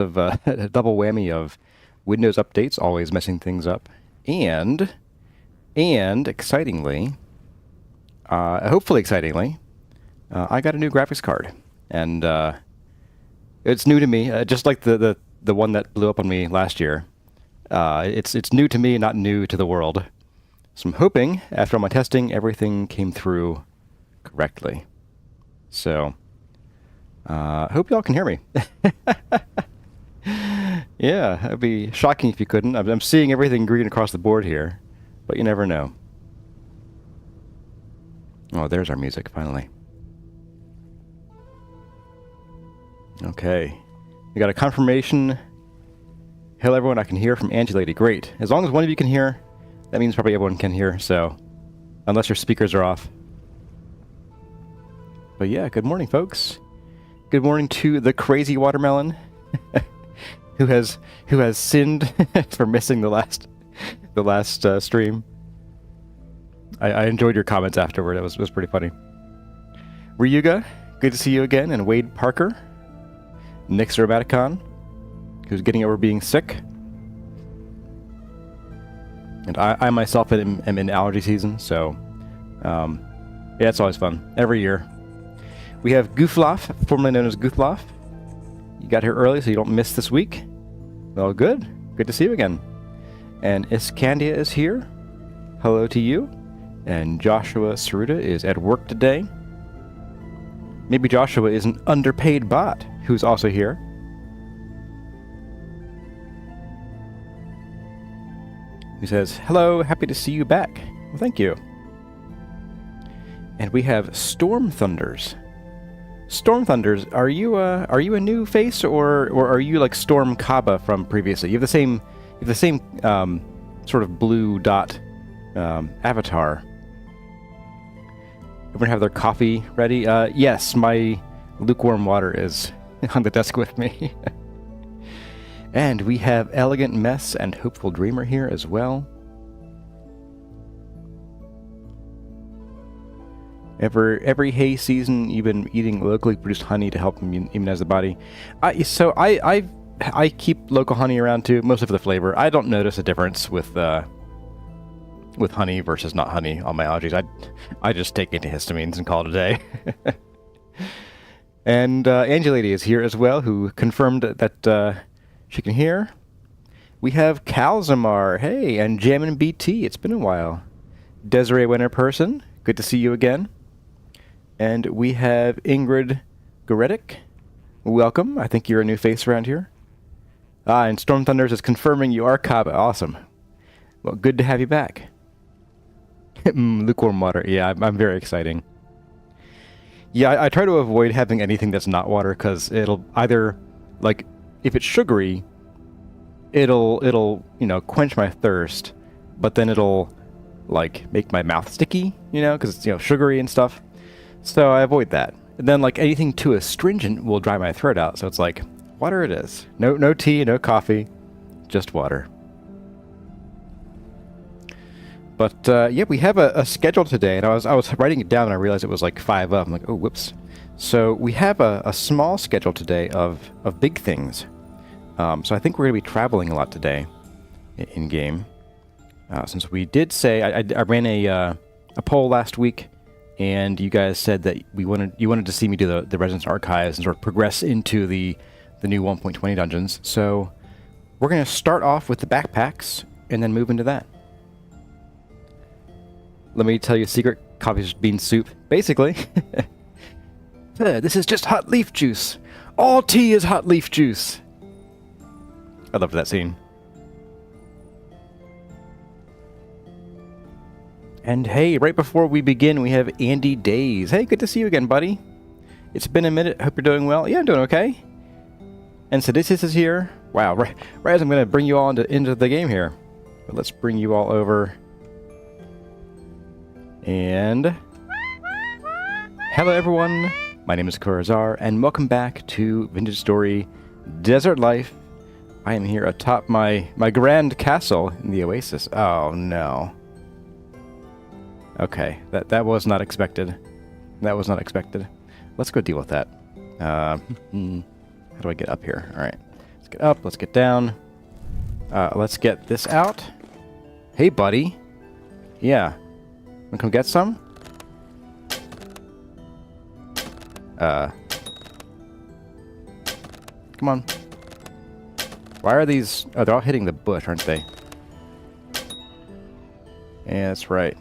of a double whammy of Windows updates, always messing things up, and excitingly, hopefully excitingly, I got a new graphics card, and it's new to me, just like the one that blew up on me last year. It's new to me, not new to the world. So I'm hoping, after all my testing, everything came through correctly. So, I hope y'all can hear me. Yeah, it'd be shocking if you couldn't. I'm seeing everything green across the board here, but you never know. Oh, there's our music, finally. Okay. We got a confirmation. Hello, everyone. I can hear from Angie Lady. Great. As long as one of you can hear, that means probably everyone can hear, so... Unless your speakers are off. But yeah, good morning, folks. Good morning to the crazy watermelon. who has sinned for missing the last stream. I enjoyed your comments afterward. It was pretty funny. Ryuga, good to see you again, and Wade Parker, Nix Romaticon, who's getting over being sick, and I myself am in allergy season, so yeah, it's always fun every year. We have Goofloff, formerly known as Goofloff. You got here early, so you don't miss this week. Well, good. Good to see you again. And Iscandia is here. Hello to you. And Joshua Saruta is at work today. Maybe Joshua is an underpaid bot who's also here. He says, hello, happy to see you back. Well, thank you. And we have Storm Thunders. Storm Thunders, are you a new face, or are you like Storm Kaba from previously? You have the same sort of blue dot avatar. Everyone have their coffee ready? Yes, my lukewarm water is on the desk with me. And we have Elegant Mess and Hopeful Dreamer here as well. Every hay season, you've been eating locally produced honey to help immunize the body. I keep local honey around too, mostly for the flavor. I don't notice a difference with honey versus not honey on my allergies. I just take antihistamines and call it a day. And Angie Lady is here as well, who confirmed that she can hear. We have Calzamar, hey, and Jammin' BT. It's been a while. Desiree Winter Person, good to see you again. And we have Ingrid Goretic. Welcome. I think you're a new face around here. And Storm Thunders is confirming you are Kaba. Awesome. Well, good to have you back. Lukewarm water. Yeah, I'm very exciting. Yeah, I try to avoid having anything that's not water, because it'll either, like, if it's sugary, it'll you know, quench my thirst, but then it'll, like, make my mouth sticky, you know, because it's, you know, sugary and stuff. So I avoid that. And then, like, anything too astringent will dry my throat out, so it's like, water it is. No tea, no coffee, just water. But yeah, we have a schedule today, and I was writing it down, and I realized it was like 5 up. I'm like, oh, whoops. So we have a small schedule today of big things. So I think we're going to be traveling a lot today in game. Since we did say I ran a poll last week, and you guys said that you wanted to see me do the Residence Archives and sort of progress into the new 1.20 dungeons. So we're going to start off with the backpacks and then move into that. Let me tell you a secret. Coffee bean soup. Basically, this is just hot leaf juice. All tea is hot leaf juice. I loved that scene. And hey, right before we begin, we have Andy Days. Hey, good to see you again, buddy. It's been a minute. Hope you're doing well. Yeah, I'm doing okay. And Sedicious is here. Wow, right as I'm going to bring you all into the game here. But let's bring you all over. And hello, everyone. My name is Kurazar, and welcome back to Vintage Story Desert Life. I am here atop my grand castle in the Oasis. Oh, no. Okay, that was not expected. That was not expected. Let's go deal with that. How do I get up here? All right. Let's get up. Let's get down. Let's get this out. Hey, buddy. Yeah. Wanna come get some? Come on. Why are these... Oh, they're all hitting the bush, aren't they? Yeah, that's right.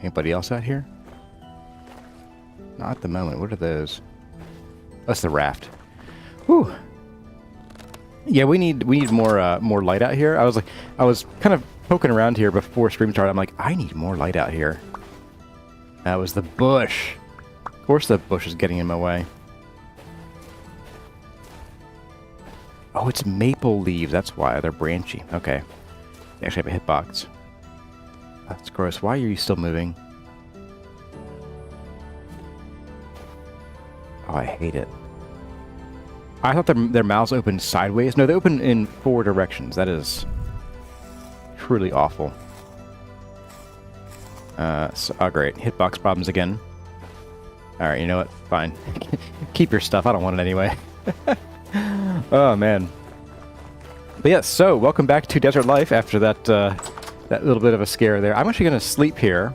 Anybody else out here? Not at the moment. What are those? That's the raft. Whew. Yeah, we need more light out here. I was kind of poking around here before stream started. I'm like, I need more light out here. That was the bush. Of course the bush is getting in my way. Oh, it's maple leaves. That's why. They're branchy. Okay. They actually have a hitbox. That's gross. Why are you still moving? Oh, I hate it. I thought their mouths opened sideways. No, they open in 4 directions. That is truly awful. Oh, great. Hitbox problems again. Alright, you know what? Fine. Keep your stuff. I don't want it anyway. Oh, man. But yes, so welcome back to Desert Life after that that little bit of a scare there. I'm actually going to sleep here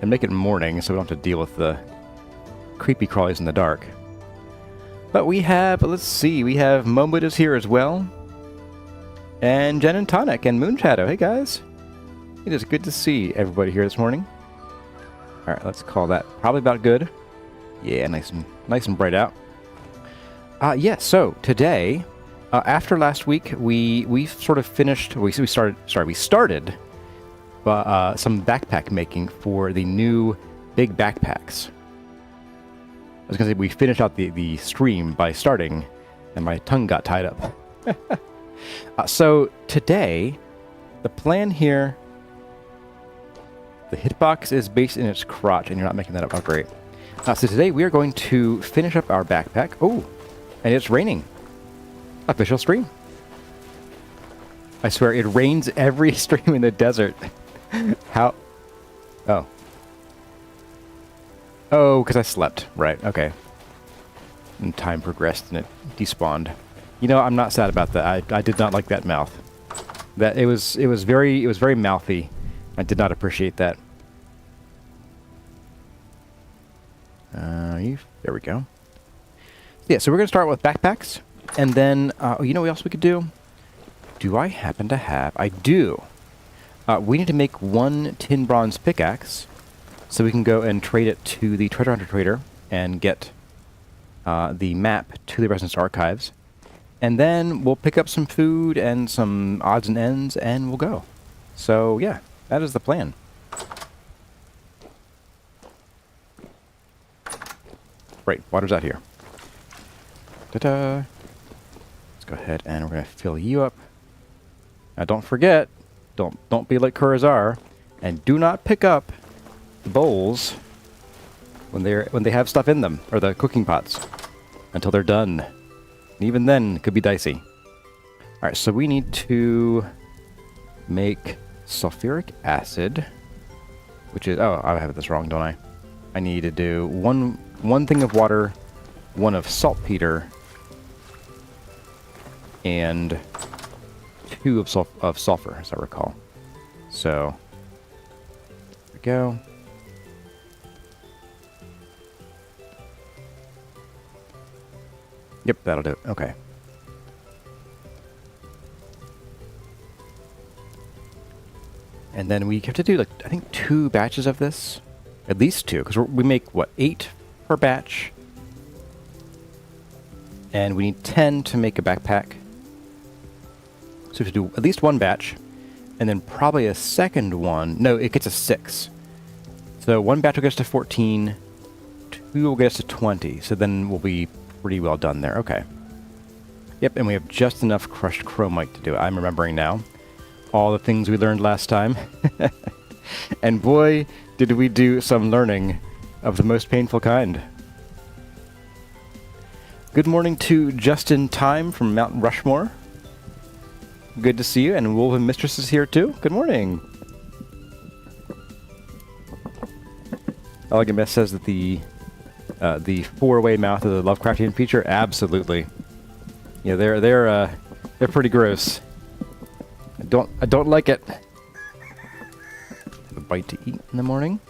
and make it morning so we don't have to deal with the creepy crawlies in the dark. But we have, let's see, we have Momut is here as well. And Jen and Tonic and Moonshadow. Hey, guys. It is good to see everybody here this morning. Alright, let's call that probably about good. Yeah, nice and bright out. Yeah, so today, after last week, we sort of finished, we started some backpack making for the new big backpacks. I was going to say we finished out the stream by starting, and my tongue got tied up. So today, the plan here, the hitbox is based in its crotch, and you're not making that up. Oh, great. So today we are going to finish up our backpack. Oh, and it's raining. Official stream. I swear, it rains every stream in the desert. How? Oh. Oh, because I slept. Right, okay. And time progressed and it despawned. You know, I'm not sad about that. I did not like that mouth. That it was very mouthy. I did not appreciate that. There we go. Yeah, so we're going to start with backpacks. And then, you know what else we could do? Do I happen to have... I do. We need to make 1 tin bronze pickaxe. So we can go and trade it to the treasure hunter trader and get the map to the Residence Archives. And then we'll pick up some food and some odds and ends and we'll go. So, yeah, that is the plan. Right, water's out here. Ta-da! Let's go ahead and we're going to fill you up. Now don't forget, don't be like Kurazar, and do not pick up the bowls when they have stuff in them, or the cooking pots, until they're done. And even then, it could be dicey. Alright, so we need to make sulfuric acid, which is... Oh, I have this wrong, don't I? I need to do one thing of water, 1 of saltpeter, and 2 of sulfur, as I recall. So, there we go. Yep, that'll do it. Okay. And then we have to do, like, I think 2 batches of this. At least 2, because we make, what, 8 per batch? And we need 10 to make a backpack. So we have to do at least 1 batch, and then probably a second one. No, it gets us 6. So 1 batch will get us to 14, 2 will get us to 20, so then we'll be pretty well done there. Okay. Yep, and we have just enough crushed chromite to do it. I'm remembering now all the things we learned last time. And boy, did we do some learning of the most painful kind. Good morning to Justin Time from Mount Rushmore. Good to see you, and Wolven Mistress is here too. Good morning. Elegant says that the 4-way mouth of the Lovecraftian feature, absolutely. Yeah, they're They're pretty gross. I don't like it. Have a bite to eat in the morning.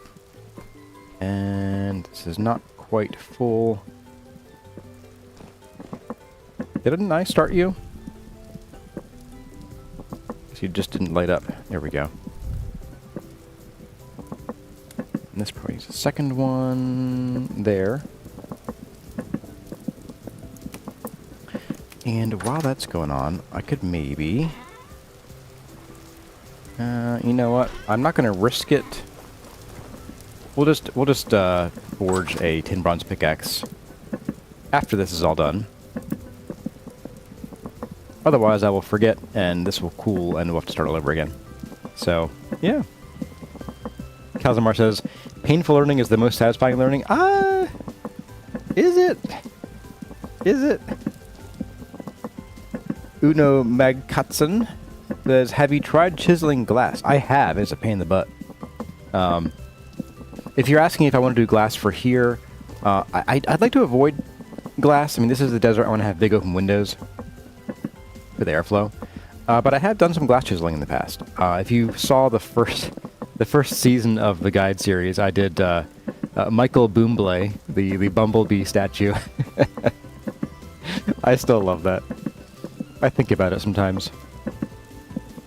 And this is not quite full. Didn't I start you? You just didn't light up. There we go. And this probably is the second one there. And while that's going on, I could maybe... you know what? I'm not going to risk it. We'll just forge a tin bronze pickaxe after this is all done. Otherwise, I will forget, and this will cool, and we'll have to start all over again. So, yeah. Calzamar says, painful learning is the most satisfying learning. Is it? Is it? Uno Magkatsen says, have you tried chiseling glass? I have. It's a pain in the butt. If you're asking if I want to do glass for here, I'd like to avoid glass. I mean, this is the desert. I want to have big open windows for the airflow. But I have done some glass chiseling in the past. If you saw the first season of the guide series, I did Michael Bublé, the bumblebee statue. I still love that. I think about it sometimes.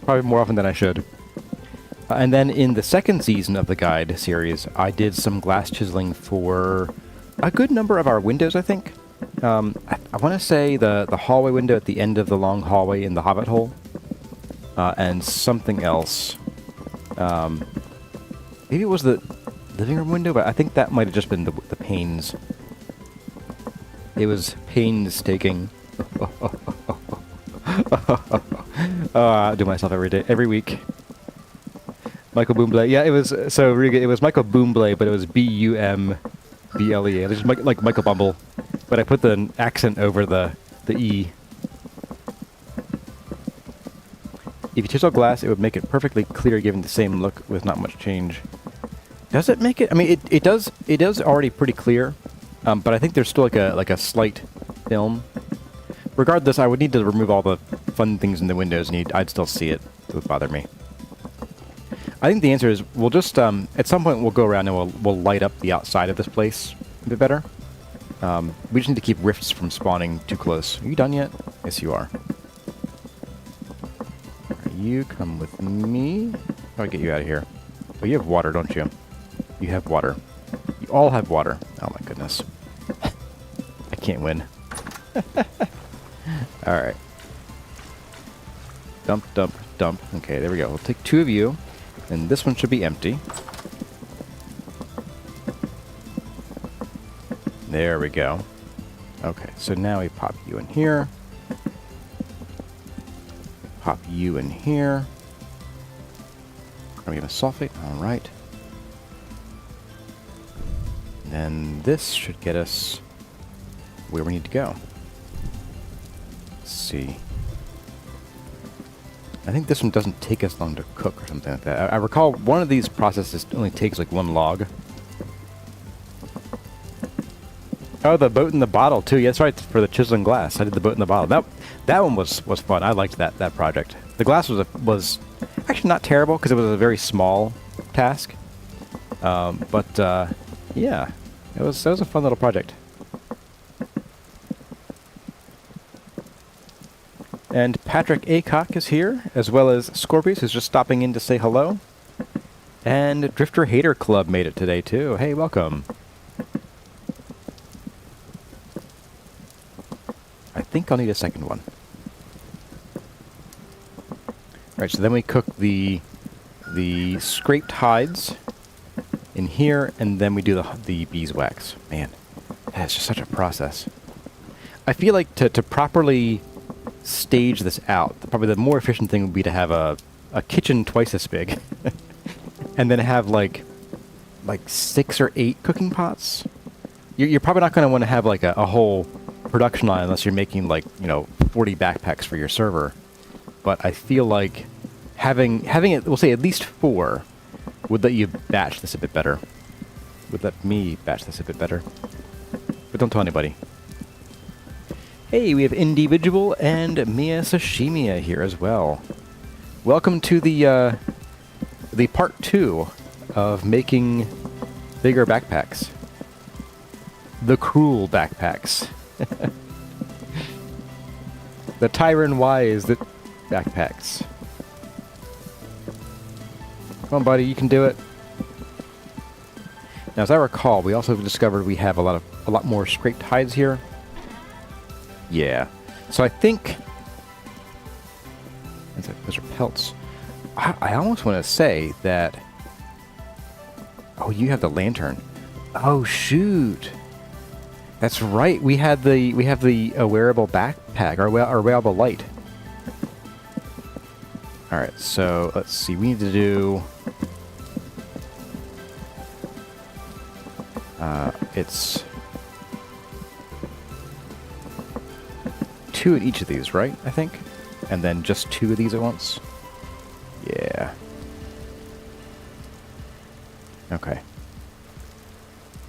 Probably more often than I should. And then in the second season of the guide series, I did some glass chiseling for a good number of our windows, I think. I want to say the hallway window at the end of the long hallway in the Hobbit hole. And something else. Maybe it was the living room window, but I think that might have just been the panes. It was painstaking. I do myself every week. Michael Bublé. Yeah, it was so really good. It was Michael Bublé, but it was B-U-M-B-L-E. It was just like Michael Bumble, but I put the accent over the E. If you chisel glass, it would make it perfectly clear, giving the same look with not much change. Does it make it? I mean, it does. It is already pretty clear, but I think there's still like a slight film. Regardless, I would need to remove all the fun things in the windows, and I'd still see it. It would bother me. I think the answer is we'll just at some point we'll go around and we'll light up the outside of this place a bit better. We just need to keep rifts from spawning too close. Are you done yet? Yes, you are. You come with me. How do I get you out of here? Oh, you have water, don't you? You have water. You all have water. Oh my goodness. I can't win. Alright. Dump, dump, dump. Okay, there we go. We'll take 2 of you. And this one should be empty. There we go. Okay, so now we pop you in here. Pop you in here. We have a sulfate. Alright. And this should get us where we need to go. Let's see. I think this one doesn't take as long to cook or something like that. I recall one of these processes only takes like 1 log. Oh, the boat in the bottle too. Yeah, that's right, for the chiseling glass. I did the boat in the bottle. That one was fun. I liked that project. The glass was actually not terrible because it was a very small task. Yeah, that was a fun little project. And Patrick Acock is here, as well as Scorpius, who's just stopping in to say hello. And Drifter Hater Club made it today, too. Hey, welcome. I think I'll need a second one. Alright, so then we cook the scraped hides in here, and then we do the beeswax. Man, that's just such a process. I feel like to properly stage this out, probably the more efficient thing would be to have a kitchen twice as big and then have like 6 or 8 cooking pots. You're probably not going to want to have like a whole production line unless you're making 40 backpacks for your server. But I feel like having it, we'll say at least 4, would let you batch this a bit better. Would let me batch this a bit better. But don't tell anybody. Hey, we have Individual and Mia Sashimiya here as well. Welcome to the part 2 of making bigger backpacks. The cruel backpacks. The Tyron Wise that backpacks. Come on, buddy, you can do it. Now, as I recall, we also discovered we have a lot more scraped hides here. Yeah. So I think those are pelts. I almost want to say that. Oh, you have the lantern. Oh shoot. That's right. We have the wearable backpack or wearable light. All right. So let's see. We need to do. It's 2 of each of these, right? I think, and then just 2 of these at once. Yeah. Okay.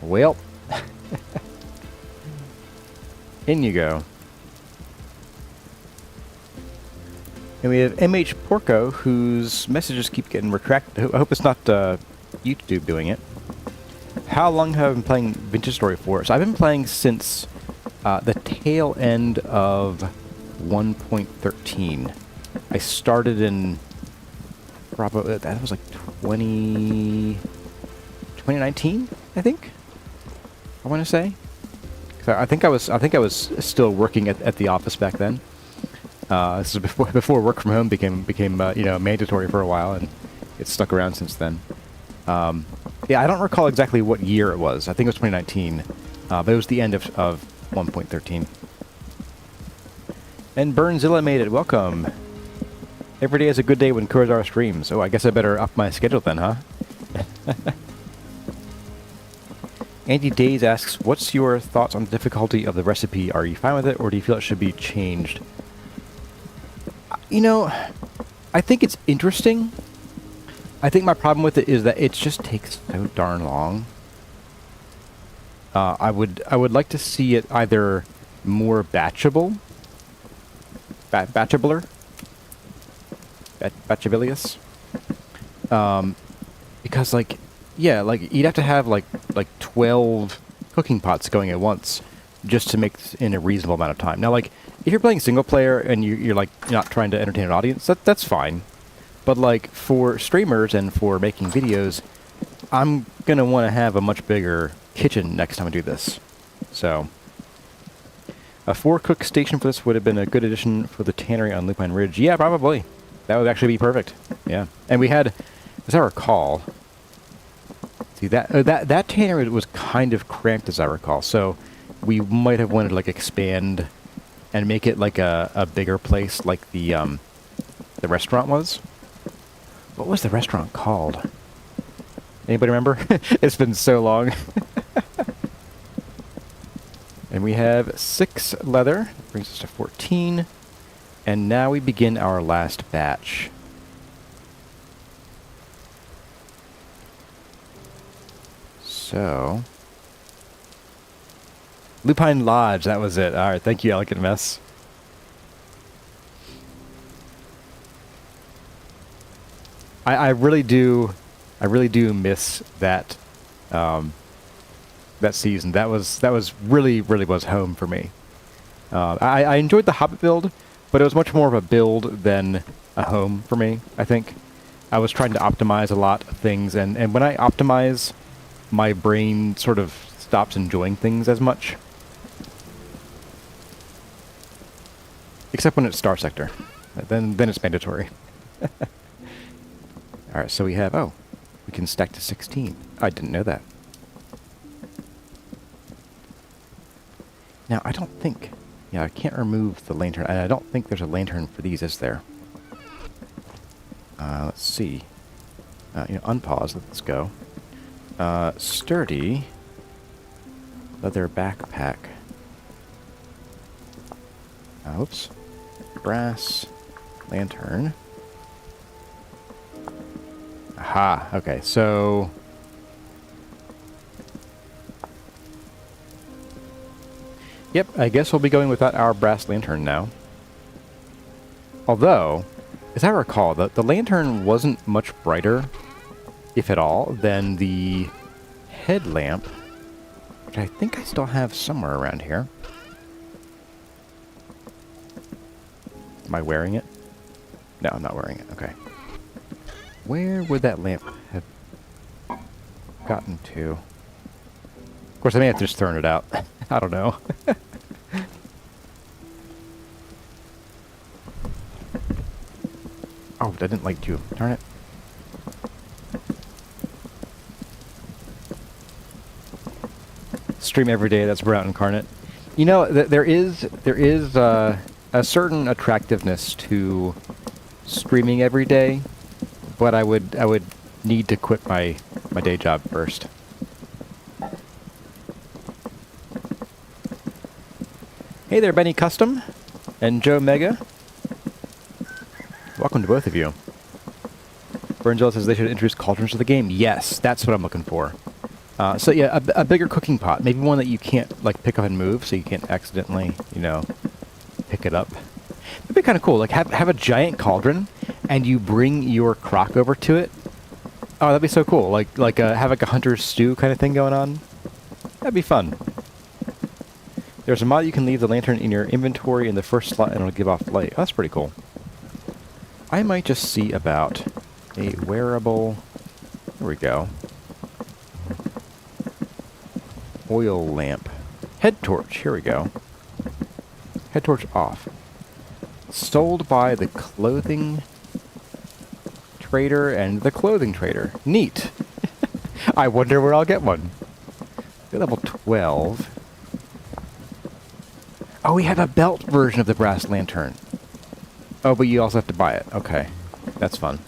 Well, in you go. And we have MH Porco, whose messages keep getting retracted. I hope it's not YouTube doing it. How long have I been playing Vintage Story for? So I've been playing since the tail end of 1.13. I started in probably that was like 2019, I think. I want to say. I think I was still working at the office back then. This is before work from home became mandatory for a while, and it's stuck around since then. Yeah, I don't recall exactly what year it was. I think it was 2019, but it was the end of 1.13. And Burnzilla made it. Welcome. Every day is a good day when Kurzar streams. Oh, I guess I better up my schedule then, huh? Andy Days asks, what's your thoughts on the difficulty of the recipe? Are you fine with it, or do you feel it should be changed? You know, I think it's interesting. I think my problem with it is that it just takes so darn long. I would like to see it either more batchable, batchabilious, because yeah, you'd have to have like 12 cooking pots going at once just to make in a reasonable amount of time. Now, if you're playing single player and you're not trying to entertain an audience, that's fine. But for streamers and for making videos, I'm gonna want to have a much bigger kitchen next time I do this. So a 4-cook station for this would have been a good addition for the tannery on Lupine Ridge. Yeah, probably. That would actually be perfect. Yeah, and we had, as I recall, see that tannery was kind of cramped, as I recall. So we might have wanted to expand and make it a bigger place, like the restaurant was. What was the restaurant called? Anybody remember? It's been so long. And we have 6 leather. That brings us to 14. And now we begin our last batch. So, Lupine Lodge, that was it. Alright, thank you, Elegant Mess. I really do miss that that season. That was really was home for me. I enjoyed the Hobbit build, but it was much more of a build than a home for me, I think. I was trying to optimize a lot of things, and when I optimize, my brain sort of stops enjoying things as much. Except when it's Star Sector. Then it's mandatory. Alright, so we have, we can stack to 16. I didn't know that. Now, I don't think, I can't remove the lantern, and I don't think there's a lantern for these, is there? Let's see. Unpause, let's go. Sturdy leather backpack. Oops. Brass lantern. Aha, okay, so Yep, I guess we'll be going without our brass lantern now. Although, as I recall, the lantern wasn't much brighter, if at all, than the headlamp, which I think I still have somewhere around here. Am I wearing it? No, I'm not wearing it. Okay. Where would that lamp have gotten to? Of course, I may have just thrown it out. I don't know. Oh, I didn't like you. Darn it. Stream every day, that's Burnout Incarnate. You know, there is a certain attractiveness to streaming every day, but I would need to quit my day job first. Hey there, Benny Custom and Joe Mega. Welcome to both of you. Burnzell says they should introduce cauldrons to the game. Yes, that's what I'm looking for. So yeah, a bigger cooking pot. Maybe one that you can't like pick up and move, so you can't accidentally, you know, pick it up. That'd be kind of cool. Like have a giant cauldron, and you bring your crock over to it. Oh, that'd be so cool. Like have like a hunter's stew kind of thing going on. That'd be fun. There's a mod you can leave the lantern in your inventory in the first slot, and it'll give off light. Oh, that's pretty cool. I might just see about a wearable. There we go. Oil lamp. Head torch. Here we go. Head torch off. Sold by the clothing trader and the clothing trader. Neat. I wonder where I'll get one. Level 12. Oh, we have a belt version of the brass lantern. Oh, but you also have to buy it. Okay. That's fun.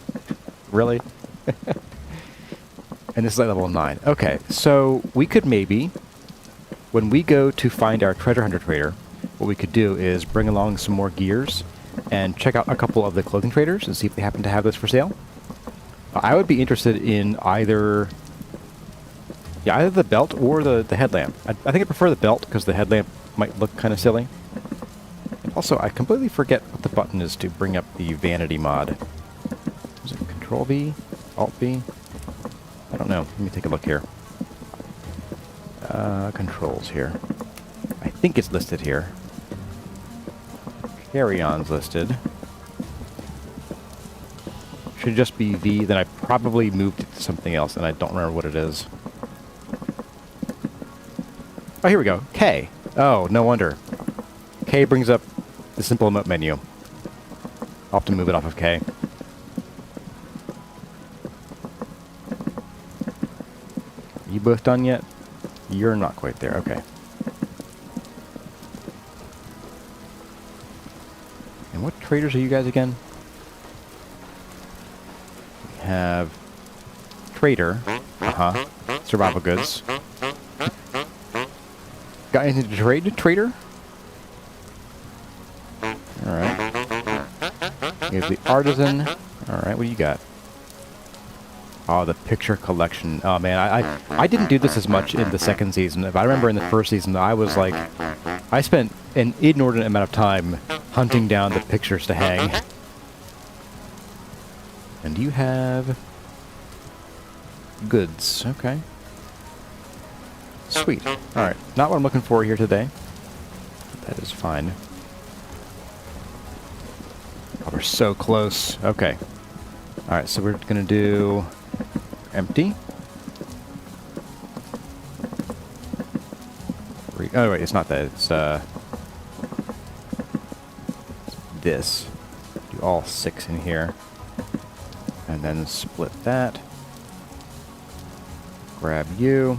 Really? And this is like level 9. Okay, so we could maybe, when we go to find our treasure hunter trader, what we could do is bring along some more gears and check out a couple of the clothing traders and see if they happen to have this for sale. I would be interested in either the belt or the headlamp. I think I prefer the belt because the headlamp might look kind of silly. Also, I completely forget what the button is to bring up the vanity mod. Is it Control V? Alt V? I don't know. Let me take a look here. Controls here. I think it's listed here. CarryOn's listed. Should just be V, then I probably moved it to something else and I don't remember what it is. Oh, here we go. K. Oh, no wonder. K brings up the simple emote menu. I'll have to move it off of K. Are you both done yet? You're not quite there. Okay. And what traders are you guys again? We have trader. Uh-huh. Survival goods. Got anything to trade, trader? Alright. Here's the artisan. Alright, what do you got? Oh, the picture collection. Oh man, I didn't do this as much in the second season. If I remember in the first season, I was like, I spent an inordinate amount of time hunting down the pictures to hang. And you have goods. Okay. Sweet. Alright, not what I'm looking for here today. That is fine. Oh, we're so close. Okay. Alright, so we're gonna do empty. Oh wait, it's not that. It's this. Do all 6 in here. And then split that. Grab you.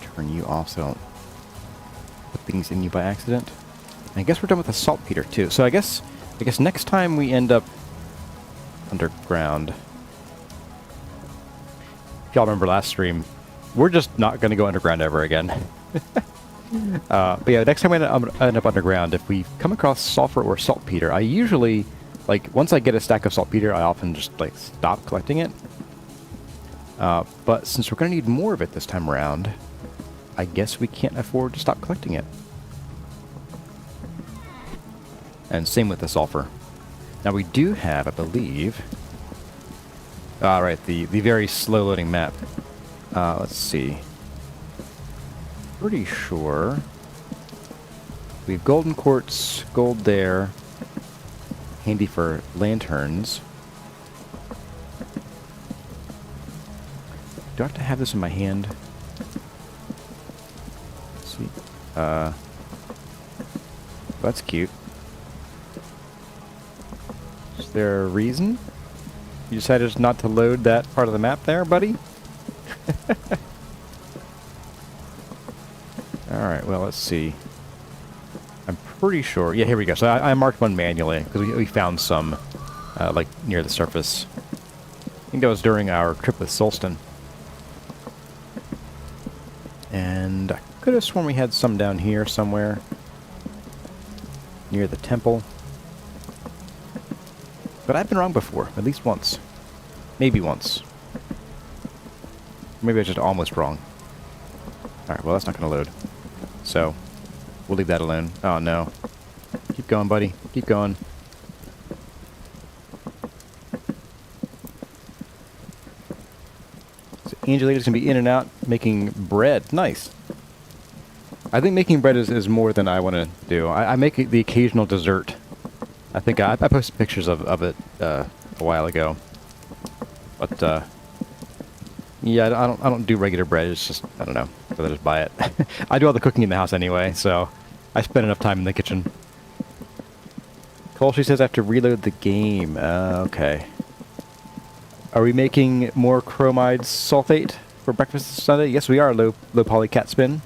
Turn you off so I don't put things in you by accident. And I guess we're done with the saltpeter too. So I guess next time we end up underground. If y'all remember last stream, we're just not going to go underground ever again. But yeah, next time we end up underground, if we come across sulfur or saltpeter, I usually, like, once I get a stack of saltpeter, I often just, like, stop collecting it. But since we're going to need more of it this time around, I guess we can't afford to stop collecting it. And same with the sulfur. Now we do have, I believe... right, the very slow loading map. Let's see. Pretty sure... We have golden quartz, gold there. Handy for lanterns. Do I have to have this in my hand? Let's see. That's cute. Is there a reason? You decided not to load that part of the map there, buddy? Alright, well, let's see. I'm pretty sure... Yeah, here we go. So I marked one manually, because we found some, like, near the surface. I think that was during our trip with Solston. And I could have sworn we had some down here somewhere. Near the temple. But I've been wrong before, at least once. Maybe once. Maybe I was just almost wrong. Alright, well that's not going to load. So, we'll leave that alone. Oh no. Keep going, buddy. Keep going. So Angelita's going to be in and out making bread. Nice. I think making bread is more than I want to do. I make the occasional dessert. I think I posted pictures of it a while ago. But yeah, I don't do regular bread. It's just, I don't know, rather just buy it. I do all the cooking in the house anyway, so I spend enough time in the kitchen. Cole, she says I have to reload the game. Okay. Are we making more chromide sulfate for breakfast this Sunday? Yes, we are. Low poly cat spin.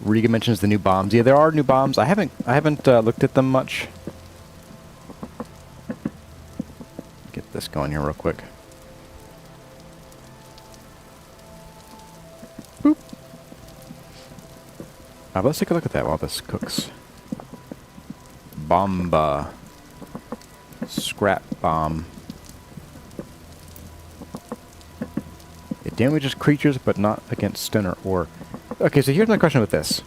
Riga mentions the new bombs. Yeah, there are new bombs. I haven't looked at them much. Get this going here real quick. Boop. Let's take a look at that while this cooks. Bomba. Scrap bomb. It damages creatures, but not against stone or ore. Okay, so here's my question with this.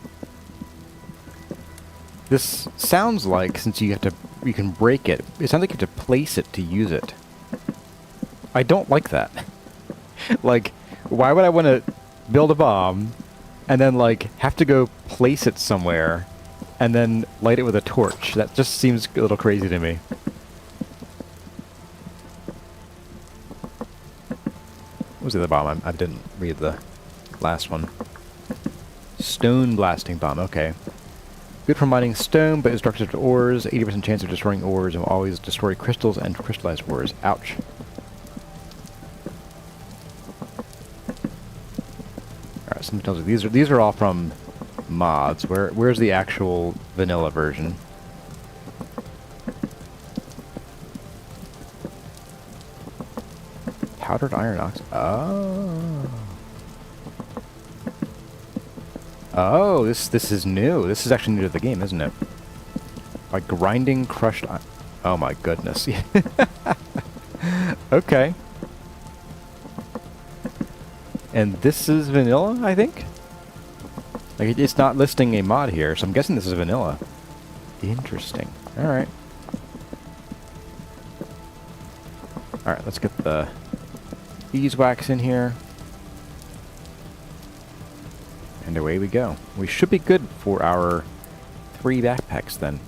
This sounds like, since you can break it, it sounds like you have to place it to use it. I don't like that. Like, why would I want to build a bomb, and then, like, have to go place it somewhere, and then light it with a torch? That just seems a little crazy to me. What was the other bomb? I didn't read the last one. Stone blasting bomb, okay. Good for mining stone, but is directed at ores. 80% chance of destroying ores and will always destroy crystals and crystallized ores. Ouch. Alright, something tells me these are all from mods. Where's the actual vanilla version? Powdered iron oxide. Oh. Oh, this is new. This is actually new to the game, isn't it? By grinding crushed iron. Oh my goodness. Okay. And this is vanilla, I think? Like, it's not listing a mod here, so I'm guessing this is vanilla. Interesting. Alright. Alright, let's get the beeswax in here. And away we go. We should be good for our 3 backpacks then.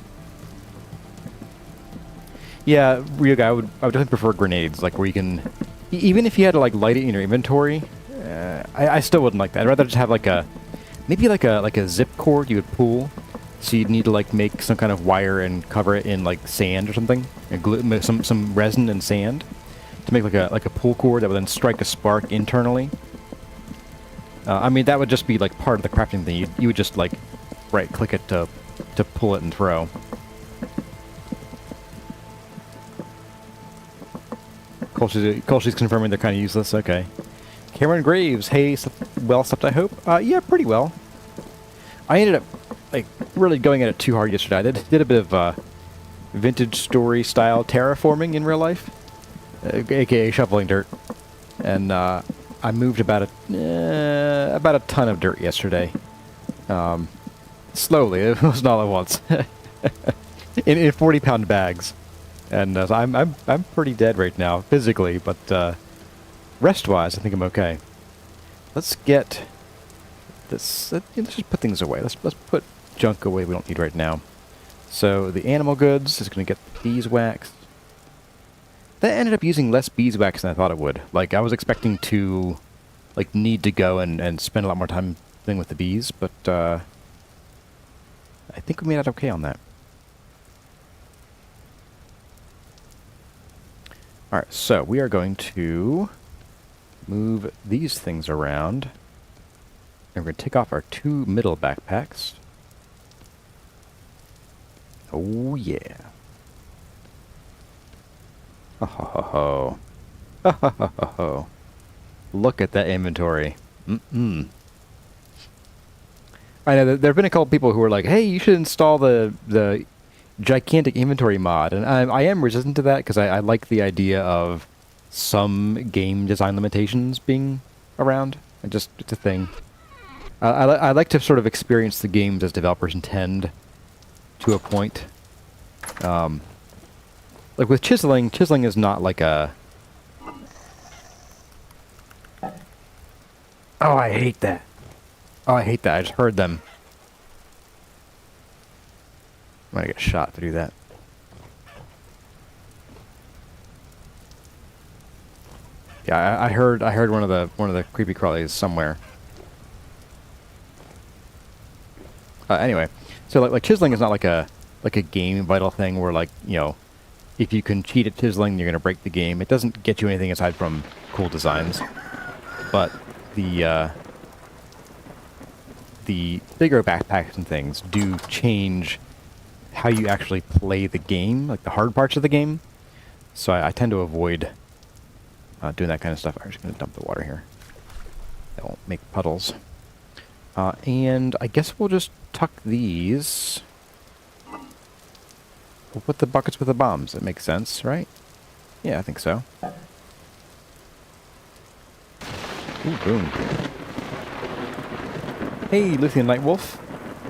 Yeah, Ryuga, I would definitely prefer grenades, like where you can, even if you had to like light it in your inventory, I still wouldn't like that. I'd rather just have like maybe like a zip cord you would pull, so you'd need to like make some kind of wire and cover it in like sand or something, and glue some resin and sand to make like a pull cord that would then strike a spark internally. I mean, that would just be like part of the crafting thing. You would just like right-click it to pull it and throw. Colshi's confirming they're kind of useless. Okay. Cameron Graves, hey, well slept, I hope. Yeah, pretty well. I ended up like really going at it too hard yesterday. I did a bit of vintage story style terraforming in real life, aka shoveling dirt, and I moved about a ton of dirt yesterday. Slowly, it wasn't all at once. in 40-pound bags, and I'm pretty dead right now physically, but rest-wise, I think I'm okay. Let's get this. Let's just put things away. Let's put junk away we don't need right now. So the animal goods is going to get the beeswax. That ended up using less beeswax than I thought it would. Like, I was expecting to, like, need to go and spend a lot more time dealing with the bees, but I think we made out okay on that. Alright, so we are going to move these things around. And we're going to take off our 2 middle backpacks. Oh, yeah. Ho ho ho ho. Ho ho ho ho ho. Look at that inventory. Mm-mm. I know there have been a couple people who are like, hey, you should install the gigantic inventory mod. And I am resistant to that because I like the idea of some game design limitations being around. It's a thing. I like to sort of experience the games as developers intend to a point. Like with chiseling is not like a... Oh, I hate that. Oh, I hate that. I just heard them. I'm gonna get shot to do that. Yeah, I heard one of the creepy crawlies somewhere. Anyway, so like chiseling is not like a game vital thing where, like, you know, if you can cheat at chiseling, you're gonna break the game. It doesn't get you anything aside from cool designs. But the bigger backpacks and things do change how you actually play the game, like the hard parts of the game. So I tend to avoid doing that kind of stuff. I'm just gonna dump the water here. That won't make puddles. And I guess we'll just tuck these. We'll put the buckets with the bombs. That makes sense, right? Yeah, I think so. Ooh, boom. Hey, Lithium Nightwolf.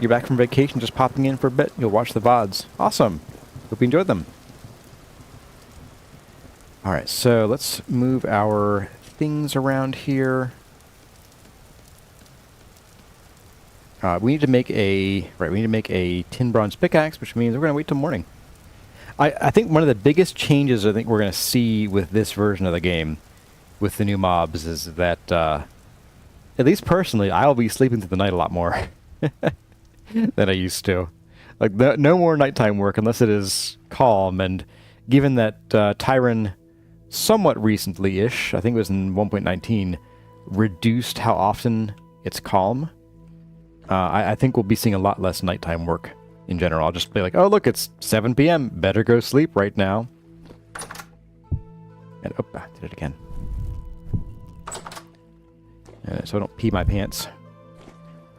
You're back from vacation, just popping in for a bit. You'll watch the VODs. Awesome. Hope you enjoyed them. Alright, so let's move our things around here. We need to make a tin bronze pickaxe, which means we're going to wait till morning. I think one of the biggest changes I think we're going to see with this version of the game, with the new mobs, is that, at least personally, I'll be sleeping through the night a lot more than I used to. Like, no more nighttime work unless it is calm, and given that Tyron somewhat recently-ish, I think it was in 1.19, reduced how often it's calm, I think we'll be seeing a lot less nighttime work in general. I'll just be like, oh, look, it's 7 p.m. Better go sleep right now. And, oh, I did it again. So I don't pee my pants. All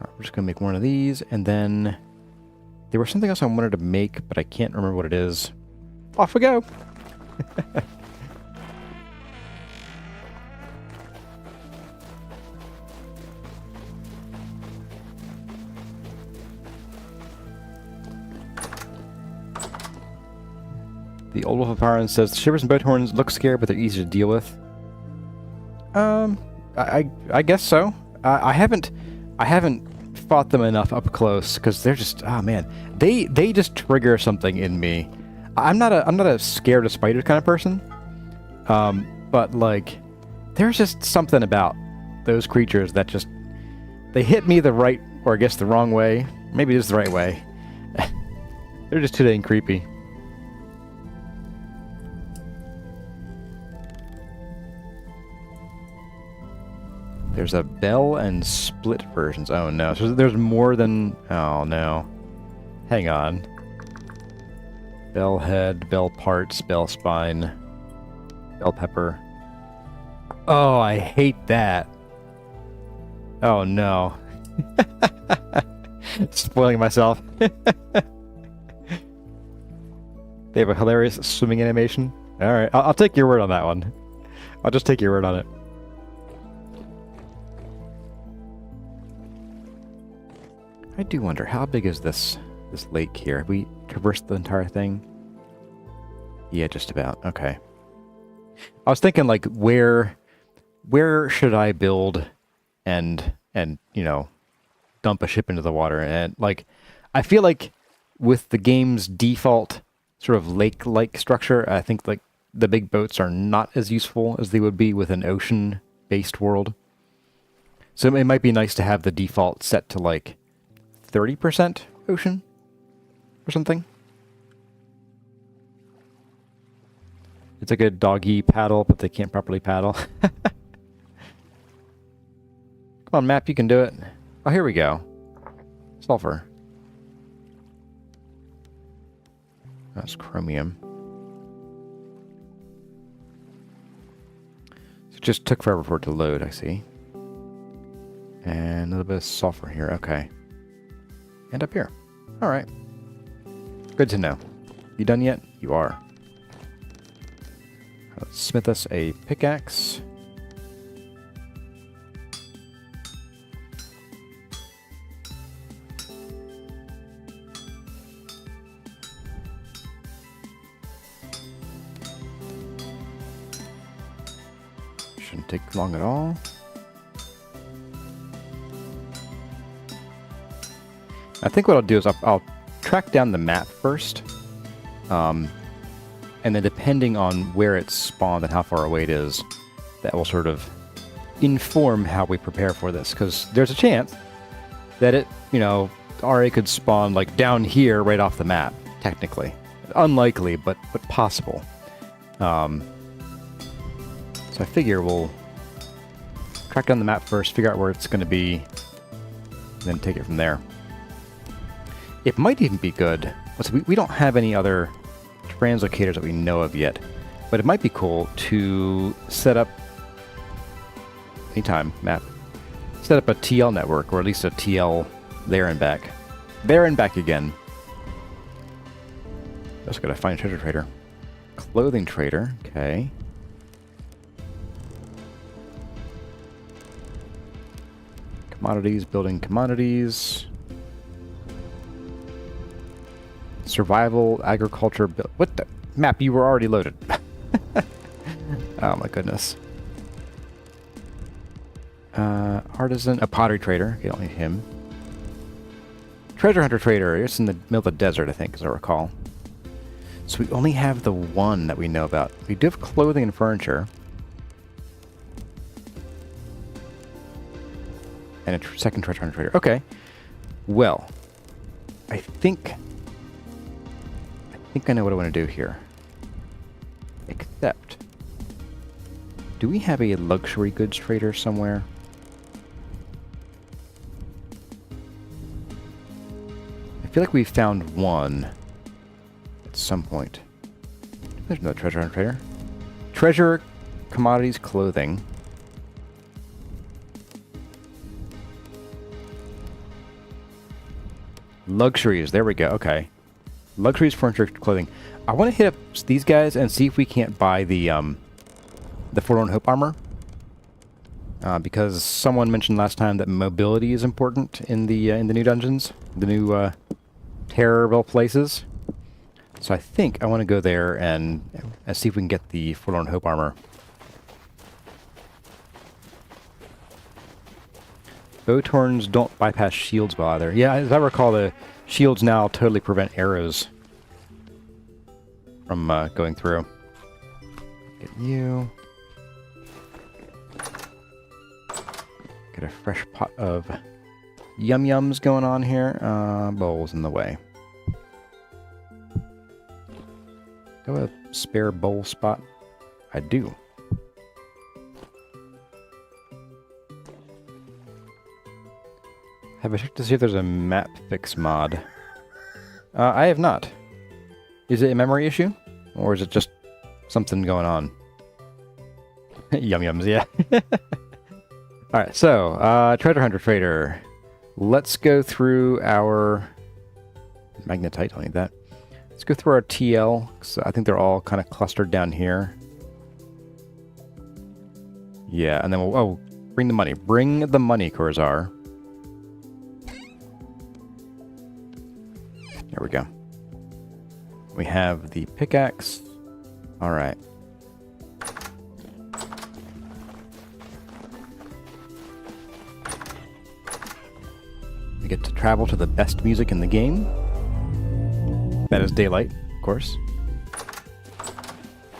right, we're just going to make one of these, and then there was something else I wanted to make, but I can't remember what it is. Off we go! The Old Wolf of Iron says, shivers and boat horns look scary, but they're easy to deal with. I guess so. I haven't fought them enough up close, because they're just, oh man, they just trigger something in me. I'm not a scared of spiders kind of person, but like, there's just something about those creatures that just, they hit me the right, or I guess the wrong way. Maybe it is the right way. They're just too dang creepy. There's a bell and split versions. Oh no, so there's more than... Oh no. Hang on. Bell head, bell parts, bell spine, bell pepper. Oh, I hate that. Oh no. Spoiling myself. They have a hilarious swimming animation. Alright, I'll take your word on that one. I'll just take your word on it. I do wonder, how big is this lake here? Have we traversed the entire thing? Yeah, just about. Okay. I was thinking, like, where should I build and you know, dump a ship into the water? And like, I feel like with the game's default sort of lake-like structure, I think like the big boats are not as useful as they would be with an ocean-based world. So it might be nice to have the default set to like 30% ocean or something. It's like a doggy paddle, but they can't properly paddle. Come on, map, you can do it. Oh, here we go. Sulfur. That's chromium. So it just took forever for it to load, I see. And a little bit of sulfur here, okay. And up here. Alright. Good to know. You done yet? You are. Let's smith us a pickaxe. Shouldn't take long at all. I think what I'll do is I'll track down the map first. And then depending on where it's spawned and how far away it is, that will sort of inform how we prepare for this. Because there's a chance that it, you know, RA could spawn like down here right off the map, technically. Unlikely, but possible. So I figure we'll track down the map first, figure out where it's going to be, and then take it from there. It might even be good. We don't have any other translocators that we know of yet, but it might be cool to set up anytime map, set up a TL network, or at least a TL there and back again. Just gotta find a treasure trader, clothing trader. Okay. Commodities, building commodities. Survival, agriculture, what the? Map, you were already loaded. Oh my goodness. Artisan, a pottery trader. You don't need him. Treasure hunter trader. It's in the middle of the desert, I think, as I recall. So we only have the one that we know about. We do have clothing and furniture. And a second treasure hunter trader. Okay. Well, I think I know what I want to do here. Except, do we have a luxury goods trader somewhere? I feel like we found one at some point. There's another treasure hunter trader. Treasure, commodities, clothing. Luxuries, there we go, okay. Luxuries, furniture, clothing. I want to hit up these guys and see if we can't buy the Forlorn Hope armor. Because someone mentioned last time that mobility is important in the new dungeons, the new terrible places. So I think I want to go there and see if we can get the Forlorn Hope armor. Bowtorns don't bypass shields well either. Yeah, as I recall, the shields now totally prevent arrows from going through. Get you. Get a fresh pot of yum-yums going on here. Bowl's in the way. Do I have a spare bowl spot? I do. Have I checked to see if there's a map fix mod? I have not. Is it a memory issue? Or is it just something going on? Yum-yums, yeah. Alright, so, Treasure Hunter Trader. Let's go through our... Magnetite, don't need that. Let's go through our TL, because I think they're all kind of clustered down here. Yeah, and then we'll... Oh, bring the money. Bring the money, Corzar. There we go. We have the pickaxe. All right. We get to travel to the best music in the game. That is daylight, of course.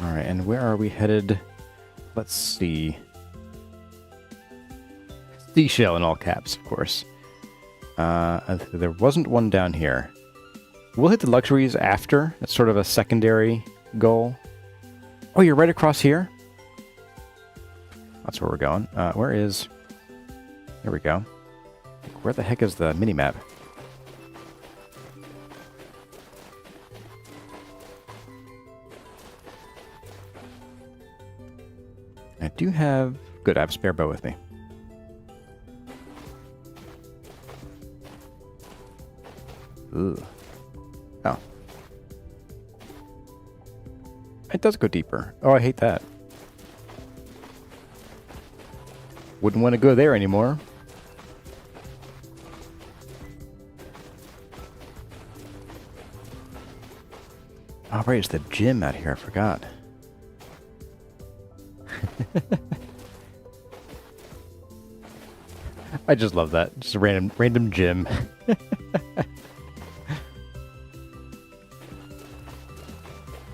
All right, and where are we headed? Let's see. Seashell in all caps, of course. There wasn't one down here. We'll hit the luxuries after. That's sort of a secondary goal. Oh, you're right across here? That's where we're going. Where is... There we go. Where the heck is the minimap? I do have... Good, I have a spare bow with me. Ooh. Oh. It does go deeper. Oh, I hate that. Wouldn't want to go there anymore. Oh, right, it's the gym out here. I forgot. I just love that. Just a random gym.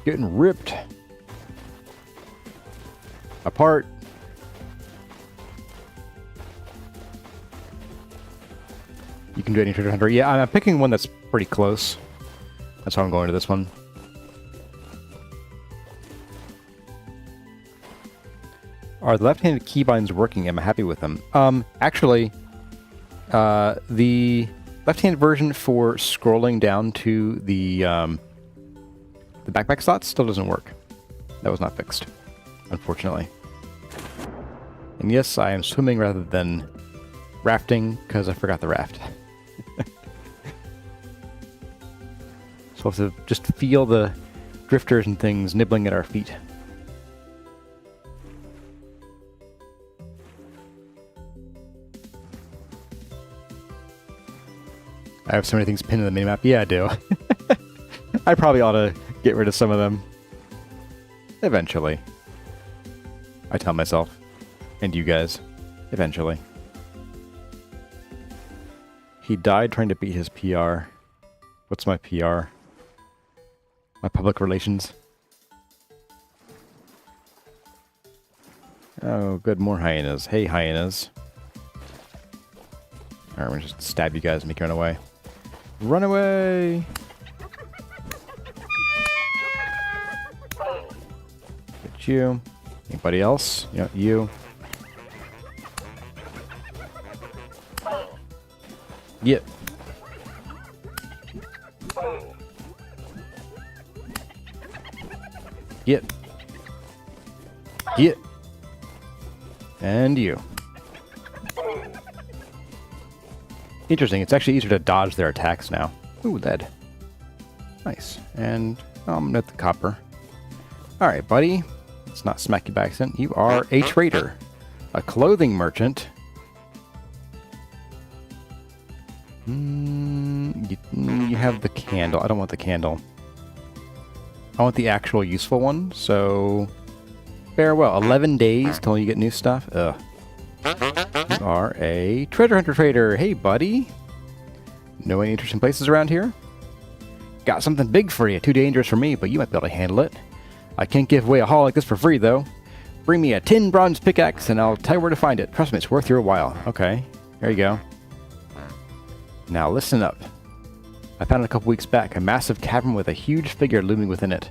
Getting ripped apart. You can do any treasure hunter. Yeah, I'm picking one that's pretty close. That's how I'm going to this one. Are the left-handed keybinds working? Am I happy with them? Actually, the left-handed version for scrolling down to the backpack slots still doesn't work. That was not fixed, unfortunately. And yes, I am swimming rather than rafting because I forgot the raft. So we'll have to just feel the drifters and things nibbling at our feet. I have so many things pinned in the minimap. Yeah, I do. I probably ought to get rid of some of them. Eventually. I tell myself. And you guys. Eventually. He died trying to beat his PR. What's my PR? My public relations. Oh, good. More hyenas. Hey, hyenas. Alright, I'm gonna just stab you guys and make you run away. Run away! Get you. Anybody else? Yeah, you. Get. Get. Get. And you. Interesting, it's actually easier to dodge their attacks now. Ooh, lead. Nice. And I'm at the copper. Alright, buddy. Let's not smack you by accident. You are a trader. A clothing merchant. You have the candle. I don't want the candle. I want the actual useful one, so... Farewell. 11 days till you get new stuff. Ugh. You are a treasure hunter trader. Hey, buddy. Know any interesting places around here? Got something big for you. Too dangerous for me, but you might be able to handle it. I can't give away a haul like this for free, though. Bring me a tin bronze pickaxe, and I'll tell you where to find it. Trust me, it's worth your while. Okay, there you go. Now, listen up. I found it a couple weeks back, a massive cavern with a huge figure looming within it.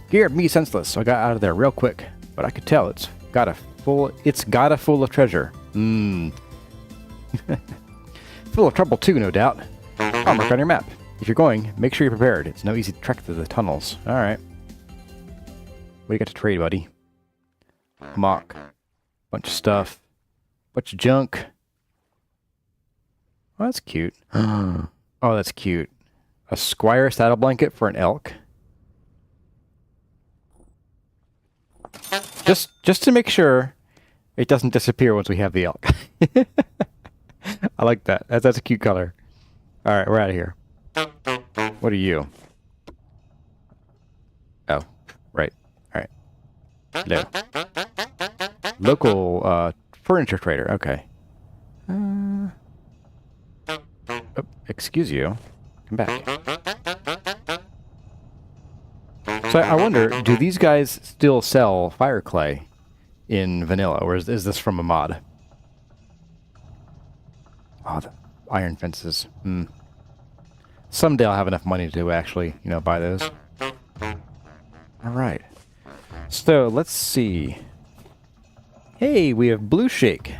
Scared me senseless, so I got out of there real quick. But I could tell it's got a full of treasure. Full of trouble too, no doubt. I'll mark on your map. If you're going, make sure you're prepared. It's no easy trek through the tunnels. Alright. What do you got to trade, buddy? Mock. Bunch of stuff. Bunch of junk. Oh, that's cute. Oh, that's cute. A squire saddle blanket for an elk. Just to make sure it doesn't disappear once we have the elk. I like that. That's a cute color. Alright, we're out of here. What are you? Oh, right. All right. Hello. Local furniture trader. Okay. Oh, excuse you. Come back. So I wonder, do these guys still sell fire clay in vanilla, or is this from a mod? Oh, the iron fences. Someday I'll have enough money to actually, buy those. All right. So let's see. Hey, we have Blue Shake.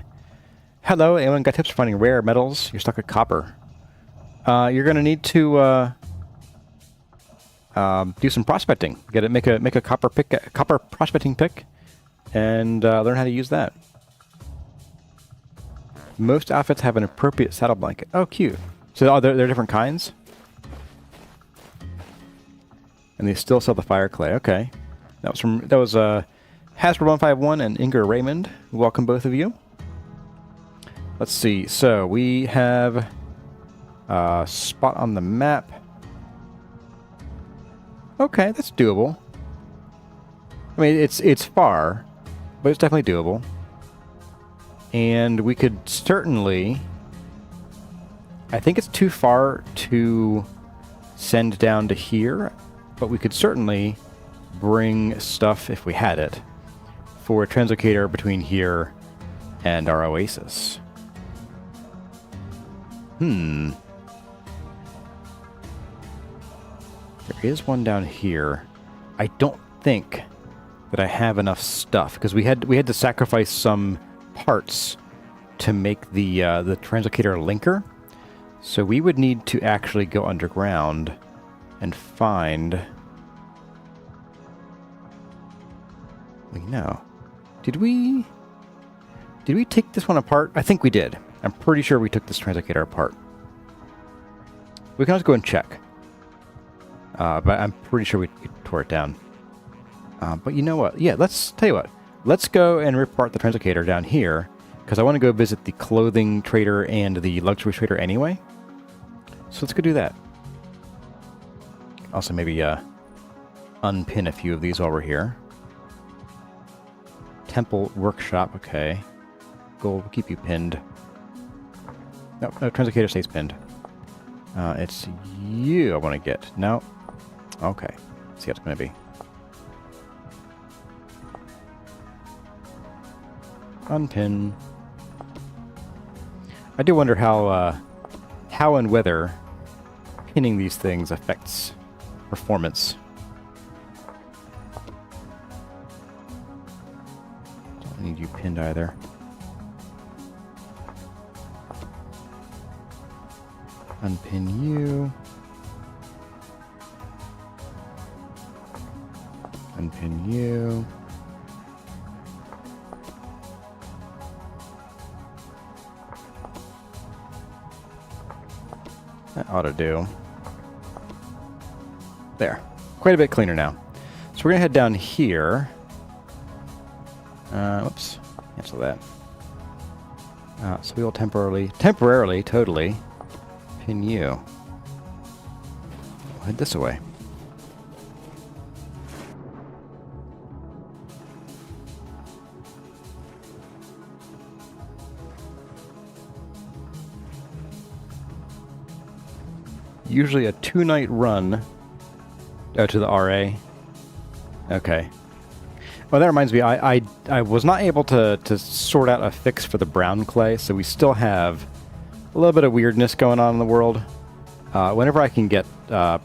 Hello, anyone got tips for finding rare metals? You're stuck at copper. You're gonna need to do some prospecting. Make a copper prospecting pick, and learn how to use that. Most outfits have an appropriate saddle blanket. Oh, cute. So there are different kinds, and they still sell the fire clay. Okay, that was Hasbro151 and Inger Raymond. Welcome both of you. Let's see. So we have a spot on the map. Okay, that's doable. I mean, it's far, but it's definitely doable. And we could certainly... I think it's too far to send down to here, but we could certainly bring stuff, if we had it, for a translocator between here and our oasis. There is one down here. I don't think that I have enough stuff, because we had to sacrifice some parts to make the translocator linker. So we would need to actually go underground and find... Wait, no. Did we take this one apart? I think we did. I'm pretty sure we took this translocator apart. We can always go and check. But I'm pretty sure we tore it down. But you know what? Yeah, tell you what. Let's go and rip apart the translocator down here, because I want to go visit the clothing trader and the luxury trader anyway. So let's go do that. Also maybe unpin a few of these while we're here. Temple workshop, okay. Gold will keep you pinned. No, translocator stays pinned. It's you I want to get. No. Okay. Let's see how it's going to be. Unpin. I do wonder how and whether pinning these things affects performance. Don't need you pinned either. Unpin you. Unpin you. That ought to do. There. Quite a bit cleaner now. So we're going to head down here. Whoops. Cancel that. So we will temporarily, totally, pin you. We'll head this way. Usually a 2-night run to the RA. Okay. Well, that reminds me, I was not able to sort out a fix for the brown clay, so we still have a little bit of weirdness going on in the world. Whenever I can get that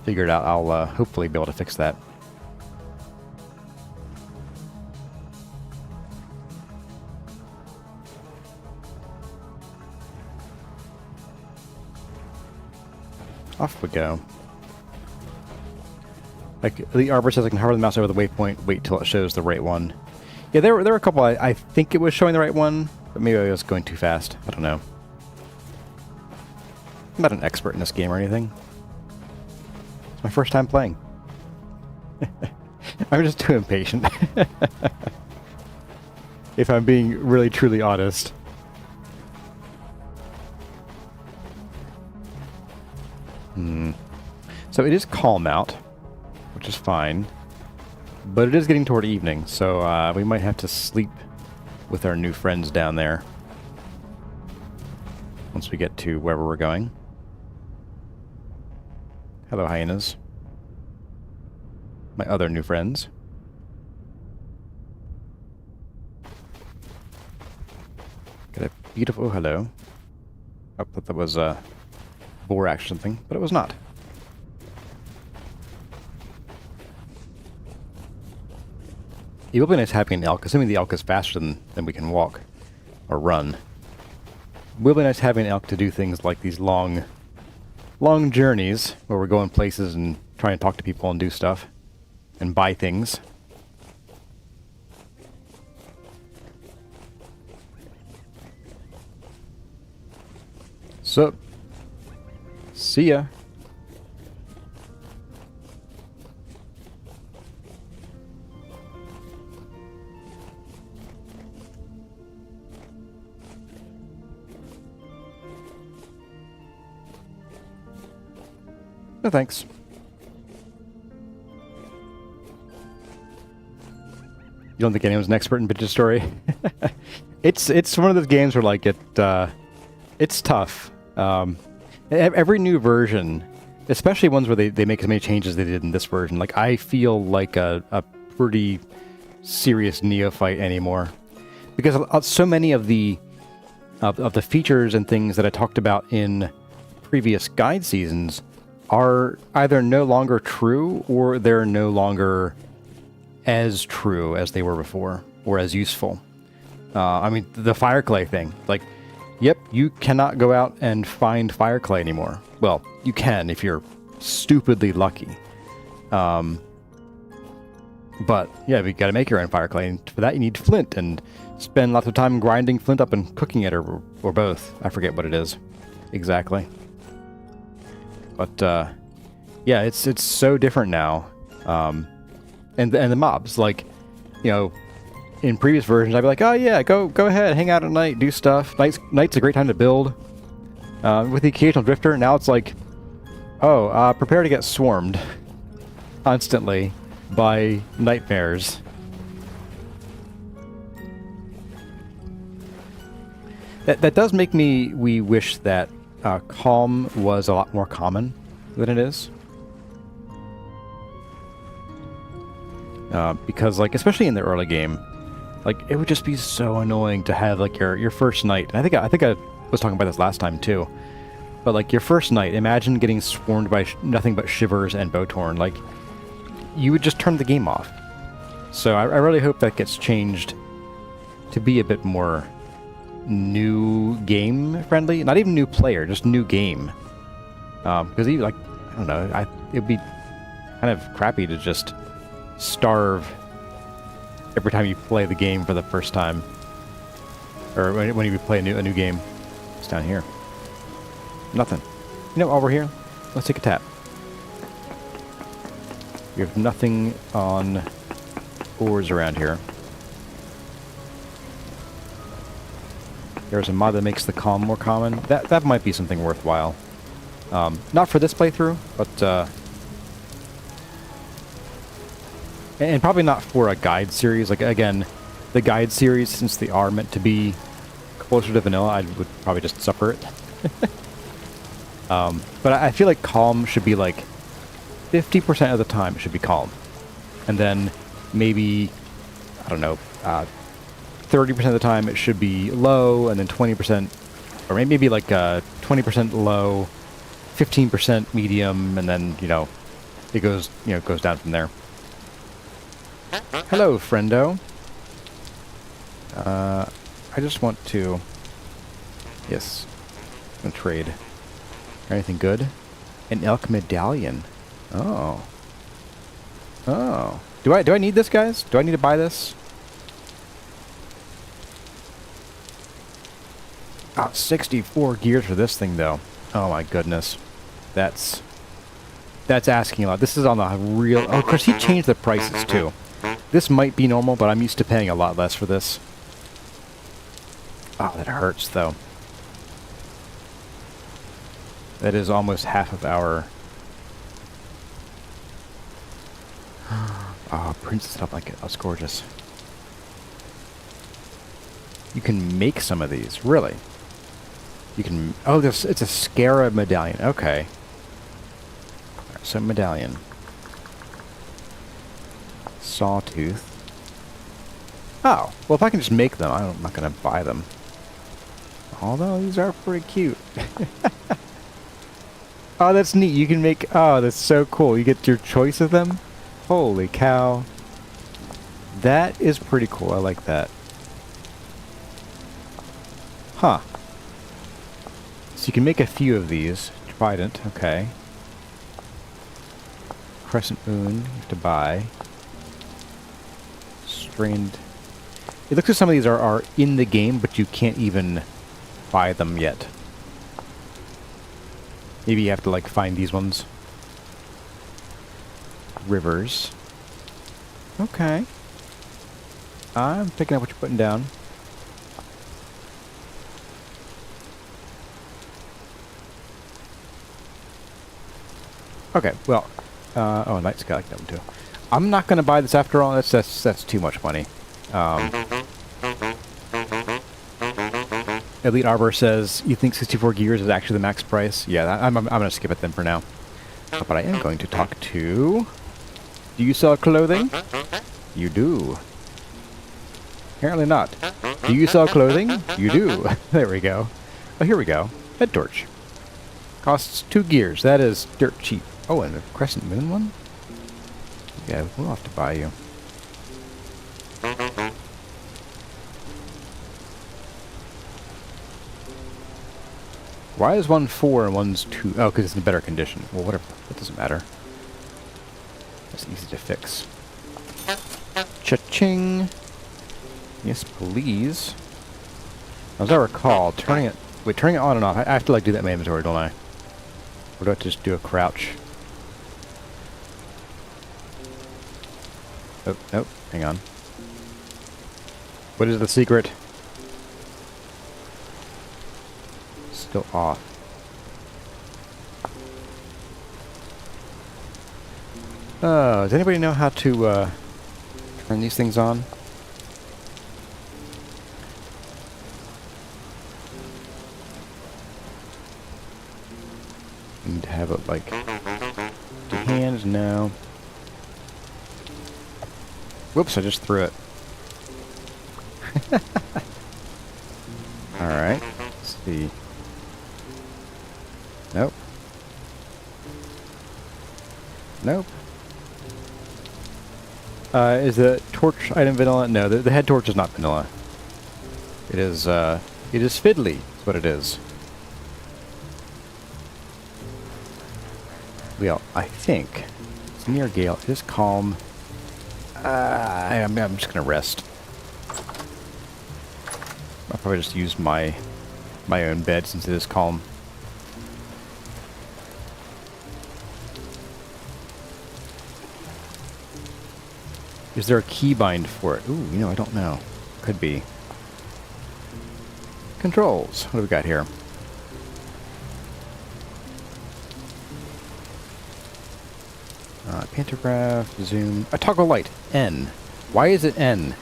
figured out, I'll hopefully be able to fix that. Off we go. Like, the arbor says I can hover the mouse over the waypoint, wait till it shows the right one. Yeah, there were a couple, I think it was showing the right one, but maybe I was going too fast. I don't know. I'm not an expert in this game or anything. It's my first time playing. I'm just too impatient. If I'm being really, truly honest. So it is calm out, which is fine. But it is getting toward evening, so we might have to sleep with our new friends down there. Once we get to wherever we're going. Hello, hyenas. My other new friends. Got a beautiful... Oh, hello. I thought that was a boar action thing, but it was not. It will be nice having an elk, assuming the elk is faster than we can walk or run. It will be nice having an elk to do things like these long journeys where we're going places and trying to talk to people and do stuff and buy things. So, see ya. No thanks. You don't think anyone's an expert in Bitch Story? It's one of those games where like it's tough. Every new version, especially ones where they make as many changes as they did in this version, like I feel like a pretty serious neophyte anymore, because so many of the features and things that I talked about in previous guide seasons are either no longer true or they're no longer as true as they were before or as useful. I mean, the fire clay thing, like, yep, you cannot go out and find fire clay anymore. Well, you can if you're stupidly lucky. But yeah, you gotta make your own fire clay, and for that you need flint and spend lots of time grinding flint up and cooking it, or both. I forget what it is exactly. But yeah, it's so different now. And the mobs, like, you know, in previous versions I'd be like, oh yeah, go ahead, hang out at night, do stuff. Night's a great time to build. With the occasional drifter, now it's like, oh, prepare to get swarmed constantly by nightmares. That does make we wish that calm was a lot more common than it is. Because, like, especially in the early game, like, it would just be so annoying to have, like, your first night. And I think I was talking about this last time, too. But, like, your first night, imagine getting swarmed by nothing but shivers and bowtorn. Like, you would just turn the game off. So I really hope that gets changed to be a bit more new game friendly. Not even new player, just new game. Because even, like, I don't know, it'd be kind of crappy to just starve every time you play the game for the first time, or when you play a new game. It's down here. Nothing. You know, while we're here, let's take a tap. We have nothing on ores around here. There's a mod that makes the calm more common. That might be something worthwhile. Not for this playthrough, but and probably not for a guide series. Like, again, the guide series, since they are meant to be closer to vanilla, I would probably just suffer it. But I feel like calm should be like 50% of the time it should be calm. And then maybe, I don't know, 30% of the time it should be low, and then 20%, or maybe like 20% low, 15% medium, and then, you know, it goes down from there. Hello, friendo. I just want to... Yes. I'm gonna trade. Anything good? An elk medallion. Oh. Oh. Do I need this, guys? Do I need to buy this? Oh, 64 gears for this thing, though. Oh my goodness. That's asking a lot. This is on a real... Oh, of course, he changed the prices, too. This might be normal, but I'm used to paying a lot less for this. Oh, that hurts, though. That is almost half of our Oh, princess stuff like it. That's gorgeous. You can make some of these, really. You can. Oh, this. It's a scarab medallion. Okay. All right, so medallion. Sawtooth. Oh, well, if I can just make them, I'm not going to buy them. Although these are pretty cute. Oh, that's neat. You can make... Oh, that's so cool. You get your choice of them? Holy cow. That is pretty cool. I like that. Huh. So you can make a few of these. Trident, okay. Crescent moon, you have to buy. Strained... It looks like some of these are in the game, but you can't even buy them yet. Maybe you have to, like, find these ones. Rivers. Okay. I'm picking up what you're putting down. Okay, well, oh, Night Sky, I like that one too. I'm not going to buy this after all. That's too much money. Elite Arbor says, you think 64 gears is actually the max price? Yeah, I'm going to skip it then for now. But I am going to talk to... Do you sell clothing? You do. Apparently not. Do you sell clothing? You do. There we go. Oh, here we go. Head torch. Costs 2 gears. That is dirt cheap. Oh, and the Crescent Moon one? Yeah, we'll have to buy you. Why is one 4 and one's 2? Oh, because it's in better condition. Well, whatever. That doesn't matter. That's easy to fix. Cha-ching! Yes, please. As I recall, turning it on and off. I have to, like, do that in my inventory, don't I? Or do I just do a crouch? Oh, nope. Hang on. What is the secret? Still off. Does anybody know how to turn these things on? Need to have it like the hands now. Whoops, I just threw it. Alright, let's see. Nope. Nope. Is the torch item vanilla? No, the head torch is not vanilla. It is fiddly, is what it is. Well, I think it's near Gale. It is calm. I'm just gonna rest. I'll probably just use my own bed since it is calm. Is there a keybind for it? Ooh, I don't know. Could be. Controls. What do we got here? Pantograph, zoom. A toggle light. N. Why is it N?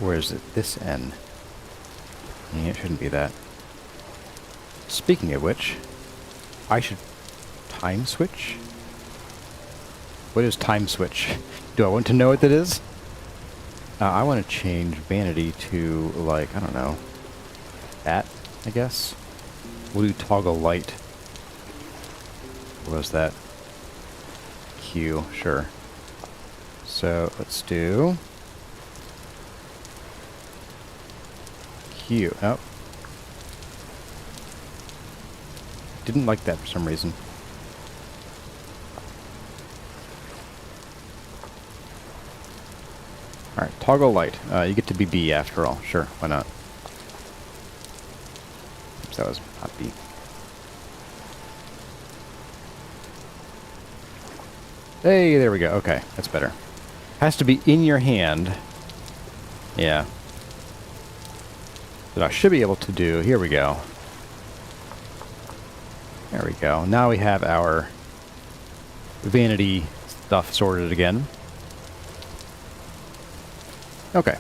Or is it this N? Yeah, it shouldn't be that. Speaking of which, I should time switch? What is time switch? Do I want to know what that is? I want to change vanity to, like, I don't know, that, I guess? We'll do toggle light. What was that? Q, sure. So, let's do... Q. Oh. Didn't like that for some reason. Alright, toggle light. You get to be B after all. Sure, why not? Oops, that was not B. Hey, there we go. Okay, that's better. Has to be in your hand. Yeah. But I should be able to do... Here we go. There we go. Now we have our vanity stuff sorted again. Okay.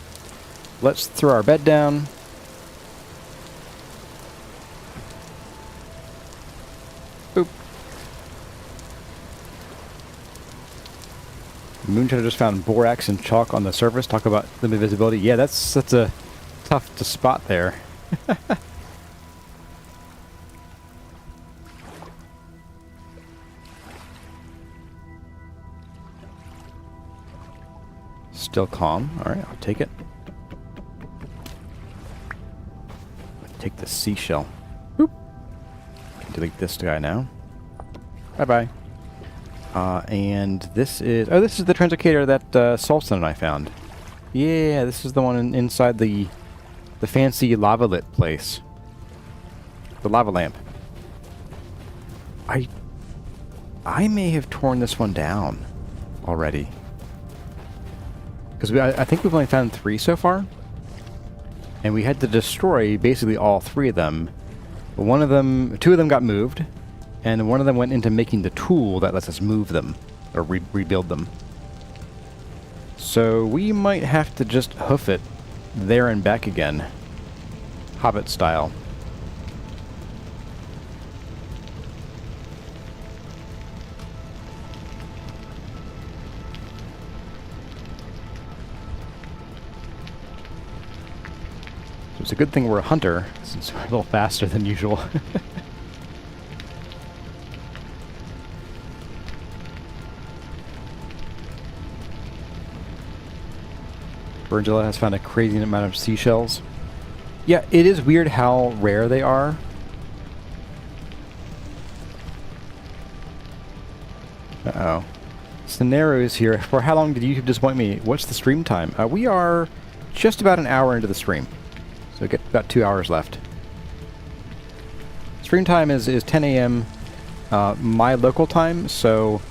Let's throw our bed down. Boop. Moonshiner just found borax and chalk on the surface. Talk about limited visibility. Yeah, that's a tough to spot there. Still calm. Alright, I'll take it. Take the seashell. Boop. Delete this guy now. Bye-bye. And this is... Oh, this is the translocator that Solston and I found. Yeah, this is the one inside the fancy lava lit place. The lava lamp. I may have torn this one down already. Because I think we've only found 3 so far. And we had to destroy basically all 3 of them. But 2 of them got moved. And one of them went into making the tool that lets us move them. Or rebuild them. So we might have to just hoof it there and back again. Hobbit style. It's a good thing we're a hunter, since we're a little faster than usual. Virgila has found a crazy amount of seashells. Yeah, it is weird how rare they are. Uh-oh. Scenarios here. For how long did YouTube disappoint me? What's the stream time? We are just about an hour into the stream. So we get about 2 hours left. Stream time is 10 a.m. My local time, so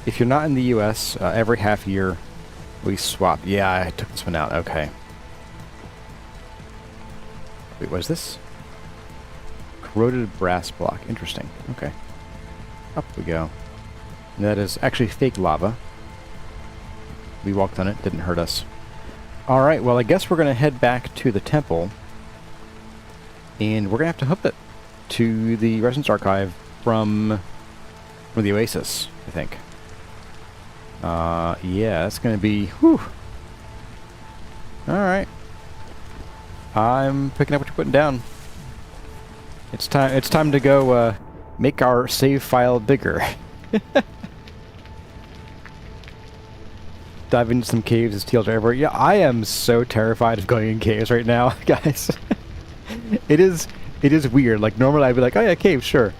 if you're not in the US, every half year we swap. Yeah, I took this one out. Okay. Wait, what is this? Corroded brass block. Interesting. Okay. Up we go. And that is actually fake lava. We walked on it. Didn't hurt us. Alright, well I guess we're going to head back to the temple. And we're going to have to hoof it to the Residence Archive from the Oasis, I think. Yeah, that's going to be... Whew. Alright. I'm picking up what you're putting down. It's time to go make our save file bigger. Dive into some caves as teals are everywhere. Yeah, I am so terrified of going in caves right now, guys. It is weird. Like normally I'd be like, oh yeah, caves, sure.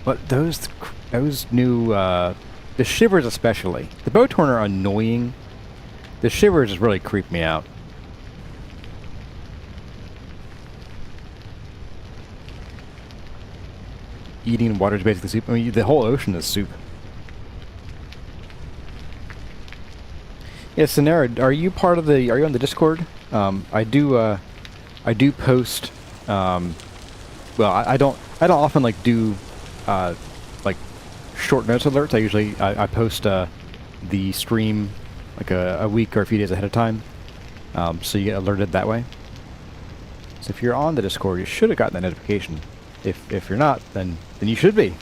But those new the shivers especially. The Bowtorn are annoying. The shivers just really creep me out. Eating water is basically soup. I mean, the whole ocean is soup. Yeah, Sonera, are you part of the? Are you on the Discord? I do post. Well, I don't often like do like short notes alerts. I usually I post the stream like a week or a few days ahead of time, so you get alerted that way. So if you're on the Discord, you should have gotten that notification. If you're not, then you should be.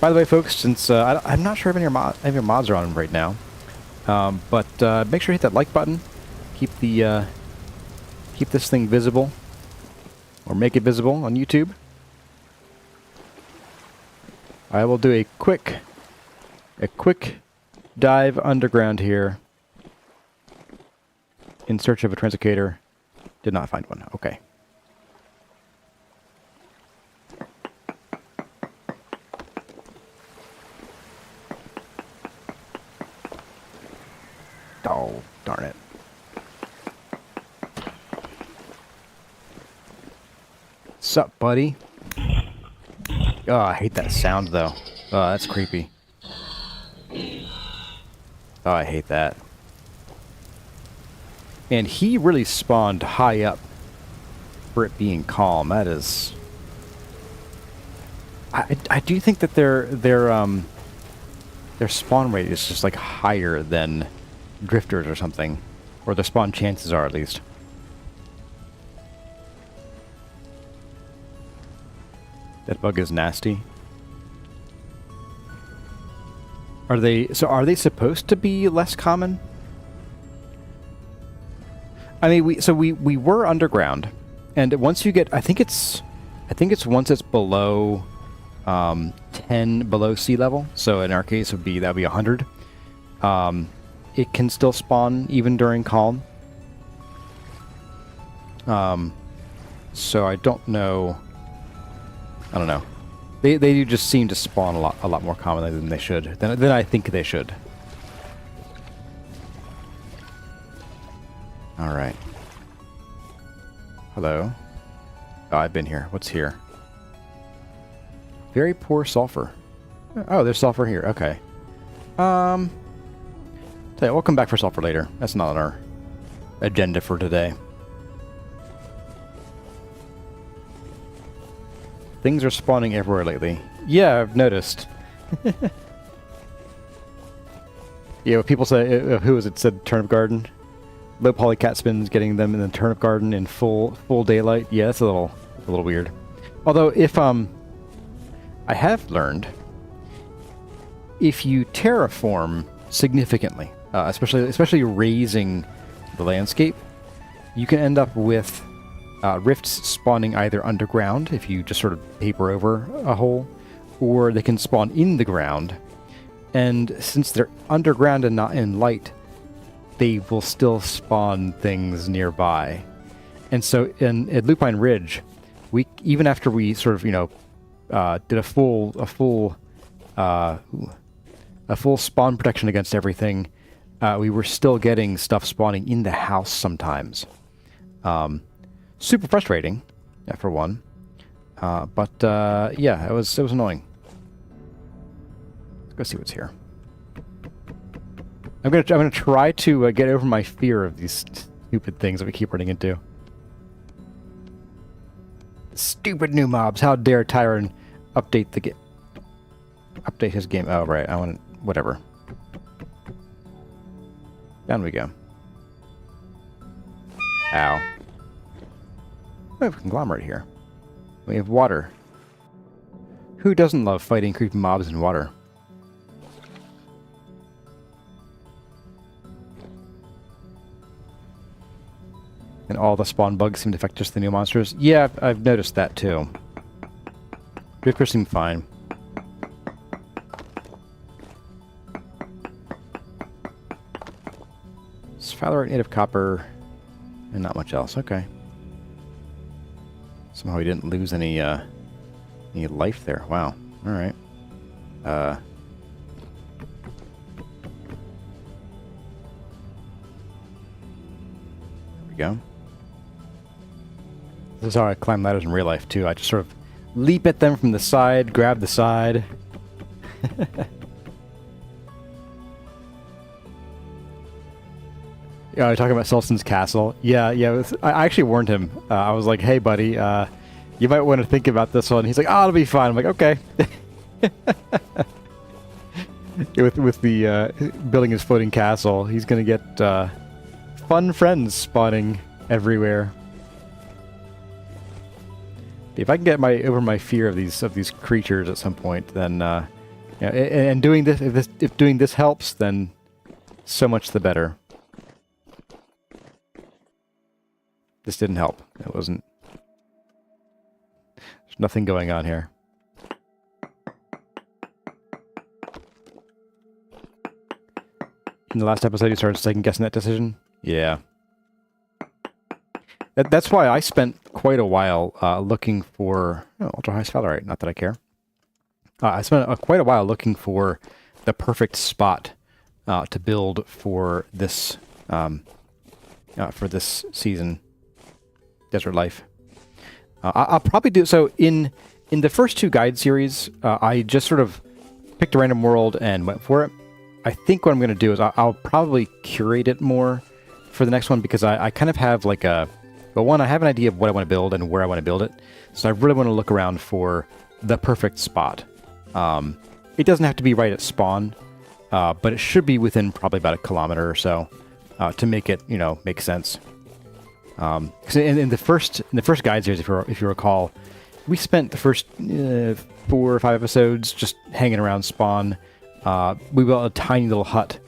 By the way, folks, since I'm not sure if any of your mods are on right now, but make sure you hit that like button. Keep this thing visible, or make it visible on YouTube. I will do a quick dive underground here in search of a translocator. Did not find one. Okay. Oh, darn it. Sup, buddy? Oh, I hate that sound, though. Oh, that's creepy. Oh, I hate that. And he really spawned high up for it being calm. That is... I do think that their spawn rate is just like higher than drifters or something, or their spawn chances are at least. That bug is nasty. Are they supposed to be less common? I mean, we were underground, and once you get, I think it's once it's below 10 below sea level. So in our case, that'd be 100. It can still spawn even during calm. So I don't know. I don't know. They do just seem to spawn a lot more commonly than they should. Than I think they should. All right. Hello. Oh, I've been here. What's here? Very poor sulfur. Oh, there's sulfur here. Okay. Tell you, we'll come back for sulfur later. That's not on our agenda for today. Things are spawning everywhere lately. Yeah, I've noticed. Yeah, people say, who was it said turnip garden? Low poly cat spins getting them in the turnip garden in full daylight. Yeah, that's a little weird. Although if I have learned if you terraform significantly, especially raising the landscape, you can end up with rifts spawning either underground if you just sort of paper over a hole, or they can spawn in the ground. And since they're underground and not in light, they will still spawn things nearby. And so at Lupine Ridge, we even after we sort of did a full spawn protection against everything, we were still getting stuff spawning in the house sometimes. Super frustrating, for one. But yeah, it was annoying. Let's go see what's here. I'm gonna try to get over my fear of these stupid things that we keep running into. Stupid new mobs! How dare Tyron update the game? Update his game. Oh right, I want whatever. Down we go. Ow. We have a conglomerate here. We have water. Who doesn't love fighting creepy mobs in water? And all the spawn bugs seem to affect just the new monsters. Yeah, I've noticed that too. Drifters seem fine. Sphalerite, native copper, and not much else. Okay. Somehow we didn't lose any life there. Wow. All right. There we go. This is how I climb ladders in real life, too. I just sort of leap at them from the side, grab the side. Yeah, talking about Sultan's castle. Yeah. I actually warned him. I was like, hey, buddy, you might want to think about this one. He's like, oh, it'll be fine. I'm like, okay. with the building his floating castle, he's going to get fun friends spawning everywhere. If I can get over my fear of these creatures at some point, then yeah, and doing this, if doing this helps, then so much the better. This didn't help. It wasn't. There's nothing going on here. In the last episode, you started second guessing that decision. Yeah. That's why I spent quite a while looking for ultra high sphalerite. Not that I care. I spent quite a while looking for the perfect spot to build for this season, Desert Life. I'll probably do so in the first two guide series. I just sort of picked a random world and went for it. I think what I'm going to do is I'll probably curate it more for the next one, because I kind of have like a. But one, I have an idea of what I want to build and where I want to build it. So I really want to look around for the perfect spot. It doesn't have to be right at spawn, but it should be within probably about 1 kilometer or so to make it, you know, make sense. 'Cause in the first guide series, if you recall, we spent the first 4 or 5 episodes just hanging around spawn. We built a tiny little hut,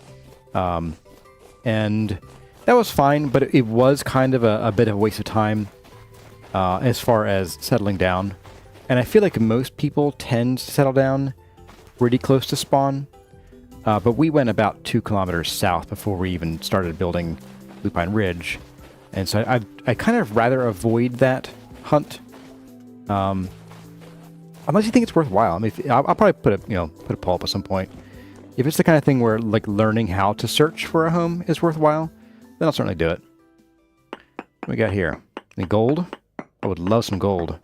and that was fine, but it was kind of a bit of a waste of time as far as settling down. And I feel like most people tend to settle down pretty close to spawn, but we went about 2 kilometers south before we even started building Lupine Ridge, and so I kind of rather avoid that hunt, unless you think it's worthwhile. I mean, I'll probably put a poll up at some point. If it's the kind of thing where like learning how to search for a home is worthwhile, then I'll certainly do it. What we got here? Any gold? I would love some gold.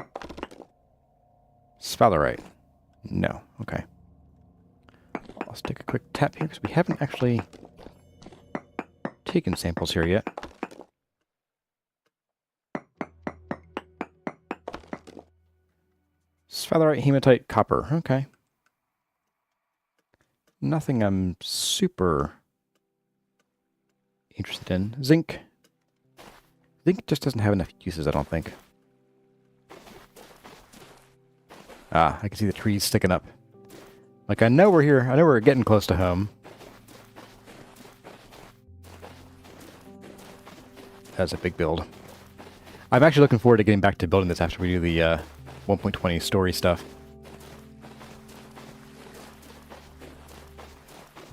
Sphalerite. No. Okay. Let's take a quick tap here because we haven't actually taken samples here yet. Sphalerite, hematite, copper. Okay. Nothing I'm super interested in. Zinc. Zinc just doesn't have enough uses, I don't think. Ah, I can see the trees sticking up. Like, I know we're here. I know we're getting close to home. That's a big build. I'm actually looking forward to getting back to building this after we do the 1.20 story stuff.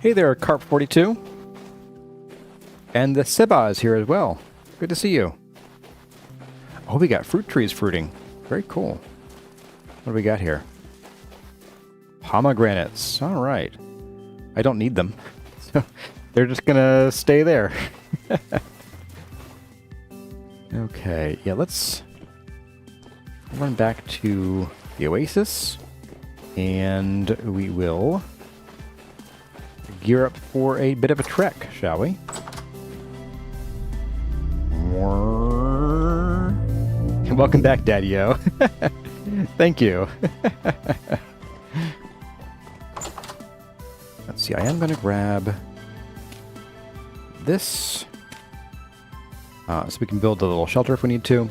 Hey there, Carp42. And the Seba is here as well. Good to see you. Oh, we got fruit trees fruiting. Very cool. What do we got here? Pomegranates. All right. I don't need them. So they're just going to stay there. Okay. Yeah, let's run back to the Oasis. And we will gear up for a bit of a trek, shall we? And welcome back, Daddy-O. Thank you. Let's see, I am going to grab this so we can build a little shelter if we need to.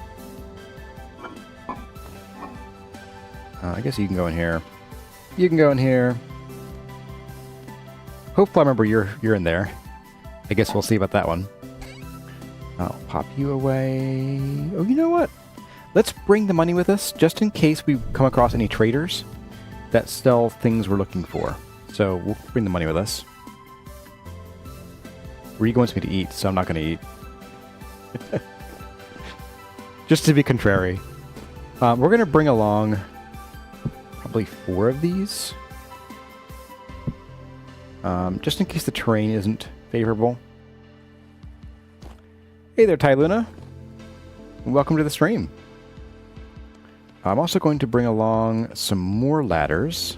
I guess you can go in here. You can go in here. Hopefully I remember you're in there. I guess we'll see about that one. I'll pop you away. Oh, you know what? Let's bring the money with us, just in case we come across any traders that sell things we're looking for. So we'll bring the money with us. Ree wants me to eat, so I'm not going to eat. Just to be contrary. We're going to bring along probably 4 of these. Just in case the terrain isn't favorable. Hey there, Ty Luna. Welcome to the stream. I'm also going to bring along some more ladders.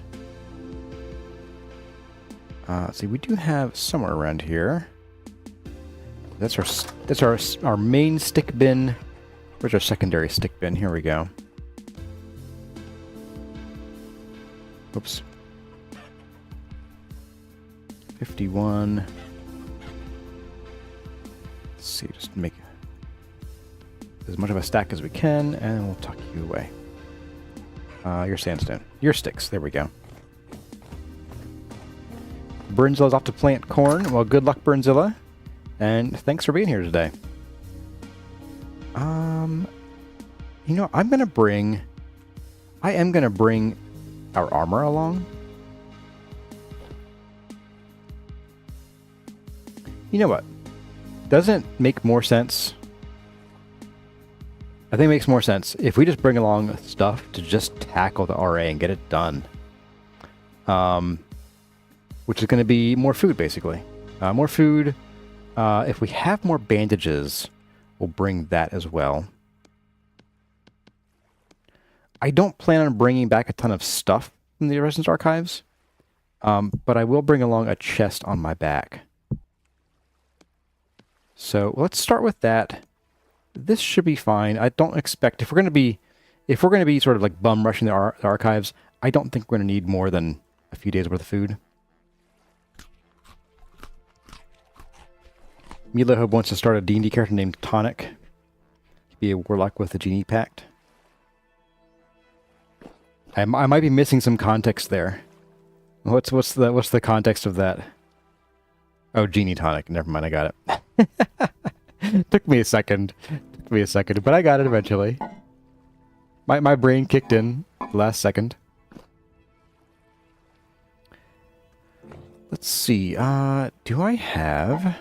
Let's see, we do have somewhere around here. That's our main stick bin. Where's our secondary stick bin? Here we go. Oops. 51. Let's see, just make as much of a stack as we can, and we'll tuck you away. Your sandstone. Your sticks. There we go. Burnzilla's off to plant corn. Well, good luck, Burnzilla. And thanks for being here today. You know, I am gonna bring our armor along. You know what? Doesn't it make more sense? I think it makes more sense if we just bring along stuff to just tackle the RA and get it done. Which is going to be more food, basically. More food. If we have more bandages, we'll bring that as well. I don't plan on bringing back a ton of stuff from the Resistance Archives, but I will bring along a chest on my back. So let's start with that. This should be fine. I don't expect if we're going to be sort of like bum rushing the archives, I don't think we're going to need more than a few days worth of food. Mila Hope wants to start a D&D character named Tonic. Be a warlock with a genie pact. I might be missing some context there. What's the context of that? Oh, genie tonic. Never mind, I got it. Took me a second, but I got it eventually. My brain kicked in last second. Let's see. Do I have?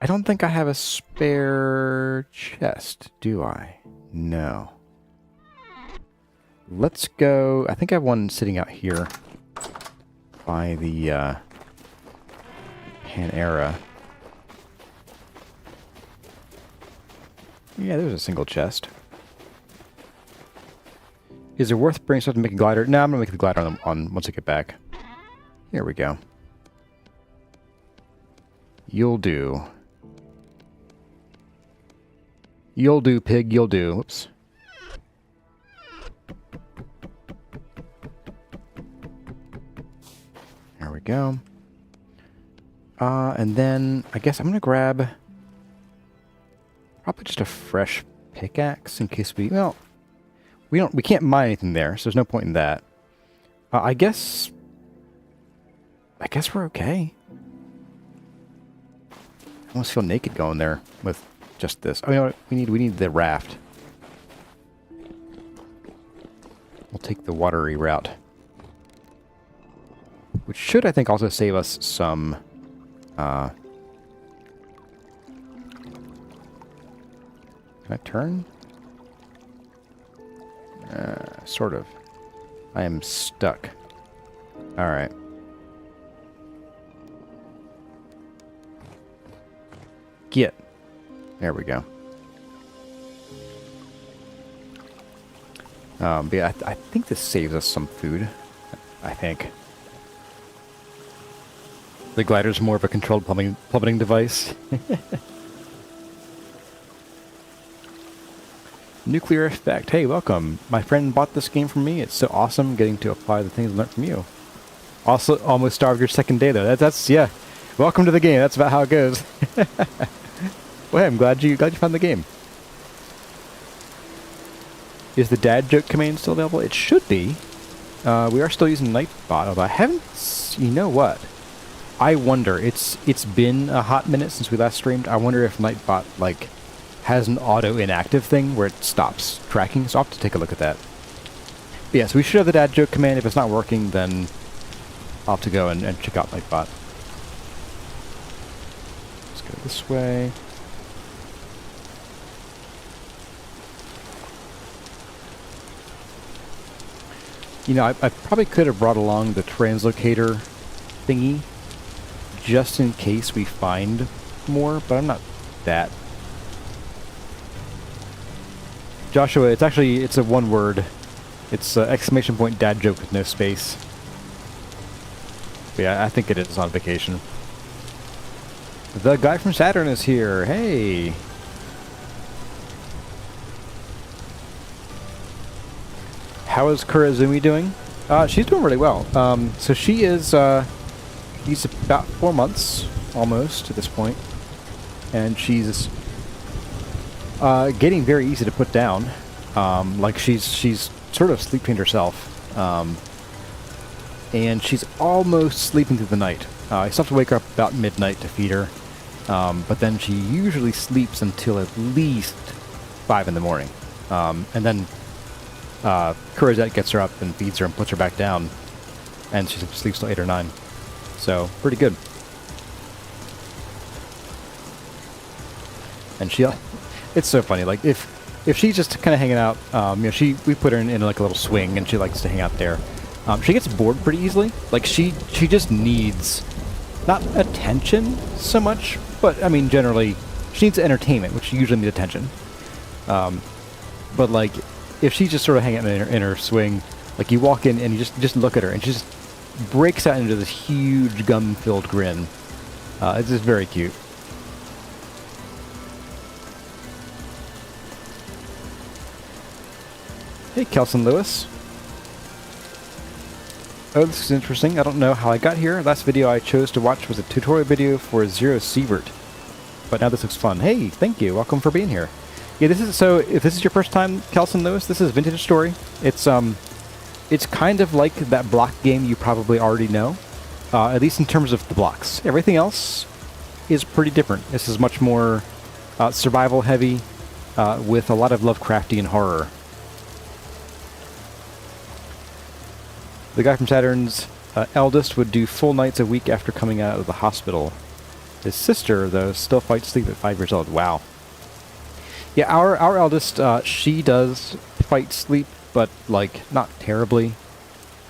I don't think I have a spare chest, do I? No. Let's go. I think I have one sitting out here by the Panera. Yeah, there's a single chest. Is it worth bringing stuff to make a glider? No, I'm gonna make the glider on once I get back. Here we go. You'll do. You'll do, pig. You'll do. Whoops. There we go. And then I guess I'm gonna grab probably just a fresh pickaxe in case we we can't mine anything there, so there's no point in that. I guess we're okay. I almost feel naked going there with just this. Oh, you know what? We need the raft. We'll take the watery route. Which should, I think, also save us some... Can I turn? Sort of. I am stuck. Alright. Get. There we go. But yeah, I think this saves us some food. I think. The glider's more of a controlled plummeting device. Nuclear effect. Hey, welcome. My friend bought this game from me. It's so awesome getting to apply the things I learned from you. Also, almost starved your second day though. That's yeah. Welcome to the game. That's about how it goes. Well, hey, I'm glad you found the game. Is the dad joke command still available? It should be. We are still using Nightbot, although I haven't. You know what? I wonder. It's been a hot minute since we last streamed. I wonder if Nightbot like has an auto inactive thing where it stops tracking. So I'll have to take a look at that. But yeah, so we should have the dad joke command. If it's not working, then I'll have to go and check out Nightbot. Let's go this way. You know, I probably could have brought along the translocator thingy just in case we find more, but I'm not that. Joshua, it's a one word. It's exclamation point dad joke with no space. But yeah, I think it is on vacation. The guy from Saturn is here. Hey. How is Kurazumi doing? She's doing really well. So she is, he's about 4 months, almost, at this point. And she's getting very easy to put down. Like she's sort of sleep trained herself. And she's almost sleeping through the night. I still have to wake her up about midnight to feed her. But then she usually sleeps until at least 5 in the morning. And then Kurazette gets her up and feeds her and puts her back down, and she sleeps till 8 or 9. So pretty good. And she, it's so funny. Like if she's just kind of hanging out, you know, we put her in like a little swing, and she likes to hang out there. She gets bored pretty easily. Like she just needs not attention so much, but I mean generally she needs entertainment, which usually means attention. But like, if she's just sort of hanging out in her swing, like you walk in and you just look at her and she just breaks out into this huge gum-filled grin. It's just very cute. Hey, Kelson Lewis. Oh, this is interesting. I don't know how I got here. Last video I chose to watch was a tutorial video for Zero Sievert. But now this looks fun. Hey, thank you. Welcome for being here. Yeah, this is, so if this is your first time, Kelson Lewis, this is Vintage Story. It's kind of like that block game you probably already know, at least in terms of the blocks. Everything else is pretty different. This is much more survival heavy, with a lot of Lovecraftian horror. The guy from Saturn's eldest would do full nights a week after coming out of the hospital. His sister, though, still fights sleep at 5 years old. Wow. Yeah, our eldest, she does fight sleep, but, like, not terribly.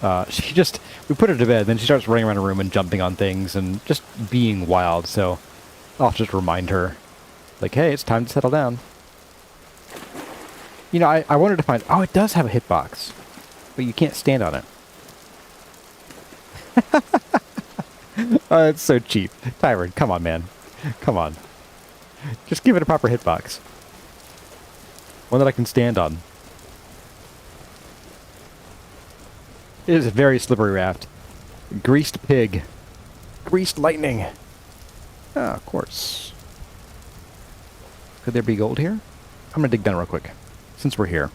We put her to bed, then she starts running around the room and jumping on things and just being wild, so I'll just remind her, like, hey, it's time to settle down. You know, I wanted to find... Oh, it does have a hitbox, but you can't stand on it. Oh, it's so cheap. Tyrant, come on, man. Come on. Just give it a proper hitbox. One that I can stand on. It is a very slippery raft. Greased pig. Greased lightning. Ah, of course. Could there be gold here? I'm gonna dig down real quick, since we're here.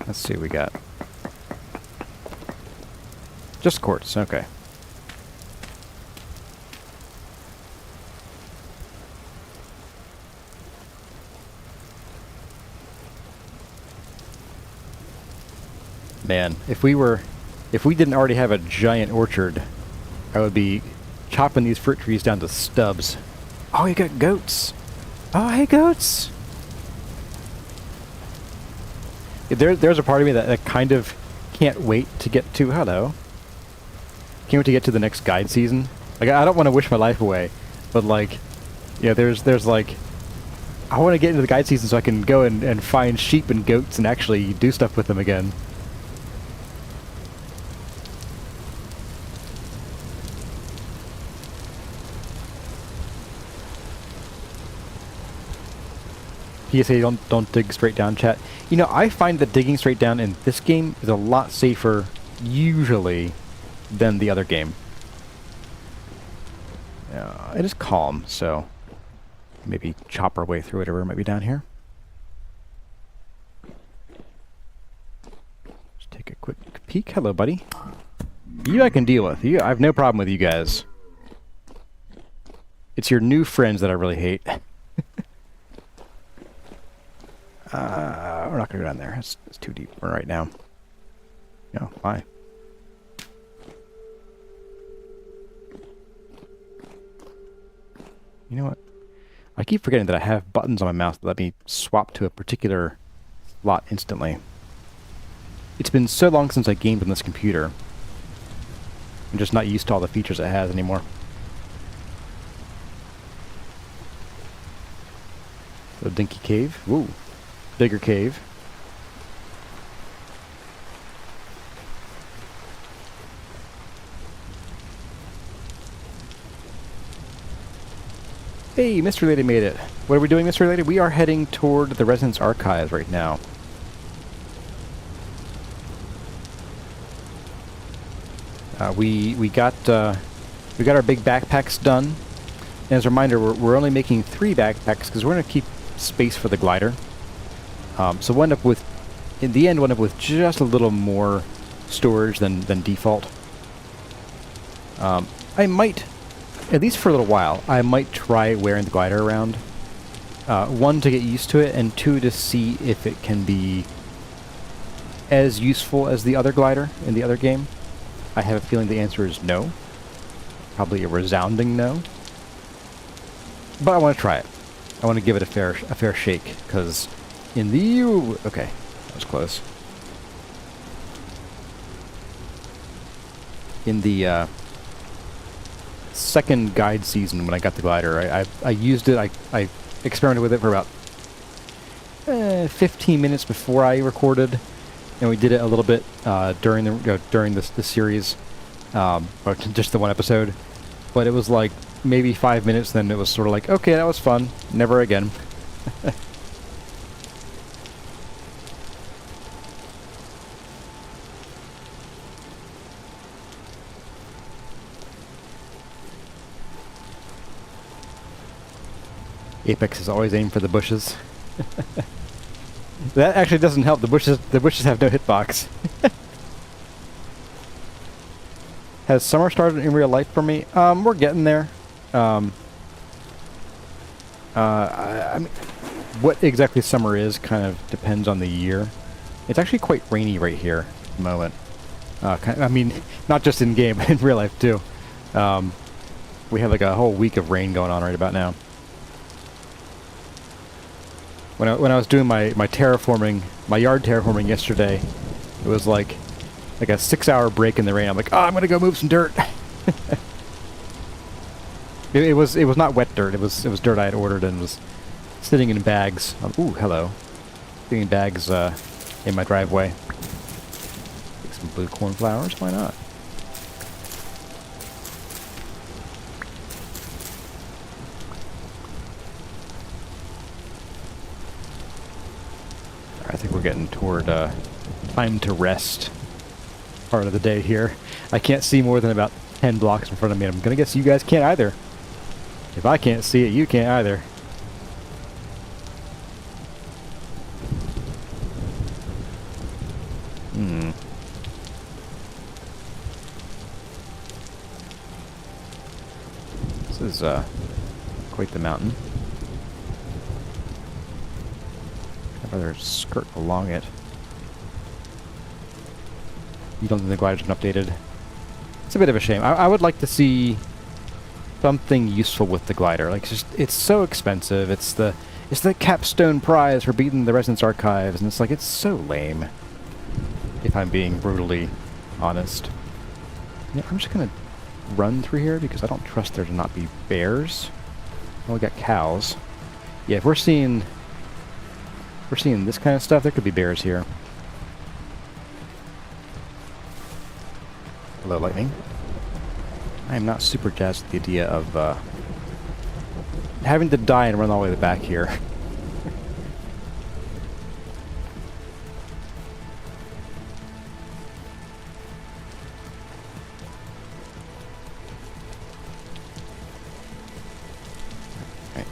Let's see what we got. Just quartz, okay. Man, if we didn't already have a giant orchard, I would be chopping these fruit trees down to stubs. Oh, you got goats. Oh, hey, goats. There's a part of me that kind of can't wait to get to... Hello. Can't wait to get to the next guide season. Like, I don't want to wish my life away, but, like, yeah, there's like... I want to get into the guide season so I can go and find sheep and goats and actually do stuff with them again. PSA, don't dig straight down, chat. You know, I find that digging straight down in this game is a lot safer, usually, than the other game. It is calm, so maybe chop our way through whatever might be down here. Just take a quick peek. Hello, buddy. You I can deal with. I have no problem with you guys. It's your new friends that I really hate. We're not going to go down there. It's too deep for right now. No, why? You know what? I keep forgetting that I have buttons on my mouse that let me swap to a particular slot instantly. It's been so long since I gamed on this computer. I'm just not used to all the features it has anymore. The dinky cave. Ooh. Bigger cave. Hey, Mystery Lady made it. What are we doing, Mystery Lady? We are heading toward the Residence Archives right now. We got our big backpacks done. And as a reminder, we're only making 3 backpacks because we're going to keep space for the glider. So we'll end up with, in the end, we'll end up with just a little more storage than default. I might, at least for a little while, I might try wearing the glider around. 1, to get used to it, and 2, to see if it can be as useful as the other glider in the other game. I have a feeling the answer is no. Probably a resounding no. But I want to try it. I want to give it a fair shake, because in the... Okay, that was close. In the second guide season, when I got the glider, I used it, I experimented with it for about 15 minutes before I recorded, and we did it a little bit during the series, or just the one episode. But it was like maybe 5 minutes, then it was sort of like, okay, that was fun. Never again. Apex is always aimed for the bushes. That actually doesn't help. The bushes have no hitbox. Has summer started in real life for me? We're getting there. I mean, what exactly summer is kind of depends on the year. It's actually quite rainy right here at the moment. I mean, not just in game, but in real life too. We have like a whole week of rain going on right about now. When I was doing my terraforming, my yard terraforming yesterday, it was like a 6-hour break in the rain. I'm like, oh, I'm gonna go move some dirt. it was not wet dirt. It was dirt I had ordered and was sitting in bags. Ooh, hello. Sitting in bags in my driveway. Take some blue cornflowers. Why not? I think we're getting toward time to rest part of the day here. I can't see more than about 10 blocks in front of me. I'm gonna guess you guys can't either. If I can't see it, you can't either. This is quite the mountain. I'd rather skirt along it. You don't think the glider's been updated? It's a bit of a shame. I would like to see something useful with the glider. Like, it's so expensive. It's the capstone prize for beating the Resonance Archives, and it's so lame. If I'm being brutally honest. Yeah, I'm just gonna run through here because I don't trust there to not be bears. Well, we got cows. Yeah, if we're seeing this kind of stuff, there could be bears here. Hello, lightning. I am not super jazzed with the idea of having to die and run all the way back here. Okay.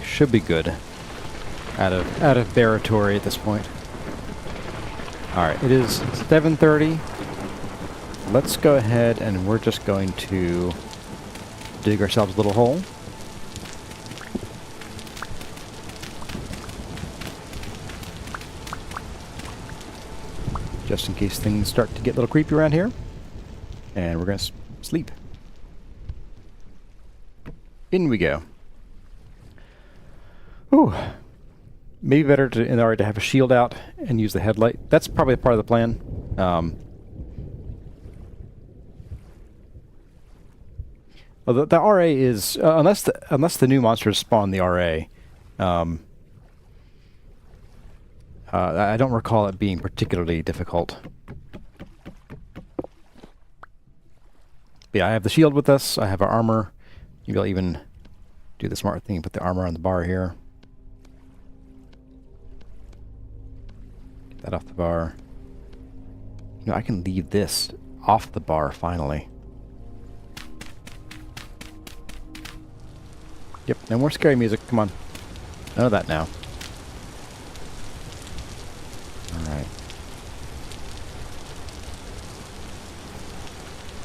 Should be good. Out of territory at this point. Alright, it is 7:30. Let's go ahead and we're just going to dig ourselves a little hole. Just in case things start to get a little creepy around here. And we're going to sleep. In we go. Ooh. Maybe better to have a shield out and use the headlight. That's probably part of the plan. Well, the RA is unless the new monsters spawn the RA. I don't recall it being particularly difficult. But yeah, I have the shield with us. I have our armor. Maybe I'll even do the smart thing and put the armor on the bar here. Get that off the bar. You know, I can leave this off the bar finally. Yep, no more scary music. Come on. None of that now. Alright.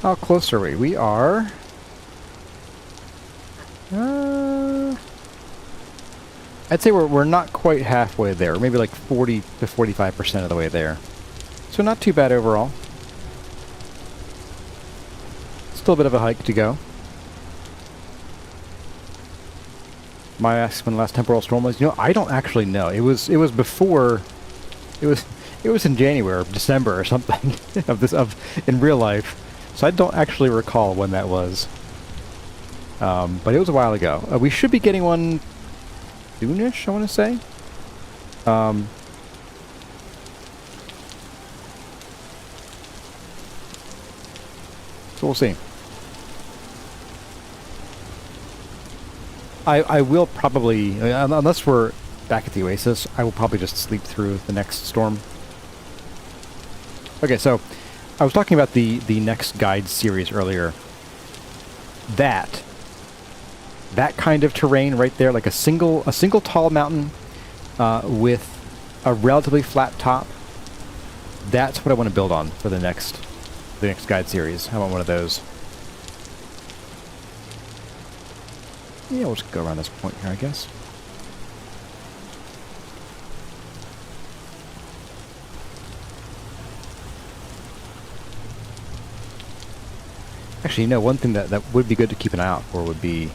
How close are we? We are... I'd say we're not quite halfway there. Maybe like 40 to 45% of the way there. So not too bad overall. Still a bit of a hike to go. My asks when the last temporal storm was. You know, I don't actually know. It was before. It was in January or December or something in real life. So I don't actually recall when that was. But it was a while ago. We should be getting one soonish, I want to say. So we'll see. I will probably, unless we're back at the Oasis, I will probably just sleep through the next storm. Okay, so I was talking about the next guide series earlier. That kind of terrain right there, like a single tall mountain with a relatively flat top. That's what I want to build on for the next guide series. I want one of those. Yeah, we'll just go around this point here, I guess. Actually, you know, one thing that would be good to keep an eye out for would be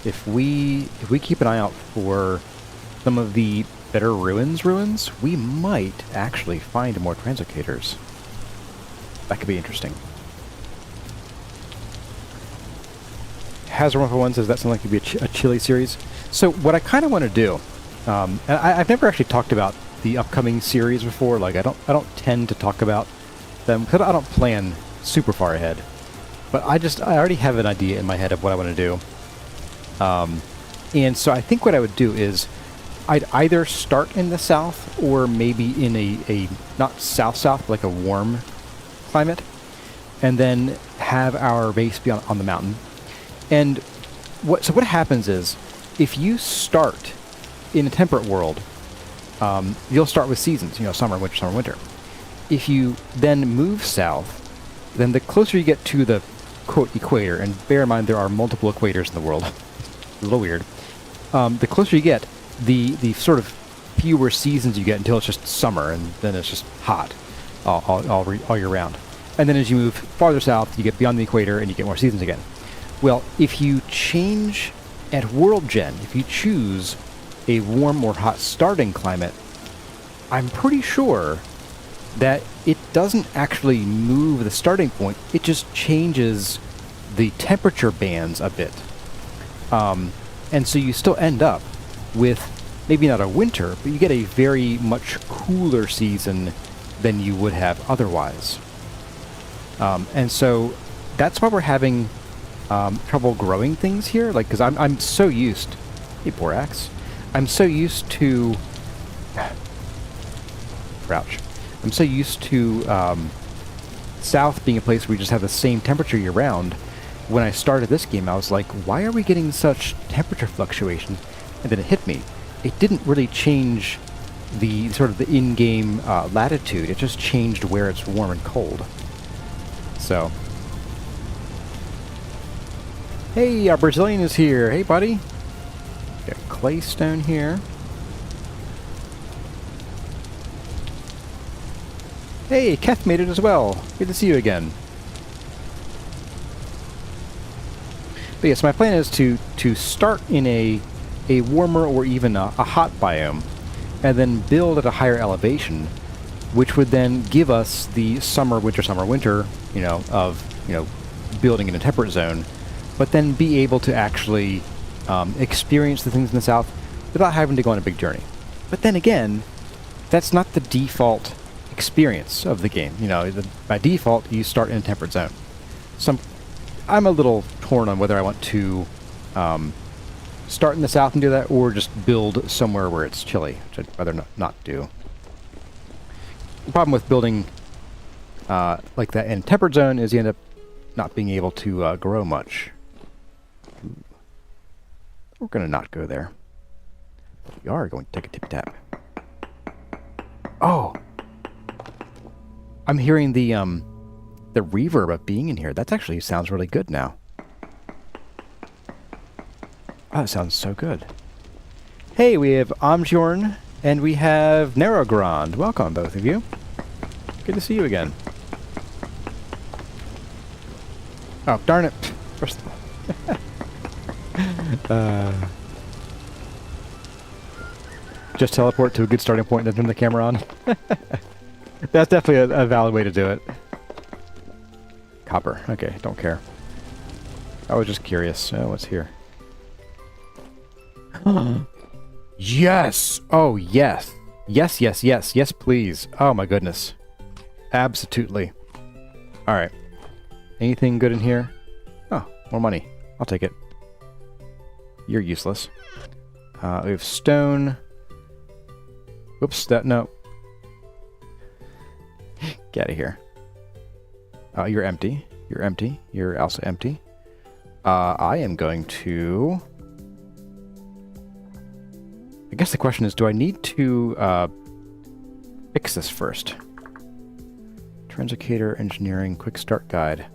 if we keep an eye out for some of the better ruins, we might actually find more translocators. That could be interesting. Hazard 141 says that sounds like it could be a chili series. So what I kind of want to do, and I've never actually talked about the upcoming series before. Like I don't tend to talk about them because I don't plan super far ahead. But I already have an idea in my head of what I want to do. And so I think what I would do is I'd either start in the south or maybe in a not south, like a warm climate, and then have our base be on the mountain. And what happens is if you start in a temperate world, you'll start with seasons, you know, summer, winter. If you then move south, then the closer you get to the quote equator, and bear in mind there are multiple equators in the world, a little weird, the closer you get, the sort of fewer seasons you get until it's just summer, and then it's just hot all year round. And then as you move farther south, you get beyond the equator and you get more seasons again. Well, if you change at World Gen, if you choose a warm or hot starting climate, I'm pretty sure that it doesn't actually move the starting point, it just changes the temperature bands a bit. And so you still end up with maybe not a winter, but you get a very much cooler season than you would have otherwise. And so that's why we're having trouble growing things here, like, because I'm so used, hey Borax, I'm so used to crouch. I'm so used to south being a place where we just have the same temperature year round. When I started this game, I was like, why are we getting such temperature fluctuations? And then it hit me. It didn't really change the sort of the in-game latitude. It just changed where it's warm and cold. So. Hey, our Brazilian is here. Hey, buddy. Got claystone here. Hey, Keth made it as well. Good to see you again. But yes, my plan is to start in a warmer or even a hot biome, and then build at a higher elevation, which would then give us the summer, winter, you know, of, you know, building in a temperate zone, but then be able to actually experience the things in the south without having to go on a big journey. But then again, that's not the default experience of the game. You know, by default, you start in a temperate zone. So I'm a little torn on whether I want to start in the south and do that, or just build somewhere where it's chilly, which I'd rather not do. The problem with building like that in temperate zone is you end up not being able to grow much. Ooh. We're going to not go there. We are going to take a tippy-tap. Oh! I'm hearing the reverb of being in here. That actually sounds really good now. Oh, that sounds so good. Hey, we have Amjorn and we have Narrowgrond. Welcome, both of you. Good to see you again. Oh, darn it. First just teleport to a good starting point and then turn the camera on. That's definitely a valid way to do it. Copper. Okay, don't care. I was just curious. Oh, what's here? Yes! Oh, yes! Yes, yes, yes. Yes, please. Oh, my goodness. Absolutely. Alright. Anything good in here? Oh, more money. I'll take it. You're useless. We have stone. Whoops, no. Get out of here. You're empty. You're empty. You're also empty. I am going to... I guess the question is, do I need to fix this first? Transicator Engineering Quick Start Guide.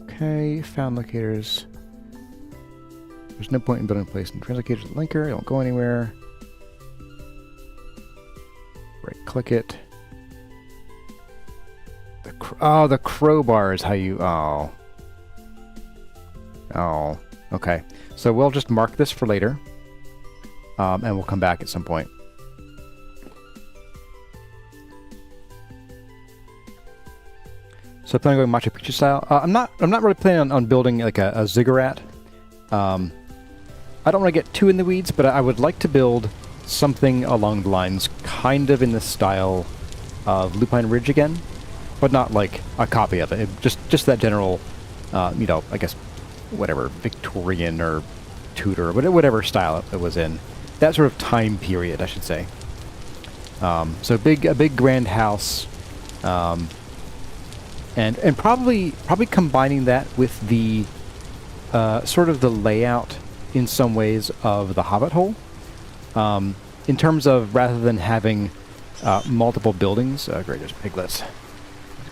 Okay, found locators. There's no point in building a place in Translocators with linker. It won't go anywhere. Right click it. The crowbar is how you... Oh. Oh. Okay. So we'll just mark this for later. And we'll come back at some point. So planning on going Machu Picchu style. I'm not really planning on building like a ziggurat. I don't want to get too in the weeds, but I would like to build something along the lines kind of in the style of Lupine Ridge again, but not like a copy of it. Just that general, you know, I guess, whatever, Victorian or Tudor, whatever style it was in. That sort of time period, I should say. So a big grand house, and probably combining that with the sort of the layout in some ways of the Hobbit hole, in terms of rather than having multiple buildings. Great, there's piglets.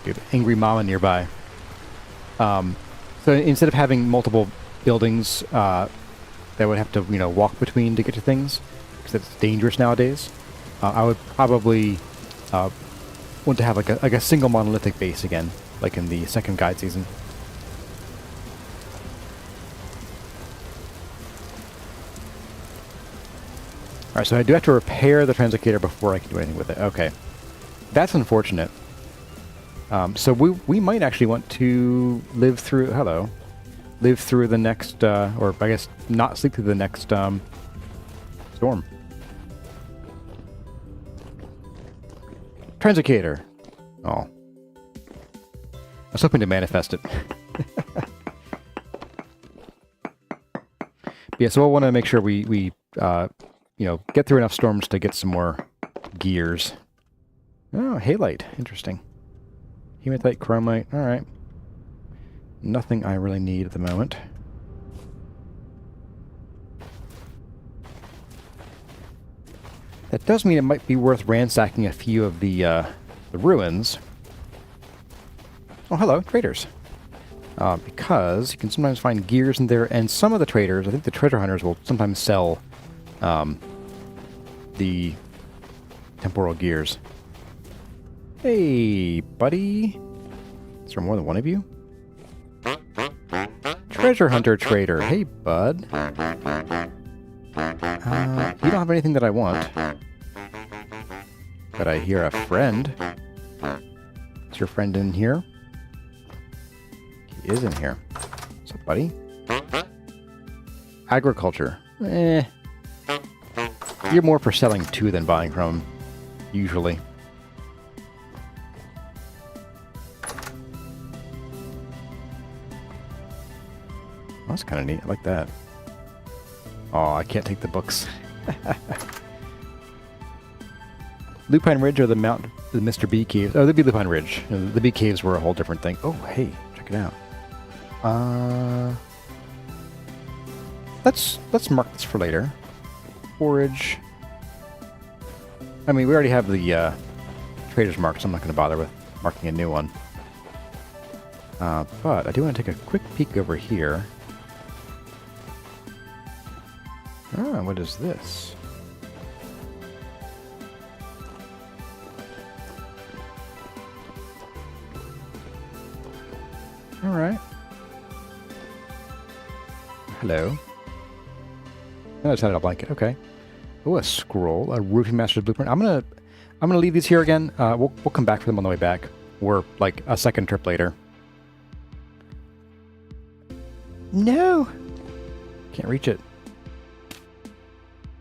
Good angry mama nearby. So instead of having multiple buildings that would have to, you know, walk between to get to things, because it's dangerous nowadays, I would probably want to have like a single monolithic base again, like in the second guide season. Alright, so I do have to repair the translocator before I can do anything with it. Okay. That's unfortunate. So we might actually want to live through... Hello. Live through the next... or I guess not sleep through the next storm. Translocator. Oh. I was hoping to manifest it. Yeah, so we'll want to make sure we you know, get through enough storms to get some more gears. Oh, halite. Interesting. Hematite, chromite. All right. Nothing I really need at the moment. That does mean it might be worth ransacking a few of the ruins. Oh, hello, traders. Because you can sometimes find gears in there, and some of the traders, I think the treasure hunters, will sometimes sell the temporal gears. Hey, buddy. Is there more than one of you? Treasure hunter trader. Hey, bud. You don't have anything that I want. But I hear a friend. Is your friend in here? He is in here. What's up, buddy? Agriculture. Eh. You're more for selling to than buying from, usually. Oh, that's kind of neat. I like that. Oh, I can't take the books. Lupine Ridge or the Mount, the Mr. B Caves? Oh, they'd be Lupine Ridge. The B Caves were a whole different thing. Oh, hey, check it out. Let's mark this for later. Forage. I mean, we already have the trader's mark, so I'm not going to bother with marking a new one. But I do want to take a quick peek over here. Ah, what is this? All right. Hello. Oh, it's not a blanket. Okay. Oh, a scroll, a roofing master's blueprint. I'm gonna leave these here again. We'll come back for them on the way back, or like a second trip later. No, can't reach it.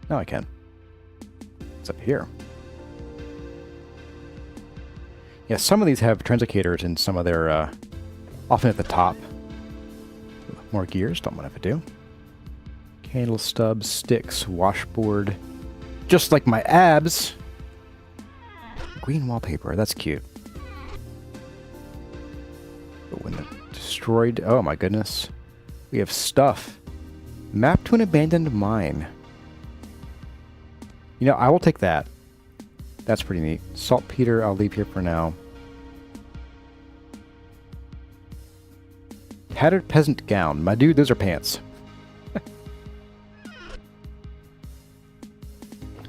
No, I can. It's up here. Yeah, some of these have translocators in some of their, often at the top. More gears, don't mind if I do. Candle stubs, sticks, washboard. Just like my abs! Green wallpaper, that's cute. But when destroyed, oh my goodness. We have stuff. Map to an abandoned mine. You know, I will take that. That's pretty neat. Saltpeter, I'll leave here for now. Tattered peasant gown. My dude, those are pants.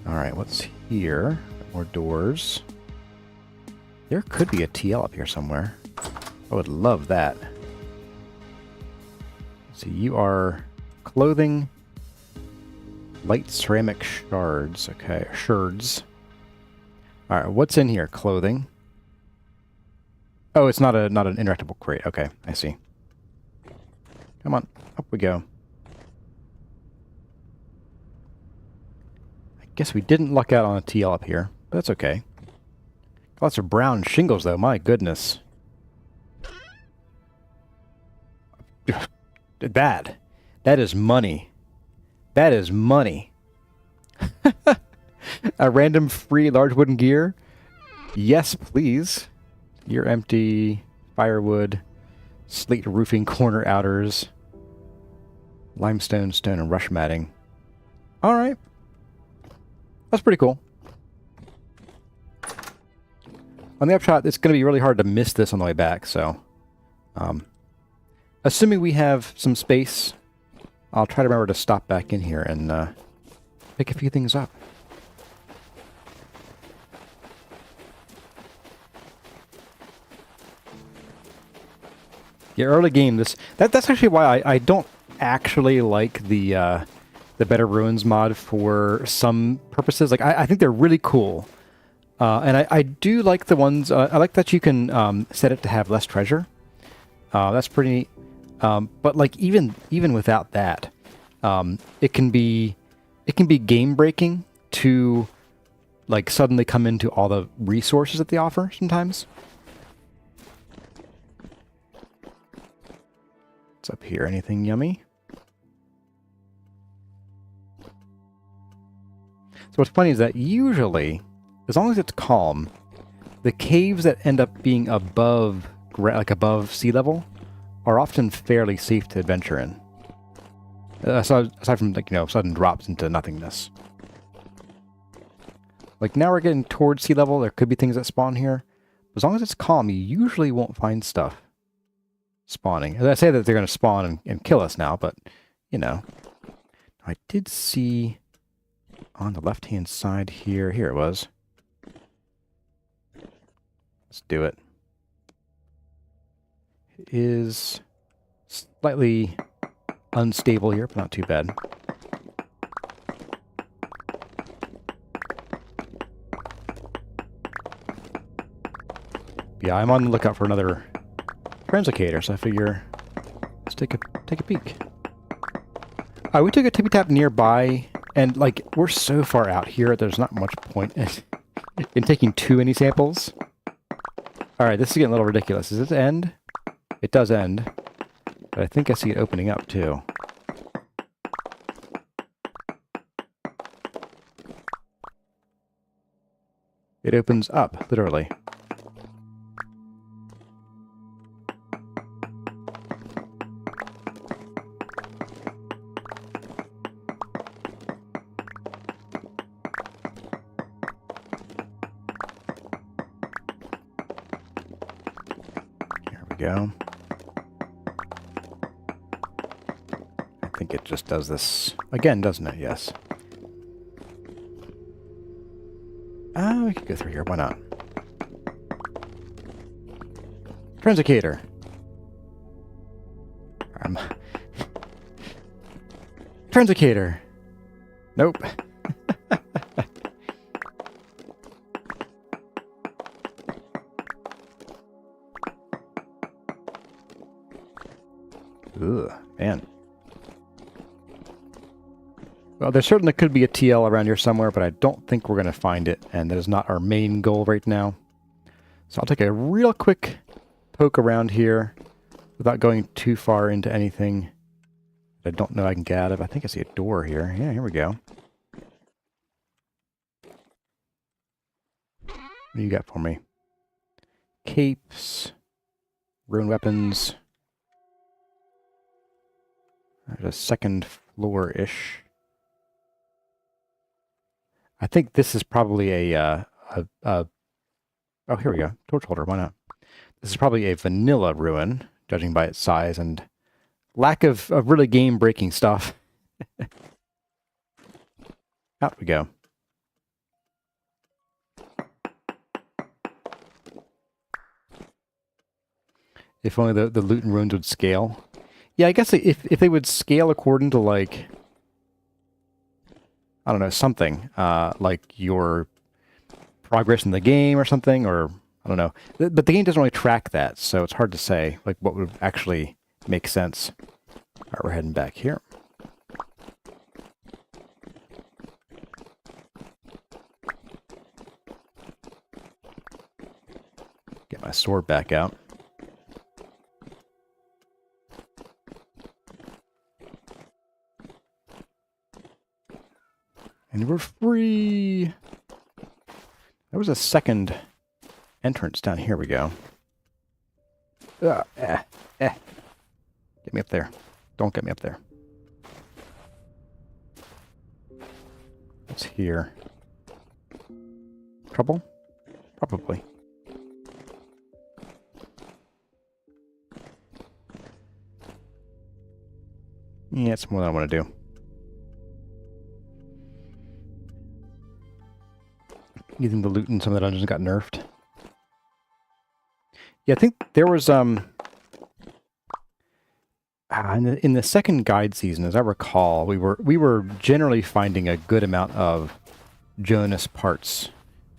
Alright, what's here? More doors. There could be a TL up here somewhere. I would love that. So you are clothing, light ceramic shards. Okay, shards. All right, what's in here? Clothing. Oh, it's not an interactable crate. Okay, I see. Come on, up we go. I guess we didn't luck out on a TL up here, but that's okay. Lots of brown shingles, though. My goodness. That is money. That is money. A random free large wooden gear? Yes, please. Gear empty. Firewood. Slate roofing corner outers. Limestone, stone, and rush matting. Alright. That's pretty cool. On the upshot, it's going to be really hard to miss this on the way back, so... assuming we have some space, I'll try to remember to stop back in here and pick a few things up. Yeah, early game. That's actually why I don't actually like the Better Ruins mod for some purposes. Like I think they're really cool, and I do like the ones. I like that you can set it to have less treasure. That's pretty neat. But like even without that, it can be game breaking to like suddenly come into all the resources that they offer sometimes. What's up here? Anything yummy? So what's funny is that usually, as long as it's calm, the caves that end up being above sea level are often fairly safe to adventure in. Aside from, like, you know, sudden drops into nothingness. Like, now we're getting towards sea level. There could be things that spawn here. As long as it's calm, you usually won't find stuff spawning. As I say that they're going to spawn and kill us now, but, you know. I did see on the left-hand side here. Here it was. Let's do it. It is slightly unstable here, but not too bad. Yeah, I'm on the lookout for another translocator, so I figure let's take a peek. We took a tippy tap nearby, and like we're so far out here, there's not much point in taking too many samples. All right, this is getting a little ridiculous. Does this end? It does end, but I think I see it opening up too. It opens up, literally. Here we go. I think it just does this again, doesn't it? Yes. We could go through here. Why not? Translocator. Translocator. Nope. Ugh, man. Well, there certainly could be a TL around here somewhere, but I don't think we're going to find it, and that is not our main goal right now. So I'll take a real quick poke around here without going too far into anything. I don't know I can get out of. I think I see a door here. Yeah, here we go. What do you got for me? Capes. Ruined weapons. There's a second floor-ish. I think this is probably oh, here we go. Torch holder, why not? This is probably a vanilla ruin, judging by its size and lack of really game-breaking stuff. Out we go. If only the loot and ruins would scale. Yeah, I guess if they would scale according to, like, I don't know, something, like your progress in the game or something, or I don't know. But the game doesn't really track that, so it's hard to say, like, what would actually make sense. All right, we're heading back here. Get my sword back out. And we're free! There was a second entrance down here we go. Get me up there. Don't get me up there. What's here? Trouble? Probably. Yeah, it's more than I want to do. You think the loot in some of the dungeons got nerfed? Yeah, I think there was in the second guide season, as I recall, we were generally finding a good amount of Jonas parts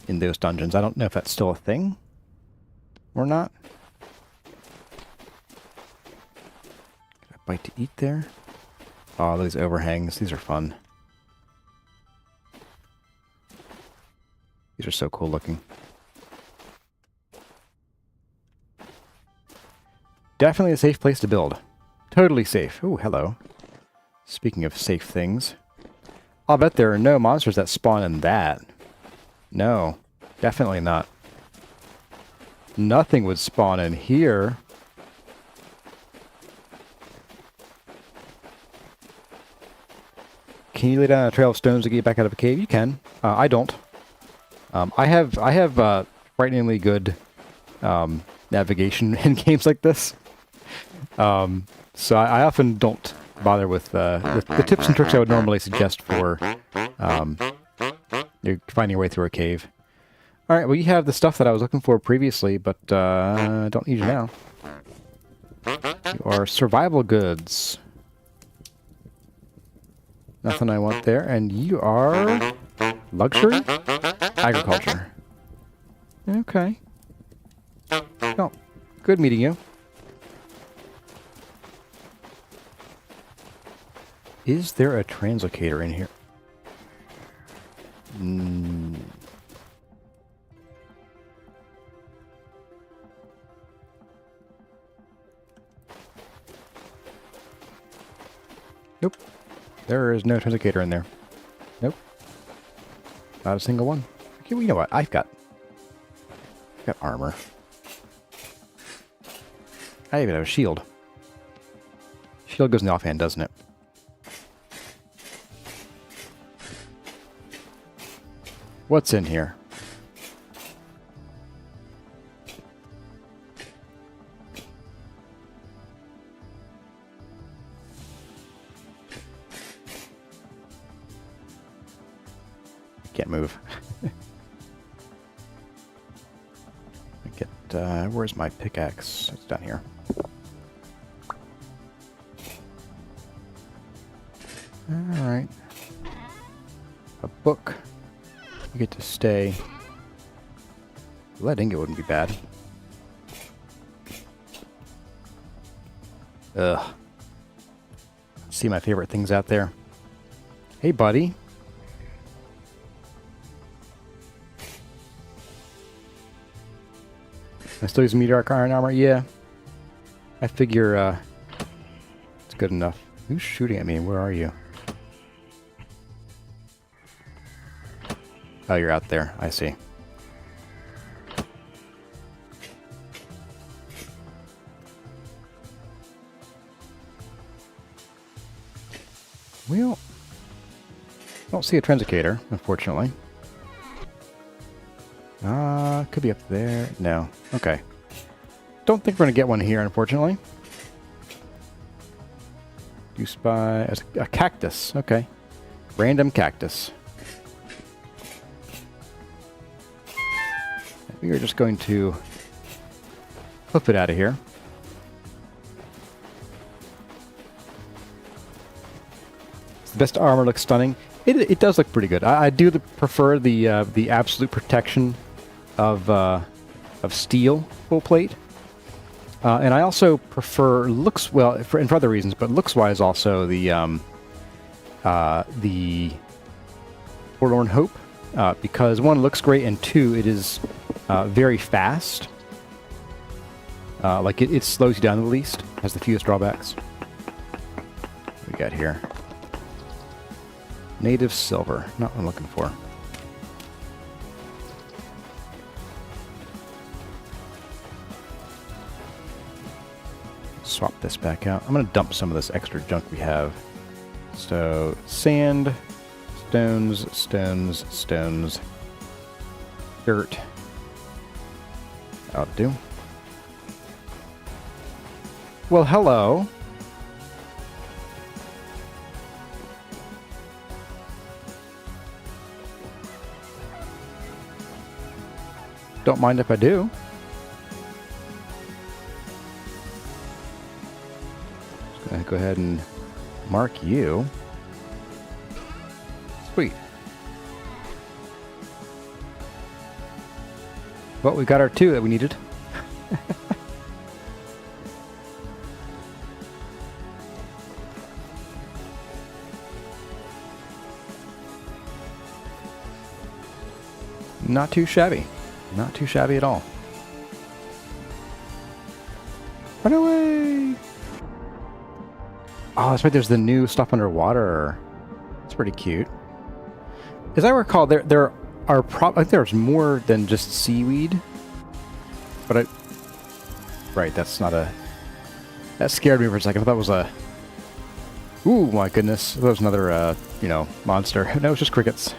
in those dungeons. I don't know if that's still a thing or not. Got a bite to eat there. Oh, those overhangs, these are fun. These are so cool looking. Definitely a safe place to build. Totally safe. Ooh, hello. Speaking of safe things. I'll bet there are no monsters that spawn in that. No, definitely not. Nothing would spawn in here. Can you lay down a trail of stones to get back out of a cave? You can. I don't. I have frighteningly good navigation in games like this. So I often don't bother with the tips and tricks I would normally suggest for you're finding your way through a cave. All right, well, you have the stuff that I was looking for previously, but I don't need you now. You are survival goods. Nothing I want there. And you are luxury? Agriculture. Okay. Oh, good meeting you. Is there a translocator in here? Nope. There is no translocator in there. Nope. Not a single one. Okay, well, you know what? I've got armor. I even have a shield. Shield goes in the offhand, doesn't it? What's in here? Can't move. Where's my pickaxe? It's down here. Alright. A book. You get to stay. Lead ingot wouldn't be bad. Ugh. See my favorite things out there. Hey, buddy. I still use meteoric iron armor? Yeah. I figure it's good enough. Who's shooting at me? Where are you? Oh, you're out there. I see. Well, don't see a transicator, unfortunately. Could be up there. No. Okay. Don't think we're going to get one here, unfortunately. You spy as a cactus. Okay. Random cactus. We are just going to flip it out of here. The best armor looks stunning. It does look pretty good. I do prefer the absolute protection of steel full plate, and I also prefer looks well for other reasons, but looks wise also the Forlorn Hope, because one, looks great, and two, it is very fast. Like it slows you down the least, has the fewest drawbacks. What we got here? Native silver, not what I'm looking for. Swap this back out. I'm going to dump some of this extra junk we have. So, sand, stones, stones, stones, dirt. That'll do. Well, hello. Don't mind if I do. Just gonna go ahead and mark you. Sweet. Well, we got our 2 that we needed. Not too shabby. Not too shabby at all. Run away! Oh, that's right. There's the new stuff underwater. It's pretty cute. As I recall, there are I think there's more than just seaweed. But right, that's not a. That scared me for a second. I thought it was a. Ooh, my goodness! That was another, monster. No, it's just crickets.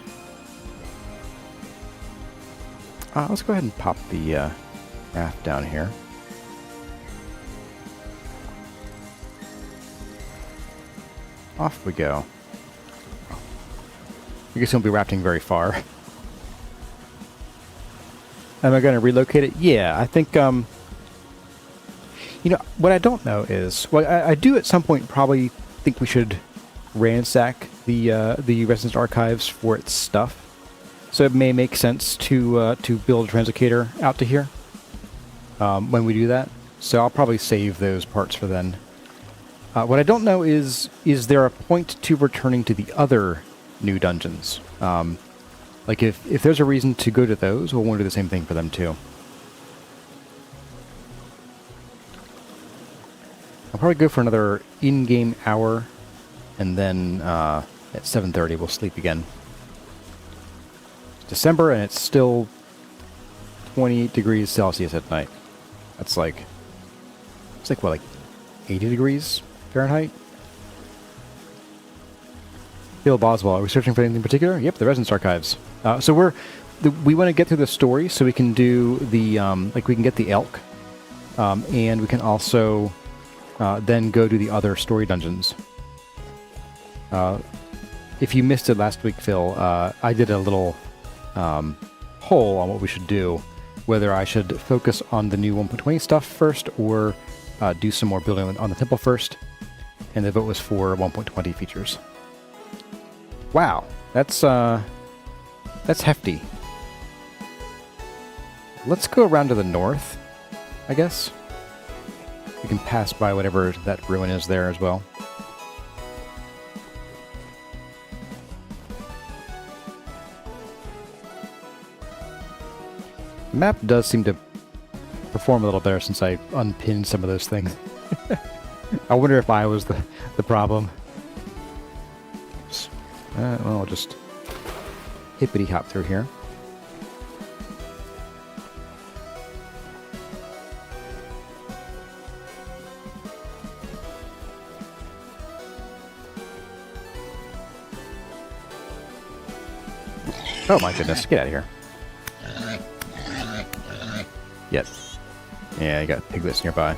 Let's go ahead and pop the raft down here. Off we go. I guess we won't be rafting very far. Am I going to relocate it? Yeah, I think, what I don't know is, well, I do at some point probably think we should ransack the Residence Archives for its stuff. So it may make sense to build a transicator out to here when we do that. So I'll probably save those parts for then. What I don't know is there a point to returning to the other new dungeons? Like if there's a reason to go to those, we'll want to do the same thing for them too. I'll probably go for another in-game hour, and then at 7:30 we'll sleep again. December, and it's still 28 degrees Celsius at night. That's like, it's like, what, like 80 degrees Fahrenheit? Bill Boswell, are we searching for anything in particular? Yep, the Residence Archives. So we want to get through the story so we can do the, we can get the elk, and we can also then go to the other story dungeons. If you missed it last week, Phil, I did a little poll on what we should do, whether I should focus on the new 1.20 stuff first or do some more building on the temple first, and the vote was for 1.20 features. Wow, that's hefty. Let's go around to the north, I guess. We can pass by whatever that ruin is there as well. The map does seem to perform a little better since I unpinned some of those things. I wonder if I was the problem. Oops. Well, I'll just hippity hop through here. Oh my goodness, get out of here. Yes. Yeah, you got piglets nearby.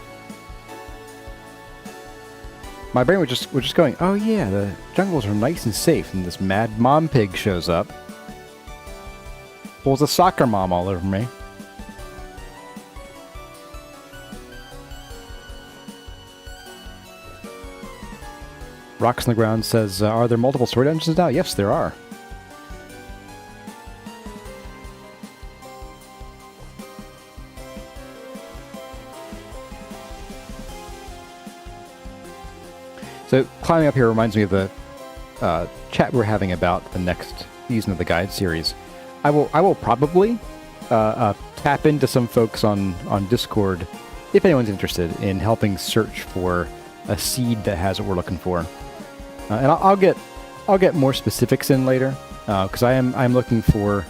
My brain was just going, oh yeah, the jungles are nice and safe, and this mad mom pig shows up. Pulls a soccer mom all over me. Rocks on the Ground says, are there multiple story dungeons now? Yes, there are. So climbing up here reminds me of the chat we're having about the next season of the guide series. I will probably tap into some folks on Discord if anyone's interested in helping search for a seed that has what we're looking for, and I'll get more specifics in later because I'm looking for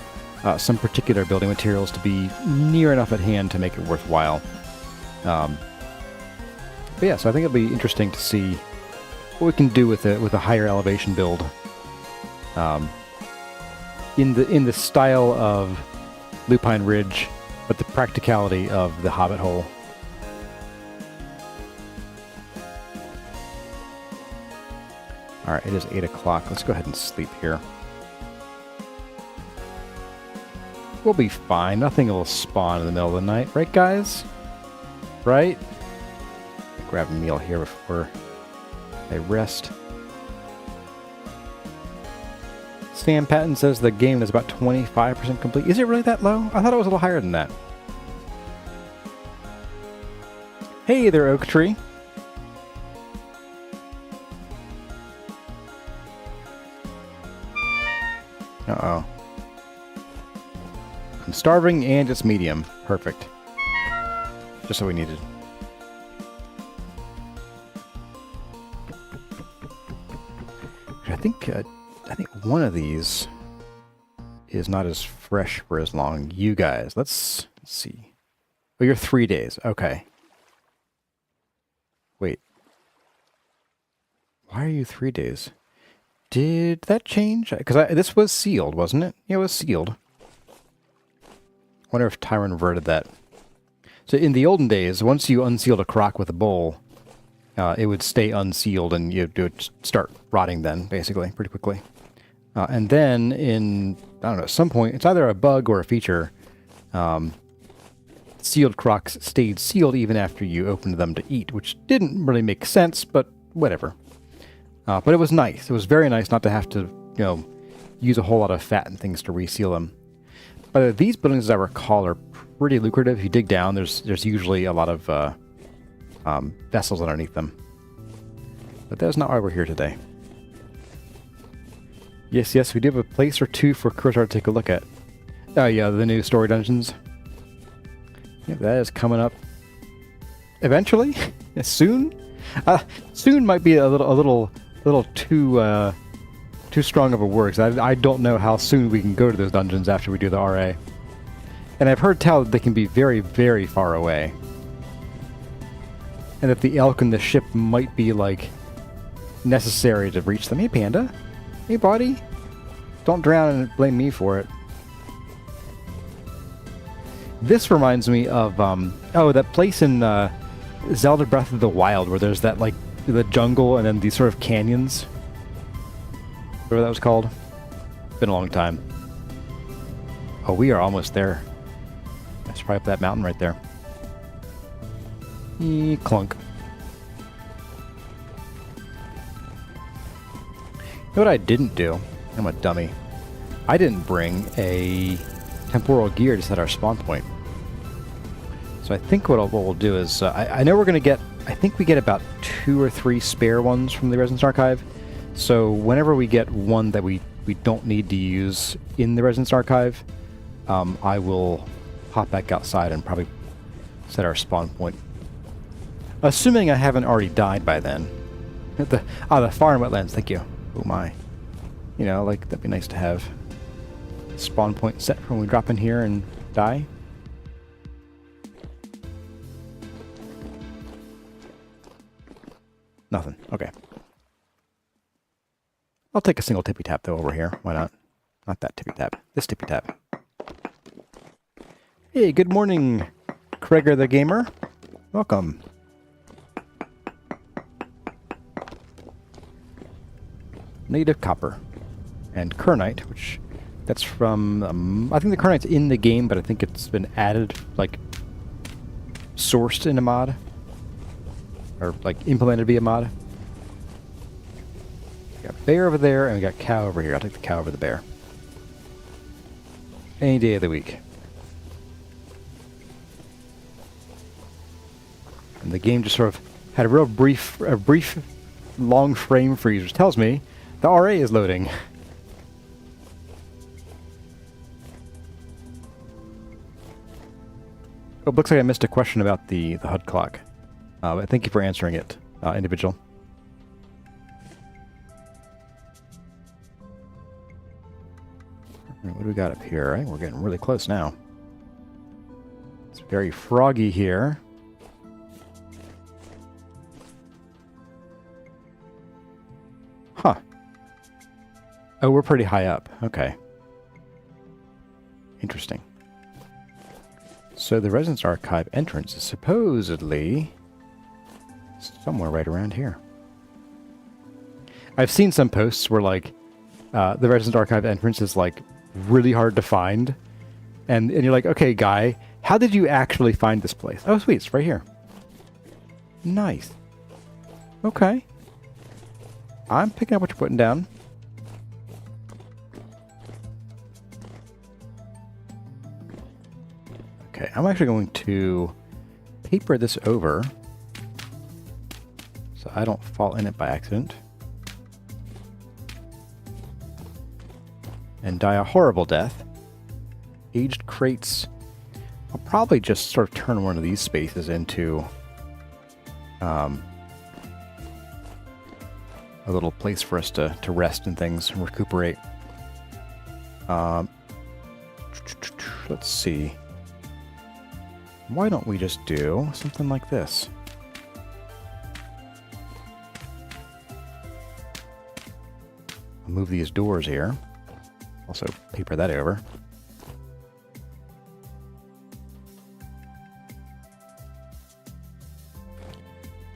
some particular building materials to be near enough at hand to make it worthwhile. But yeah, so I think it'll be interesting to see what we can do with a higher elevation build, in the style of Lupine Ridge, but the practicality of the Hobbit Hole. All right, it is 8 o'clock. Let's go ahead and sleep here. We'll be fine. Nothing will spawn in the middle of the night, right, guys? Right? Grab a meal here before I rest. Sam Patton says the game is about 25% complete. Is it really that low? I thought it was a little higher than that. Hey there, Oak Tree. Uh-oh. I'm starving and it's medium. Perfect. Just what we needed. I think one of these is not as fresh for as long. You guys, let's see. Oh, you're 3 days. Okay. Wait. Why are you 3 days? Did that change? Because this was sealed, wasn't it? Yeah, it was sealed. I wonder if Tyron reverted that. So in the olden days, once you unsealed a crock with a bowl, it would stay unsealed and it would start rotting then, basically, pretty quickly. And then in, I don't know, at some point, it's either a bug or a feature, sealed crocks stayed sealed even after you opened them to eat, which didn't really make sense, but whatever. But it was nice. It was very nice not to have to, use a whole lot of fat and things to reseal them. But these buildings, as I recall, are pretty lucrative. If you dig down, there's usually a lot of vessels underneath them. But that's not why we're here today. Yes, we do have a place or two for Kurtar to take a look at. Oh yeah, the new story dungeons. Yeah, that is coming up eventually. Soon. Soon might be a little too strong of a word. I don't know how soon we can go to those dungeons after we do the RA. And I've heard tell that they can be very, very far away. And that the elk and the ship might be, like, necessary to reach them. Hey, Panda. Hey, buddy. Don't drown and blame me for it. This reminds me of, that place in Zelda Breath of the Wild where there's that, like, the jungle and then these sort of canyons. Whatever that was called. Been a long time. Oh, we are almost there. That's probably up that mountain right there. Clunk. You know what I didn't do? I'm a dummy. I didn't bring a temporal gear to set our spawn point. So I think what we'll do is, I know we're going to get, I think we get about 2 or 3 spare ones from the Residence Archive. So whenever we get one that we don't need to use in the Residence Archive, I will hop back outside and probably set our spawn point. Assuming I haven't already died by then. The farm wetlands, thank you. Oh my. You know, like, that'd be nice to have spawn point set for when we drop in here and die. Nothing. Okay. I'll take a single tippy tap though over here. Why not? Not that tippy tap. This tippy tap. Hey, good morning, Kreger the Gamer. Welcome. Native copper. And kernite, which that's from, I think the kernite's in the game, but I think it's been added, like, sourced in a mod. Or, like, implemented via mod. We got bear over there, and we got cow over here. I'll take the cow over the bear. Any day of the week. And the game just sort of had a real brief long frame freeze, which tells me the RA is loading. Oh, it looks like I missed a question about the HUD clock. But thank you for answering it, individual. What do we got up here? I think we're getting really close now. It's very froggy here. Huh. Oh, we're pretty high up. Okay. Interesting. So the Residence Archive entrance is supposedly somewhere right around here. I've seen some posts where, like, the Residence Archive entrance is, like, really hard to find. And you're like, okay, guy, how did you actually find this place? Oh, sweet, it's right here. Nice. Okay. I'm picking up what you're putting down. Okay, I'm actually going to paper this over so I don't fall in it by accident. And die a horrible death. Aged crates. I'll probably just sort of turn one of these spaces into a little place for us to rest and things and recuperate. Let's see. Why don't we just do something like this? I'll move these doors here. Also paper that over.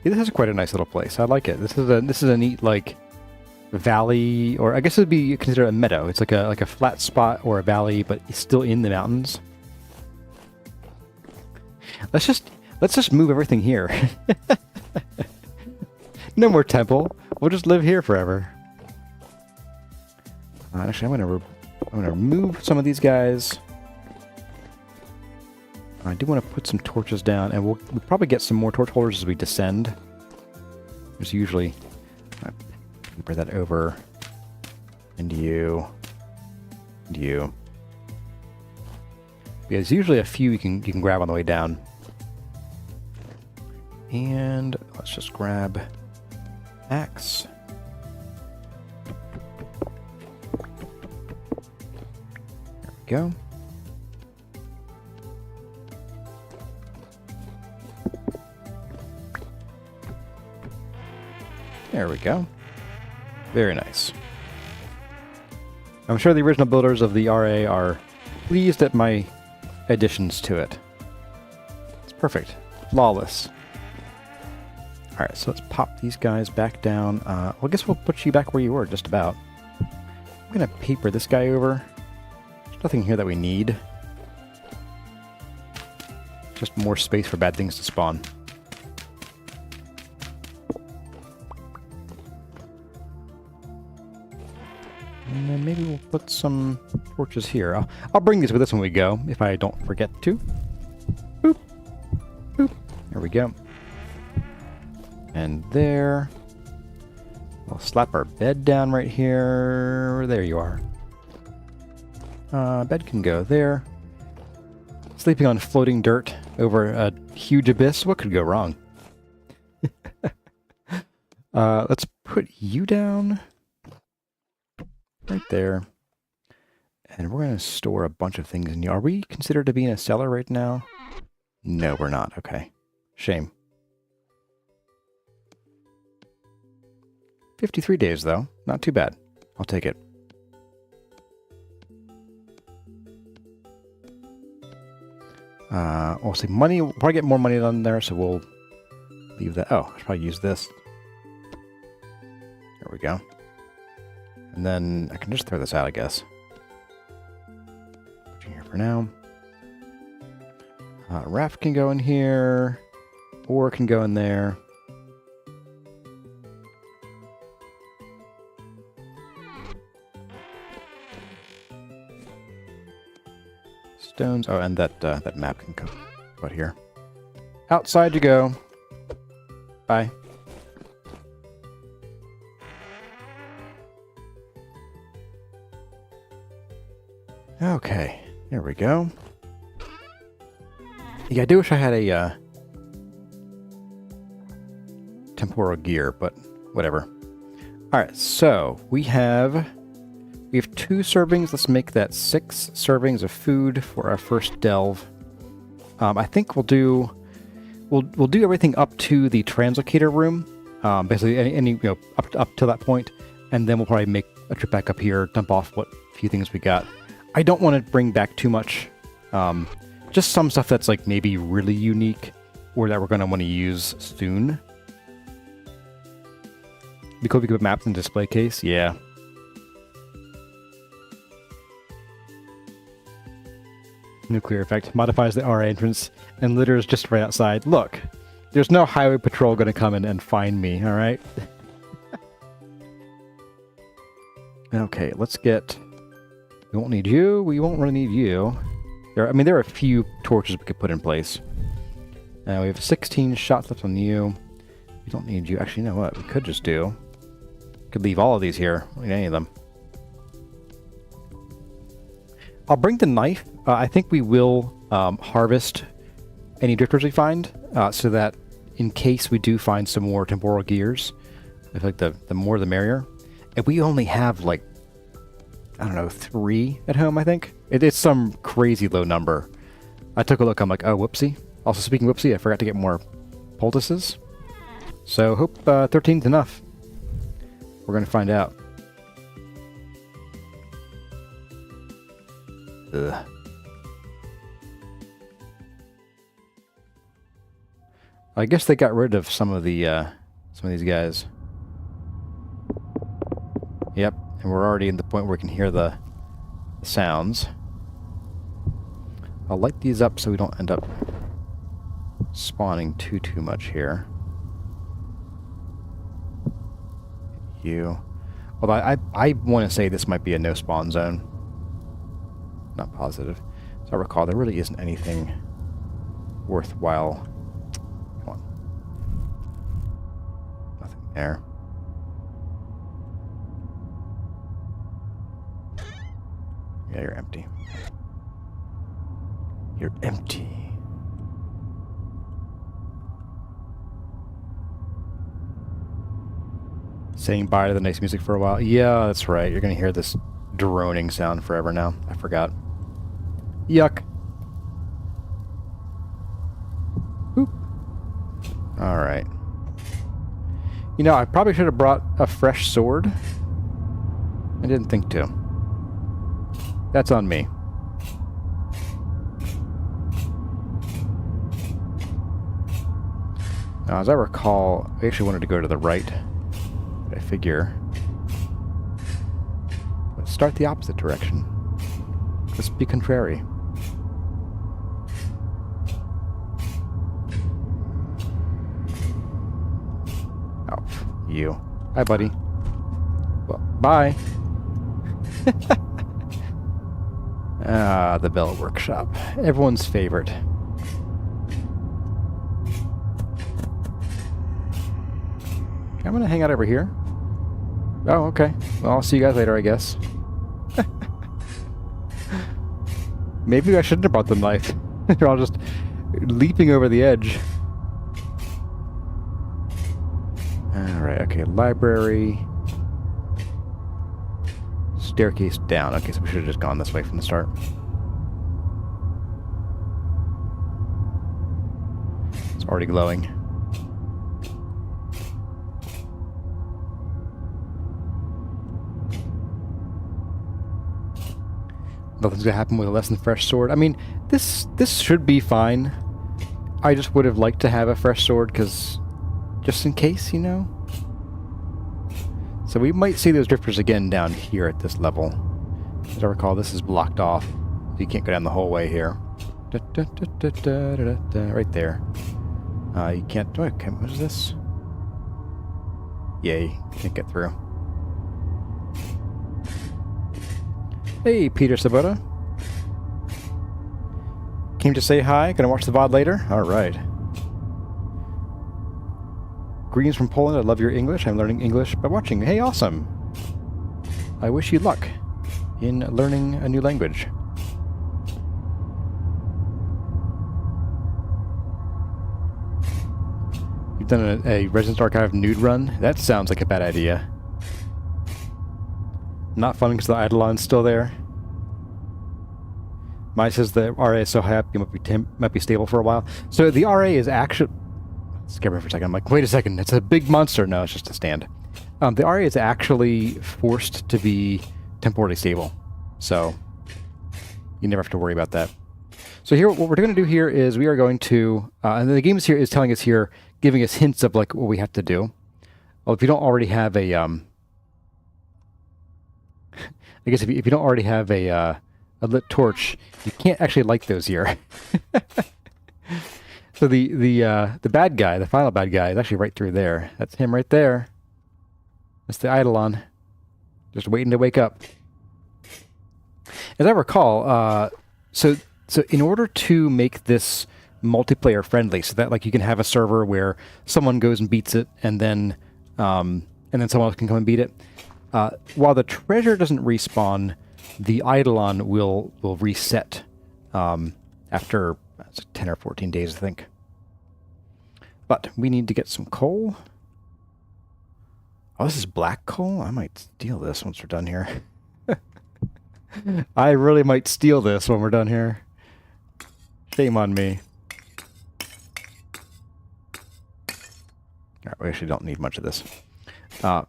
Yeah, this is quite a nice little place. I like it. This is a neat, like, valley, or I guess it would be considered a meadow. It's like a flat spot or a valley, but it's still in the mountains. Let's just move everything here. No more temple. We'll just live here forever. Actually, I'm gonna remove some of these guys. I do want to put some torches down, and we'll probably get some more torch holders as we descend. There's usually paper that over, and you. Yeah, there's usually a few you can grab on the way down. And let's just grab axe. There we go. There we go. Very nice. I'm sure the original builders of the RA are pleased at my additions to it. It's perfect. Flawless. Alright, so let's pop these guys back down. Well, I guess we'll put you back where you were, just about. I'm going to paper this guy over. There's nothing here that we need. Just more space for bad things to spawn. And then maybe we'll put some torches here. I'll bring these with us when we go, if I don't forget to. Boop. Boop. There we go. And there. We'll slap our bed down right here. There you are. Bed can go there. Sleeping on floating dirt over a huge abyss. What could go wrong? Let's put you down right there. And we're going to store a bunch of things in you. Are we considered to be in a cellar right now? No, we're not. Okay. Shame. 53 days, though. Not too bad. I'll take it. We'll see money. We'll probably get more money on there, so we'll leave that. Oh, I should probably use this. There we go. And then I can just throw this out, I guess. Put you here for now. Raft can go in here. Ore can go in there. Stones. Oh, and that map can go out here. Outside you go. Bye. Okay, there we go. Yeah, I do wish I had a temporal gear, but whatever. All right, so we have 2 servings. Let's make that 6 servings of food for our first delve. I think we'll do everything up to the translocator room, basically any up to that point, and then we'll probably make a trip back up here, dump off what few things we got. I don't want to bring back too much. Just some stuff that's like maybe really unique or that we're going to want to use soon. Be cool if we could put maps in display case. Yeah. Nuclear effect modifies the RA entrance and litters just right outside. Look, there's no highway patrol going to come in and find me, all right? Okay, let's get... We won't need you. We won't really need you. There are a few torches we could put in place. We have 16 shots left on you. We don't need you. Actually, you know what? We could just do... Could leave all of these here. We don't need any of them. I'll bring the knife. I think we will harvest any drifters we find, so that in case we do find some more temporal gears, I feel like the more the merrier. And we only have like, I don't know, 3 at home, I think. It's some crazy low number. I took a look, I'm like, oh, whoopsie. Also, speaking of whoopsie, I forgot to get more poultices. So, hope 13's enough. We're going to find out. Ugh. I guess they got rid of some of these guys. Yep, and we're already in the point where we can hear the sounds. I'll light these up so we don't end up spawning too much here. You. Although I want to say this might be a no spawn zone. Not positive. So I recall there really isn't anything worthwhile. Come on. Nothing there. Yeah, you're empty. You're empty. Saying bye to the nice music for a while. Yeah, that's right. You're going to hear this droning sound forever now. I forgot. Yuck. Oop. Alright. You know, I probably should have brought a fresh sword. I didn't think to. That's on me. Now, as I recall, I actually wanted to go to the right. But I figure... Let's start the opposite direction. Let's be contrary. Oh, you. Hi, buddy. Well, bye. Ah, the Bell Workshop. Everyone's favorite. Okay, I'm gonna hang out over here. Oh, okay. Well, I'll see you guys later, I guess. Maybe I shouldn't have brought the knife. They're all just leaping over the edge. Okay, library. Staircase down. Okay, so we should have just gone this way from the start. It's already glowing. Nothing's gonna happen with a less than fresh sword. I mean, this should be fine. I just would have liked to have a fresh sword, because just in case, you know? So we might see those drifters again down here at this level. As I recall, this is blocked off. So you can't go down the whole way here. Right there. You can't... Okay, what is this? Yay, can't get through. Hey, Peter Sabota. Came to say hi. Gonna watch the VOD later? Alright. Greetings from Poland. I love your English. I'm learning English by watching. Hey, awesome. I wish you luck in learning a new language. You've done a Residence Archive nude run? That sounds like a bad idea. Not fun because the Eidolon's still there. Mine says the RA is so high up you might be stable for a while. So the RA is actually... Scared me for a second. I'm like, wait a second, it's a big monster. No, it's just a stand. The RA is actually forced to be temporally stable. So you never have to worry about that. So here, what we're going to do here is we are going to... and the game is telling us here, giving us hints of like what we have to do. Well, if you don't already have a... I guess if you don't already have a lit torch, you can't actually light those here. So the bad guy, the final bad guy, is actually right through there. That's him right there. That's the Eidolon, just waiting to wake up. As I recall, so in order to make this multiplayer friendly, so that like you can have a server where someone goes and beats it, and then someone else can come and beat it. While the treasure doesn't respawn, the Eidolon will reset after 10 or 14 days, I think. But we need to get some coal. Oh, this is black coal? I might steal this once we're done here. I really might steal this when we're done here. Shame on me. Alright, we actually don't need much of this. All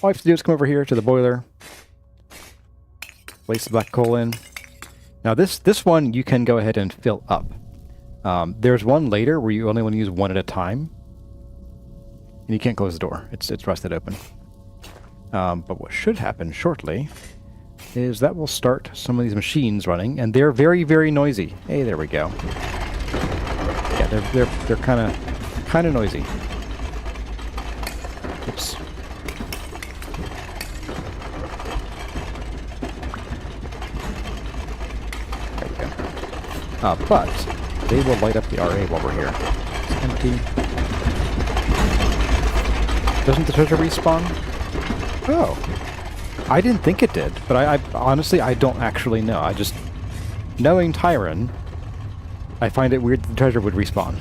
I have to do is come over here to the boiler, place the black coal in. Now this one you can go ahead and fill up. There's one later where you only want to use one at a time, and you can't close the door. It's rusted open. But what should happen shortly is that will start some of these machines running, and they're very, very noisy. Hey, there we go. Yeah, they're kind of noisy. Oops. There we go. But they will light up the RA while we're here. It's empty. Doesn't the treasure respawn? Oh. I didn't think it did, but I honestly, I don't actually know. I just... Knowing Tyron, I find it weird that the treasure would respawn.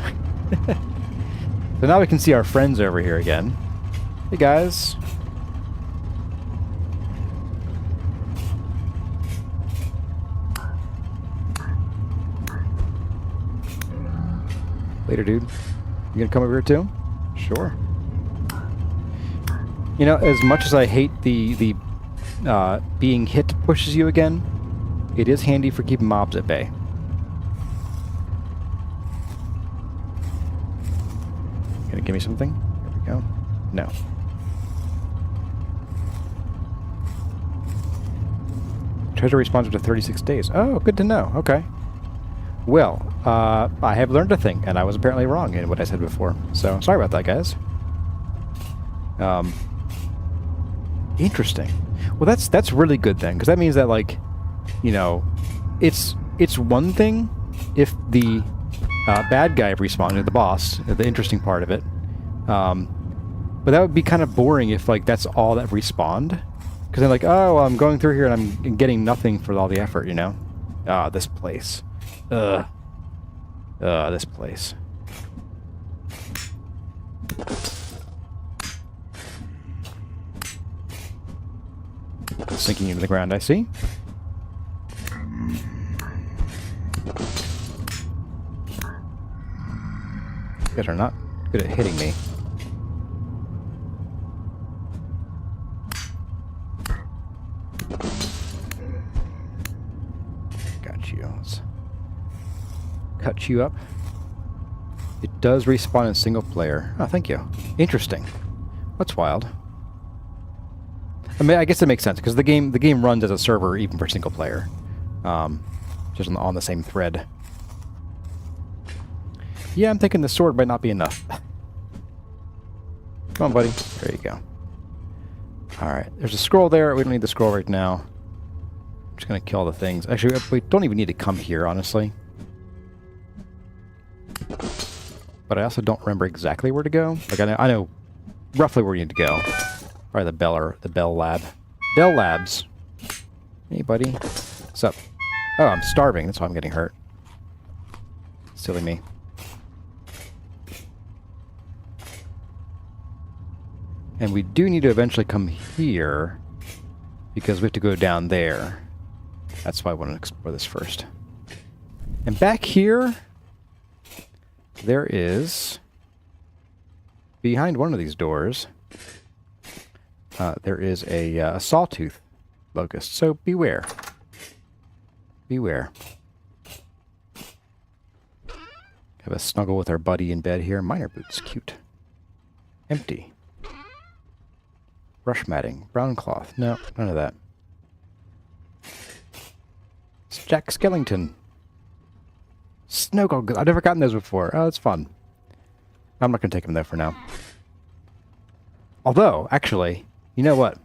So now we can see our friends over here again. Hey guys. Later, dude. You gonna come over here too? Sure. You know, as much as I hate the being hit pushes you again, it is handy for keeping mobs at bay. Gonna give me something? There we go. No. Treasure respawns after 36 days. Oh, good to know. Okay. Well, I have learned a thing, and I was apparently wrong in what I said before. So, sorry about that, guys. Interesting. Well, that's really good then, because that means that, like, you know, it's one thing if the bad guy respawned, the boss, the interesting part of it. But that would be kind of boring if, like, that's all that respawned. Because then, like, oh, I'm going through here and I'm getting nothing for all the effort, you know? Ah, this place. This place. sinking into the ground, I see. You guys are not good at hitting me. Got you. Let's cut you up. It does respawn in single player. Oh, thank you. Interesting. That's wild. I mean, I guess it makes sense because the game runs as a server even for single player, just on the same thread. Yeah, I'm thinking the sword might not be enough. Come on, buddy. There you go. All right, there's a scroll there. We don't need the scroll right now. I'm just gonna kill all the things. Actually, we don't even need to come here, honestly. But I also don't remember exactly where to go. Like I know roughly where we need to go. Probably the Bell Lab. Bell Labs. Hey, buddy. What's up? Oh, I'm starving. That's why I'm getting hurt. Silly me. And we do need to eventually come here because we have to go down there. That's why I want to explore this first. And back here, there is, behind one of these doors, there is a sawtooth locust. So beware. Beware. Have a snuggle with our buddy in bed here. Miner boots, cute. Empty. Brush matting, brown cloth. No, none of that. It's Jack Skellington. Snow goggles. I've never gotten those before. Oh, that's fun. I'm not going to take them though for now. Although, actually, you know what?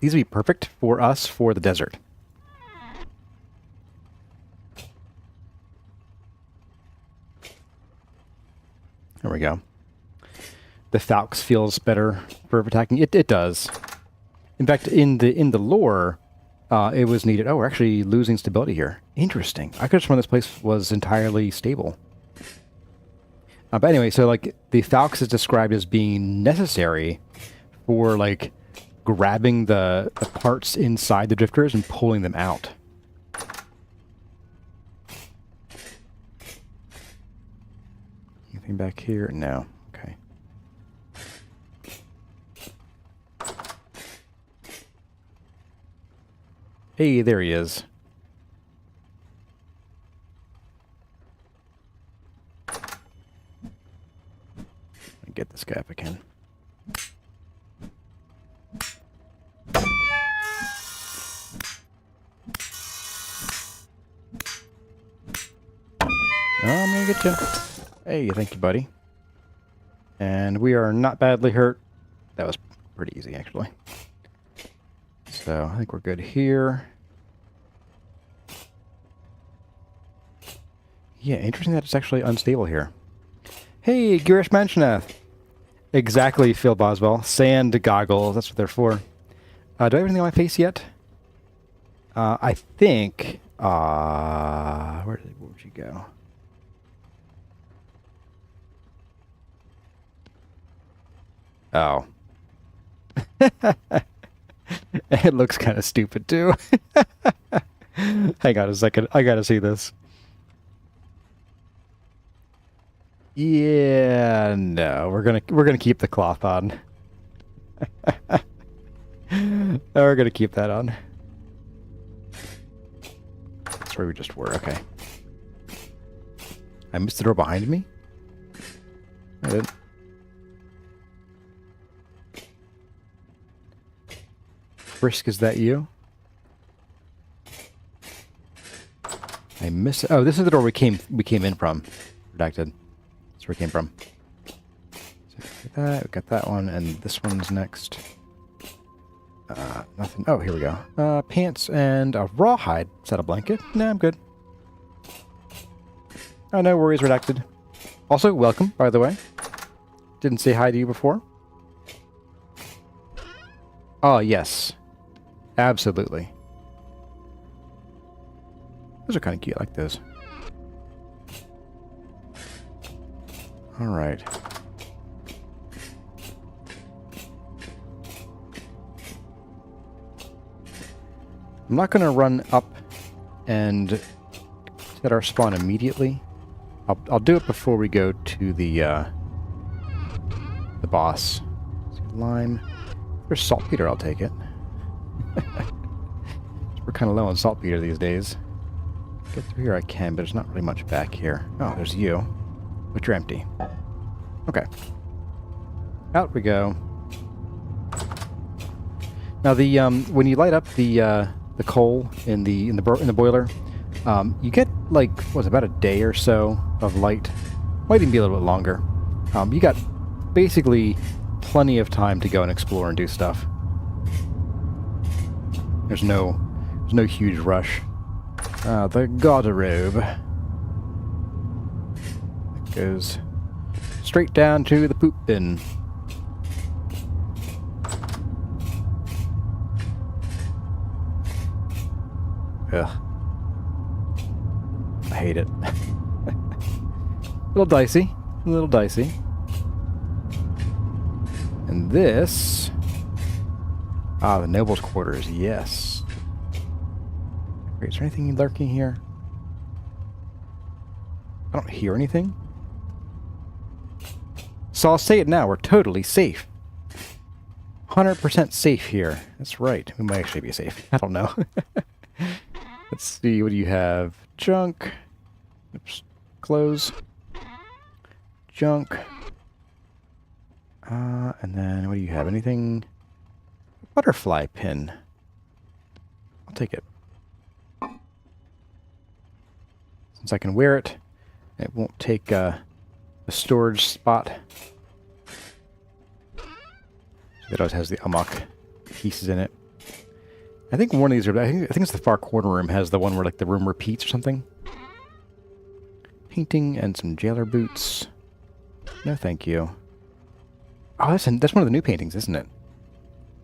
These would be perfect for us for the desert. There we go. The Falx feels better for attacking. It does. In fact, in the lore, it was needed. Oh, we're actually losing stability here. Interesting. I could have sworn this place was entirely stable. But anyway, so like the Falx is described as being necessary for like grabbing the parts inside the drifters and pulling them out. Anything back here? No. Okay. Hey, there he is. Get this guy if I can. Oh, I'm gonna get you. Hey, thank you, buddy. And we are not badly hurt. That was pretty easy, actually. So, I think we're good here. Yeah, interesting that it's actually unstable here. Hey, Girish Manchanath. Exactly, Phil Boswell. Sand goggles, that's what they're for. Do I have anything on my face yet? I think... where'd you go? Oh. It looks kind of stupid, too. Hang on a second. I gotta see this. Yeah, no. We're gonna keep the cloth on. We're gonna keep that on. That's where we just were. Okay. I missed the door behind me? I did. Frisk, is that you? I missed it. Oh, this is the door we came in from. Redacted. That's where we came from. So we got that one, and this one's next. Nothing. Oh, here we go. Pants and a rawhide saddle blanket. Nah, I'm good. Oh, no worries, Redacted. Also, welcome, by the way. Didn't say hi to you before. Oh, yes. Absolutely. Those are kind of cute. I like those. All right. I'm not going to run up and set our spawn immediately. I'll do it before we go to the boss. Lime. If there's saltpeter, I'll take it. We're kind of low on saltpeter these days. Get through here I can, but there's not really much back here. Oh, there's you. But you're empty. Okay. Out we go. Now the when you light up the coal in the boiler, you get like about a day or so of light. Might even be a little bit longer. You got basically plenty of time to go and explore and do stuff. There's no huge rush. The garderobe. It goes straight down to the poop bin. Ugh. I hate it. A little dicey. A little dicey. And this... Ah, the Noble's Quarters, yes. Wait, is there anything lurking here? I don't hear anything. So I'll say it now, we're totally safe. 100% safe here. That's right. We might actually be safe. I don't know. Let's see, what do you have? Junk. Oops. Close. Junk. And then what do you have? Anything? Butterfly pin. I'll take it. Since I can wear it, it won't take a storage spot. It always has the amok pieces in it. I think one of these are... I think it's the far corner room has the one where like the room repeats or something. Painting and some jailer boots. No, thank you. Oh, that's one of the new paintings, isn't it?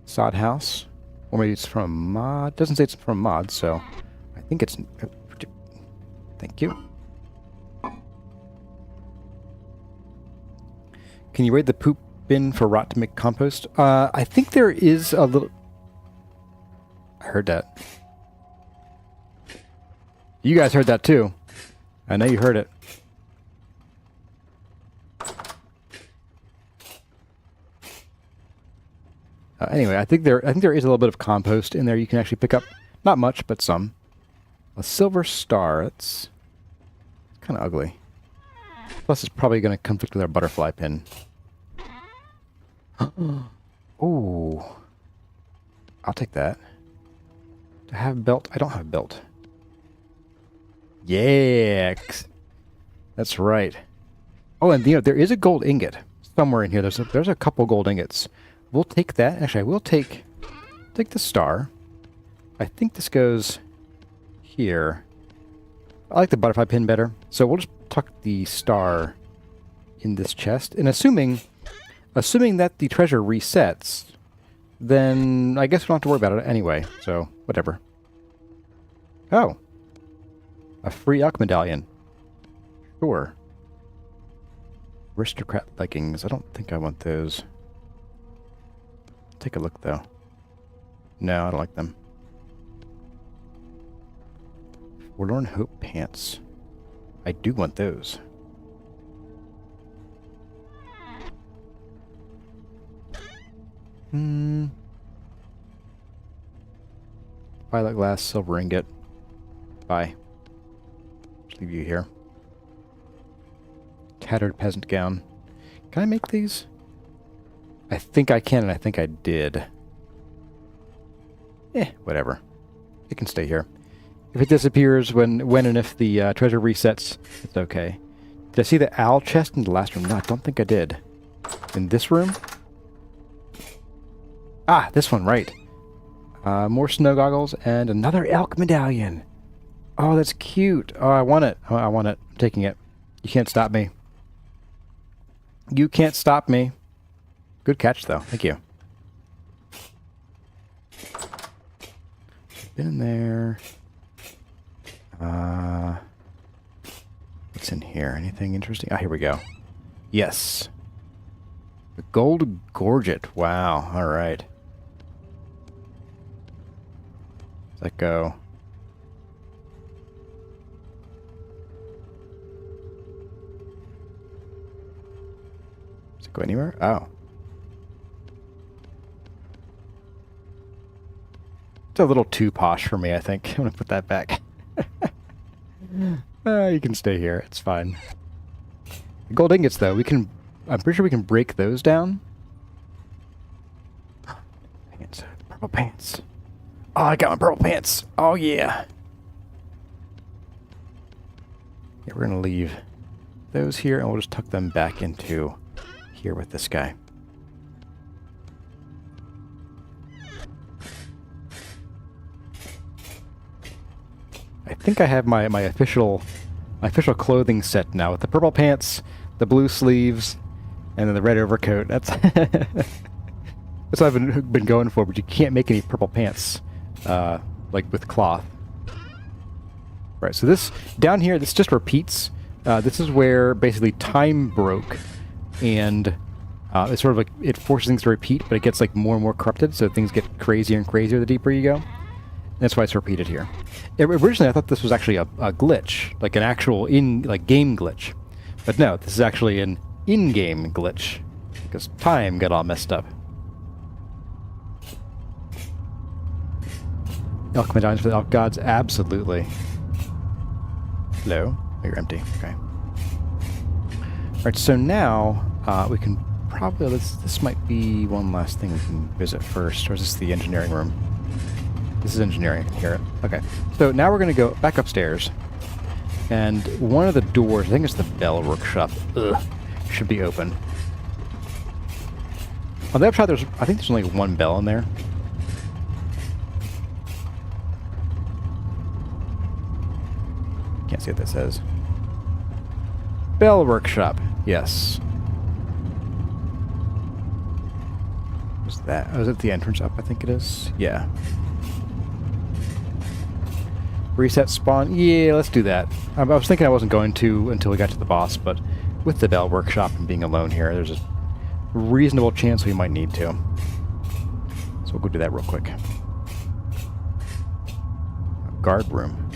Sod house, or maybe it's from a mod. Doesn't say it's from a mod, so I think it's. Thank you. Can you raid the poop bin for rot to make compost? I think there is a little... I heard that. You guys heard that too. I know you heard it. Anyway, I think there is a little bit of compost in there. You can actually pick up, not much, but some. A silver star. It's kind of ugly. Plus, it's probably going to conflict with our butterfly pin. Ooh. I'll take that. Do I have a belt? I don't have a belt. Yeah. That's right. Oh, and you know, there is a gold ingot somewhere in here. There's a couple gold ingots. We'll take that. Actually, I will take the star. I think this goes here. I like the butterfly pin better. So we'll just tuck the star in this chest. And assuming that the treasure resets, then I guess we don't have to worry about it anyway. So, whatever. Oh. A free elk medallion. Sure. Aristocrat leggings. I don't think I want those. Take a look, though. No, I don't like them. Forlorn Hope pants. I do want those. Violet glass, silver ingot. Bye. Just leave you here. Tattered peasant gown. Can I make these? I think I can, and I think I did. Whatever. It can stay here. If it disappears when and if the treasure resets, it's okay. Did I see the owl chest in the last room? No, I don't think I did. In this room? Ah, this one, right. More snow goggles and another elk medallion. Oh, that's cute. Oh, I want it. Oh, I want it. I'm taking it. You can't stop me. You can't stop me. Good catch, though. Thank you. Been in there. What's in here? Anything interesting? Ah, here we go. Yes. The gold gorget. Wow. All right. that go? Does it go anywhere? Oh. It's a little too posh for me, I think. I'm going to put that back. You can stay here. It's fine. The gold ingots, though, I'm pretty sure we can break those down. Pants. Purple pants. Oh, I got my purple pants. Oh, yeah. Yeah, we're going to leave those here, and we'll just tuck them back into here with this guy. I think I have my official clothing set now with the purple pants, the blue sleeves, and then the red overcoat. That's that's what I've been going for. But you can't make any purple pants like with cloth. Right. So this down here, this just repeats. This is where basically time broke, and it's sort of like it forces things to repeat, but it gets like more and more corrupted. So things get crazier and crazier the deeper you go. That's why it's repeated here. Originally, I thought this was actually a glitch, like an actual game glitch. But no, this is actually an in-game glitch, because time got all messed up. Elk medallions for the elk gods? Absolutely. Hello? Oh, you're empty. Okay. Alright, so now we can probably... This might be one last thing we can visit first. Or is this the engineering room? This is engineering. Here. Okay. So now we're going to go back upstairs. And one of the doors, I think it's the bell workshop, should be open. On the upside, I think there's only one bell in there. Can't see what that says. Bell workshop. Yes. What's that? Oh, is it the entrance up? I think it is. Yeah. Reset spawn? Yeah, let's do that. I was thinking I wasn't going to until we got to the boss, but with the bell workshop and being alone here, there's a reasonable chance we might need to. So we'll go do that real quick. Guard room.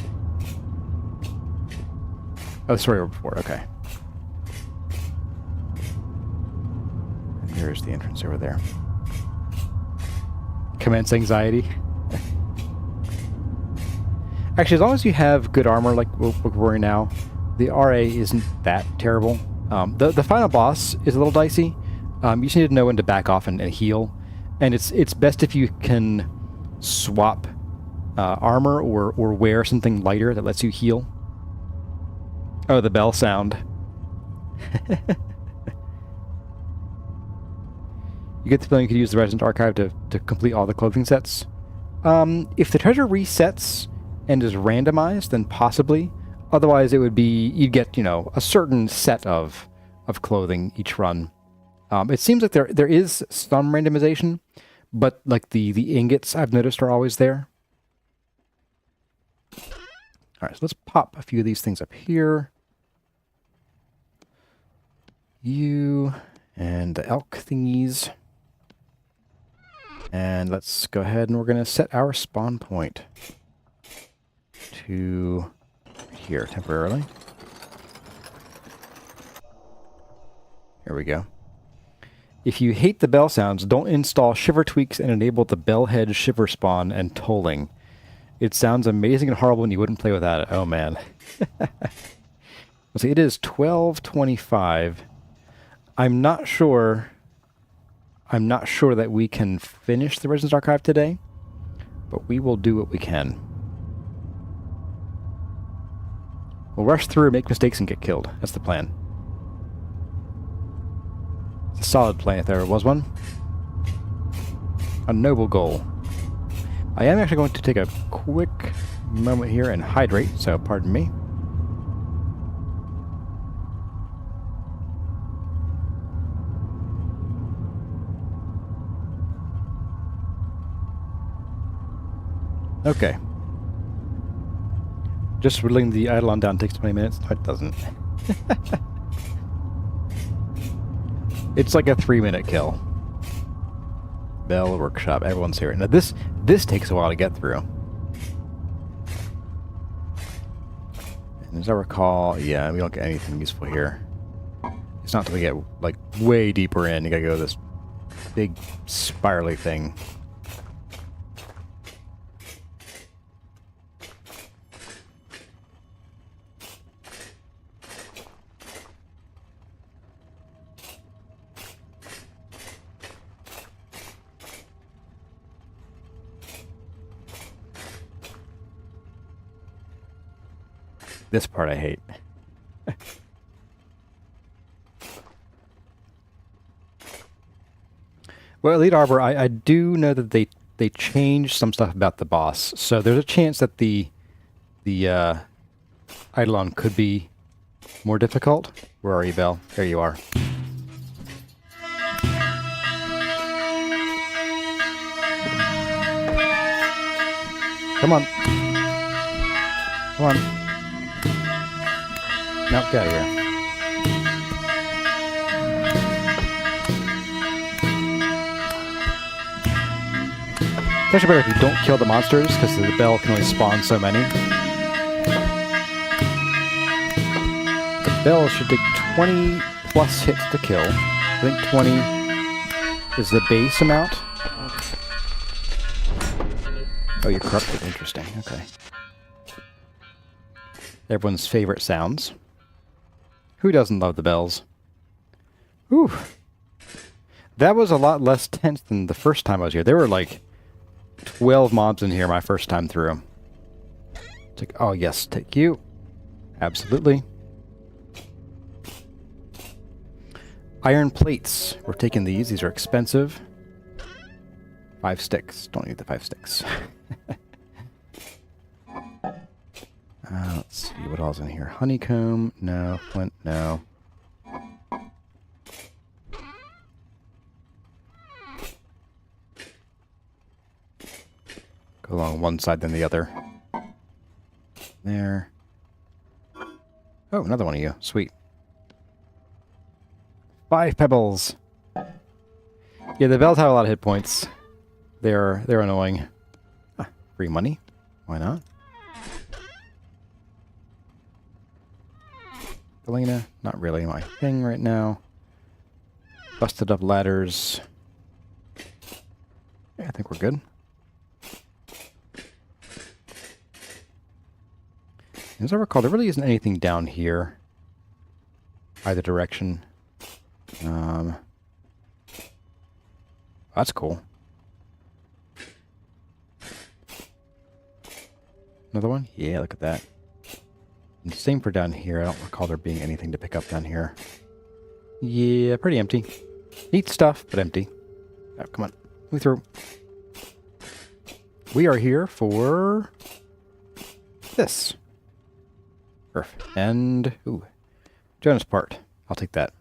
Oh, sorry, before. Okay. And here's the entrance over there. Commence anxiety. Actually, as long as you have good armor, like we're wearing now, the RA isn't that terrible. The final boss is a little dicey. You just need to know when to back off and heal. And it's best if you can swap armor or wear something lighter that lets you heal. Oh, the bell sound. You get the feeling you could use the Resident Archive to complete all the clothing sets. If the treasure resets and is randomized, then possibly. Otherwise, it would be, you'd get, a certain set of clothing each run. It seems like there is some randomization, but like the ingots I've noticed are always there. All right, so let's pop a few of these things up here. You and the elk thingies. And let's go ahead and we're going to set our spawn point to here temporarily. Here we go. If you hate the bell sounds, don't install shiver tweaks and enable the bell head shiver spawn and tolling. It sounds amazing and horrible and you wouldn't play without it. Oh man. Let's see, it is 12:25. I'm not sure that we can finish the Residence Archive today, but we will do what we can. We'll rush through, make mistakes, and get killed. That's the plan. It's a solid plan if there was one. A noble goal. I am actually going to take a quick moment here and hydrate, so pardon me. Okay. Just whittling the Eidolon down takes 20 minutes. No, it doesn't. It's like a 3-minute kill. Bell workshop. Everyone's here. Now this takes a while to get through. And as I recall, yeah, we don't get anything useful here. It's not until we get, like, way deeper in, you gotta go to this big spirally thing. This part I hate. Well, Elite Arbor, I do know that they changed some stuff about the boss, so there's a chance that the Eidolon could be more difficult. Where are you, Belle? There you are. Come on. Come on. No, get out of here. It's actually better if you don't kill the monsters, because the bell can only spawn so many. The bell should take 20 plus hits to kill. I think 20 is the base amount. Oh, you're corrupted. Interesting. Okay. Everyone's favorite sounds. Who doesn't love the bells? Whew. That was a lot less tense than the first time I was here. There were like 12 mobs in here my first time through. It's like, oh yes, take you. Absolutely. Iron plates. We're taking these. These are expensive. 5 sticks. Don't need the 5 sticks. Let's see what else in here. Honeycomb. No. Flint. No. Go along one side then the other. There. Oh, another one of you. Sweet. 5 pebbles. Yeah, the bells have a lot of hit points. They're annoying. Ah, free money. Why not? Galena, not really my thing right now. Busted up ladders. Yeah, I think we're good. As I recall, there really isn't anything down here. Either direction. That's cool. Another one? Yeah, look at that. And same for down here. I don't recall there being anything to pick up down here. Yeah, pretty empty. Neat stuff, but empty. Oh, come on. Move through. We are here for this. Perfect. And, ooh, Jonas part. I'll take that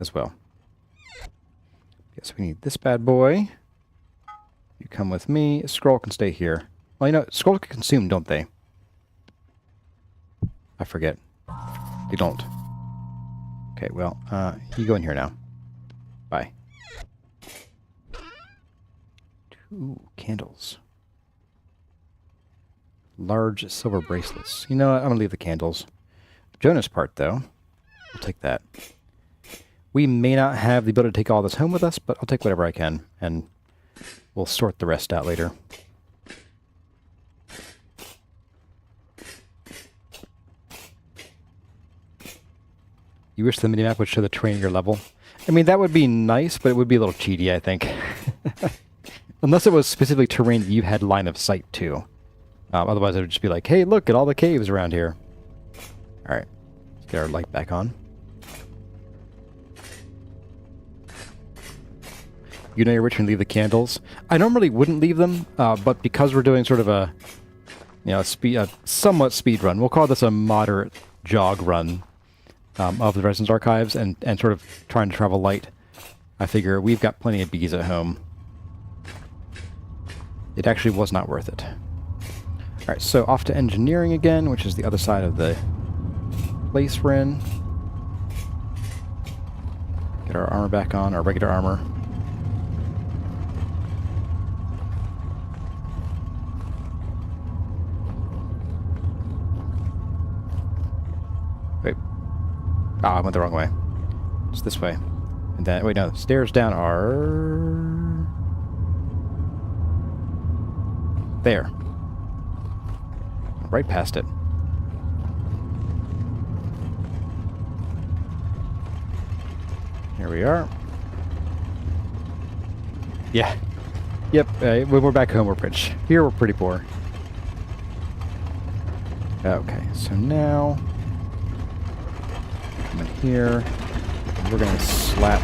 as well. Guess we need this bad boy. You come with me. Scroll can stay here. Well, you know, scrolls can consume, don't they? I forget. They don't. Okay, well, you go in here now. Bye. 2 candles. Large silver bracelets. You know what? I'm going to leave the candles. Jonas part, though. I'll take that. We may not have the ability to take all this home with us, but I'll take whatever I can, and we'll sort the rest out later. You wish the minimap would show the terrain at your level? I mean, that would be nice, but it would be a little cheaty, I think. Unless it was specifically terrain that you had line of sight to. Otherwise, it would just be like, hey, look at all the caves around here. Alright, let's get our light back on. You know you're rich and leave the candles. I normally wouldn't leave them, but because we're doing sort of a, you know, a somewhat speed run, we'll call this a moderate jog run of the Resonance Archives, and sort of trying to travel light. I figure we've got plenty of bees at home. It actually was not worth it. Alright, so off to engineering again, which is the other side of the place we're in. Get our armor back on, our regular armor. Ah, I went the wrong way. It's this way. And then, wait, no, stairs down are... there. Right past it. Here we are. Yeah. Yep, when we're back home, we're rich. Here, we're pretty poor. Okay, so now... come in here. And we're going to slap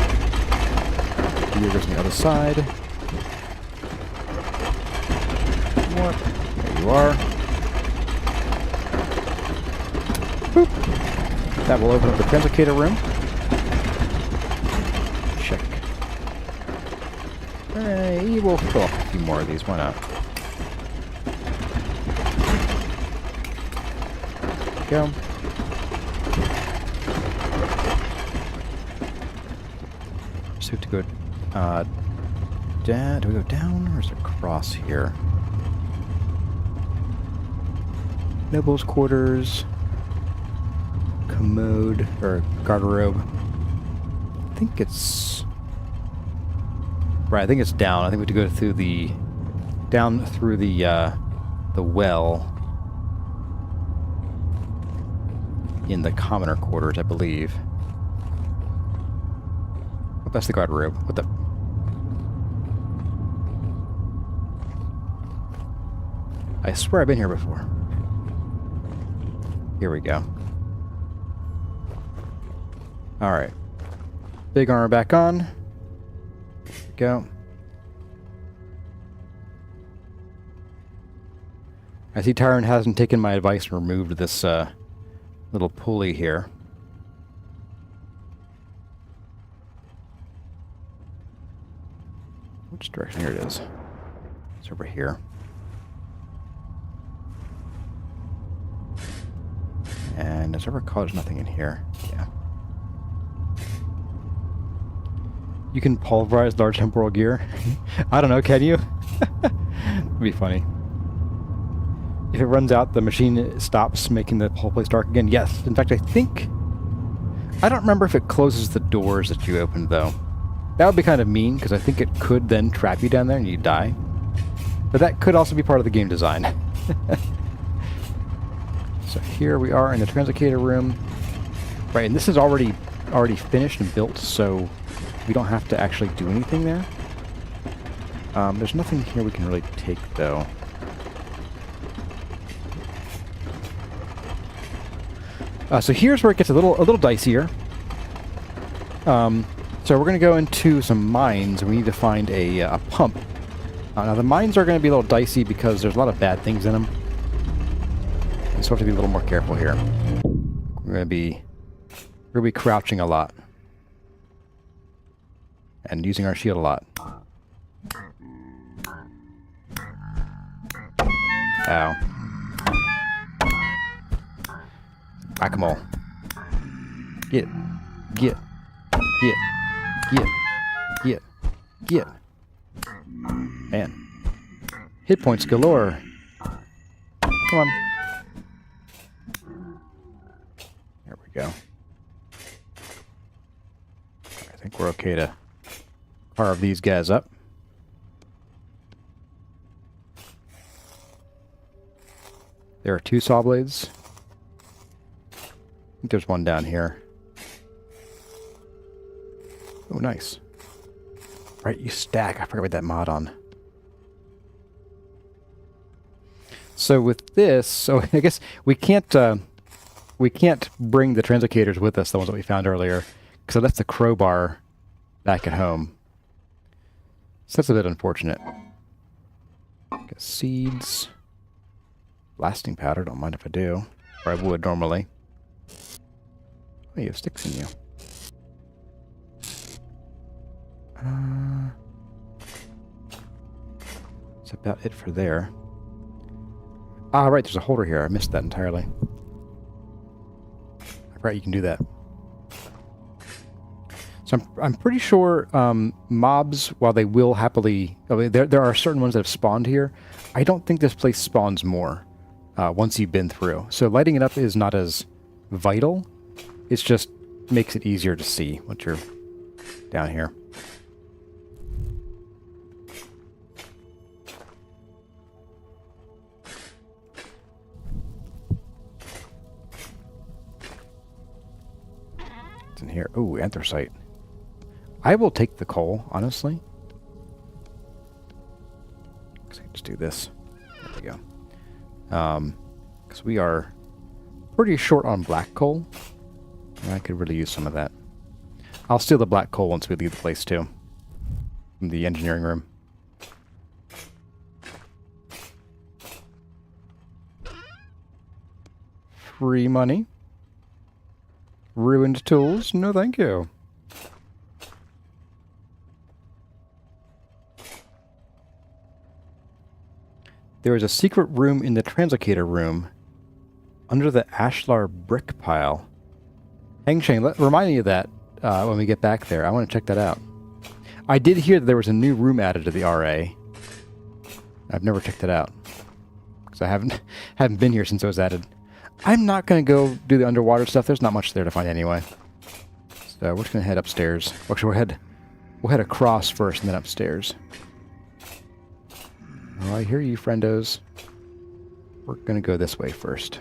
gears on the other side. What? There you are. Boop. That will open up the translocator room. Check. We'll fill up a few more of these. Why not? Go. So we have to go do we go down or is there a cross here? Noble's quarters, commode or garderobe. I think it's right. I think it's down. I think we have to go through the down through the well in the commoner quarters, I believe. Oh, that's the garderobe. What the? I swear I've been here before. Here we go. Alright. Big armor back on. There we go. I see Tyron hasn't taken my advice and removed this little pulley here. Which direction? Here it is. It's over here. And as I recall, there's nothing in here. Yeah. You can pulverize large temporal gear. I don't know, can you? It'd be funny. If it runs out, the machine stops making the whole place dark again. Yes. In fact, I think... I don't remember if it closes the doors that you opened, though. That would be kind of mean, because I think it could then trap you down there and you die. But that could also be part of the game design. So here we are in the translocator room. Right, and this is already finished and built, so we don't have to actually do anything there. There's nothing here we can really take, though. So here's where it gets a little dicier. So we're going to go into some mines, and we need to find a pump. Now the mines are going to be a little dicey because there's a lot of bad things in them. So we have to be a little more careful here. We're going to be crouching a lot. And using our shield a lot. Ow. Whack-a-mole. Get. Man. Hit points galore. Come on. There we go. I think we're okay to carve these guys up. There are 2 saw blades. I think there's one down here. Oh, nice. Right, you stack. I forgot about that mod on. So with this, so I guess we can't bring the translocators with us, the ones that we found earlier, because I left the crowbar back at home. So that's a bit unfortunate. Got seeds. Blasting powder, don't mind if I do. Or I would normally. Oh, you have sticks in you. That's about it for there. Ah, right, there's a holder here. I missed that entirely. Right, you can do that. So I'm pretty sure mobs, while they will happily... I mean, there are certain ones that have spawned here. I don't think this place spawns more once you've been through. So lighting it up is not as vital. It's just makes it easier to see once you're down here. What's in here? Ooh, anthracite. I will take the coal, honestly. Just do this. There we go. Because we are pretty short on black coal. And I could really use some of that. I'll steal the black coal once we leave the place too. From the engineering room. Free money. Ruined tools? No thank you. There is a secret room in the translocator room under the ashlar brick pile. Hang Shane, remind me of that when we get back there. I want to check that out. I did hear that there was a new room added to the RA. I've never checked it out because I haven't been here since it was added. I'm not going to go do the underwater stuff. There's not much there to find anyway. So we're just going to head upstairs. Actually, we'll head across first and then upstairs. Oh, I hear you, friendos. We're going to go this way first.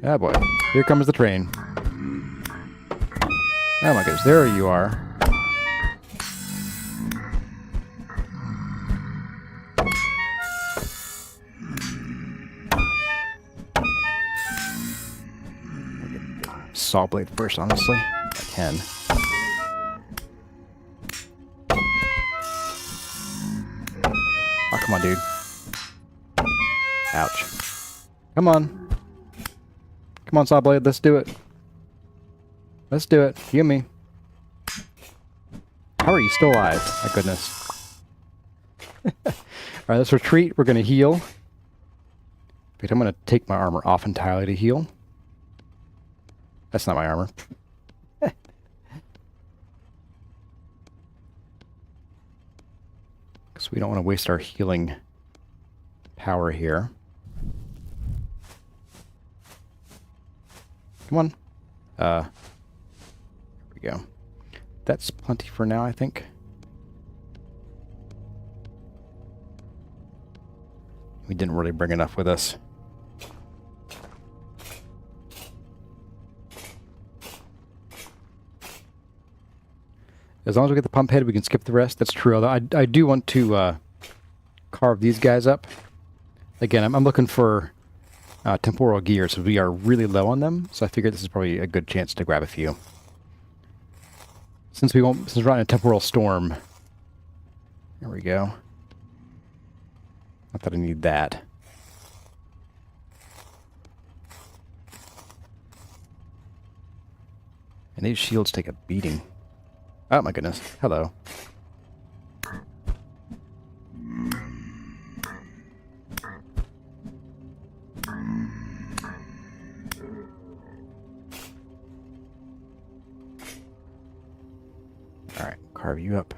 Ah, boy. Here comes the train. Oh my goodness, there you are. Saw blade first, honestly. I can. Oh, come on, dude. Ouch. Come on. Come on, saw blade, let's do it. Let's do it. You and me. How are you still alive? My goodness. Alright, let's retreat. We're going to heal. Wait, I'm going to take my armor off entirely to heal. That's not my armor. Because we don't want to waste our healing power here. Come on. There we go. That's plenty for now, I think. We didn't really bring enough with us. As long as we get the pump head, we can skip the rest. That's true, although I do want to carve these guys up. Again, I'm looking for temporal gears, so we are really low on them, so I figured this is probably a good chance to grab a few. Since we're not in a temporal storm. There we go. Not that I need that. And these shields take a beating. Oh my goodness. Hello. Alright, carve you up.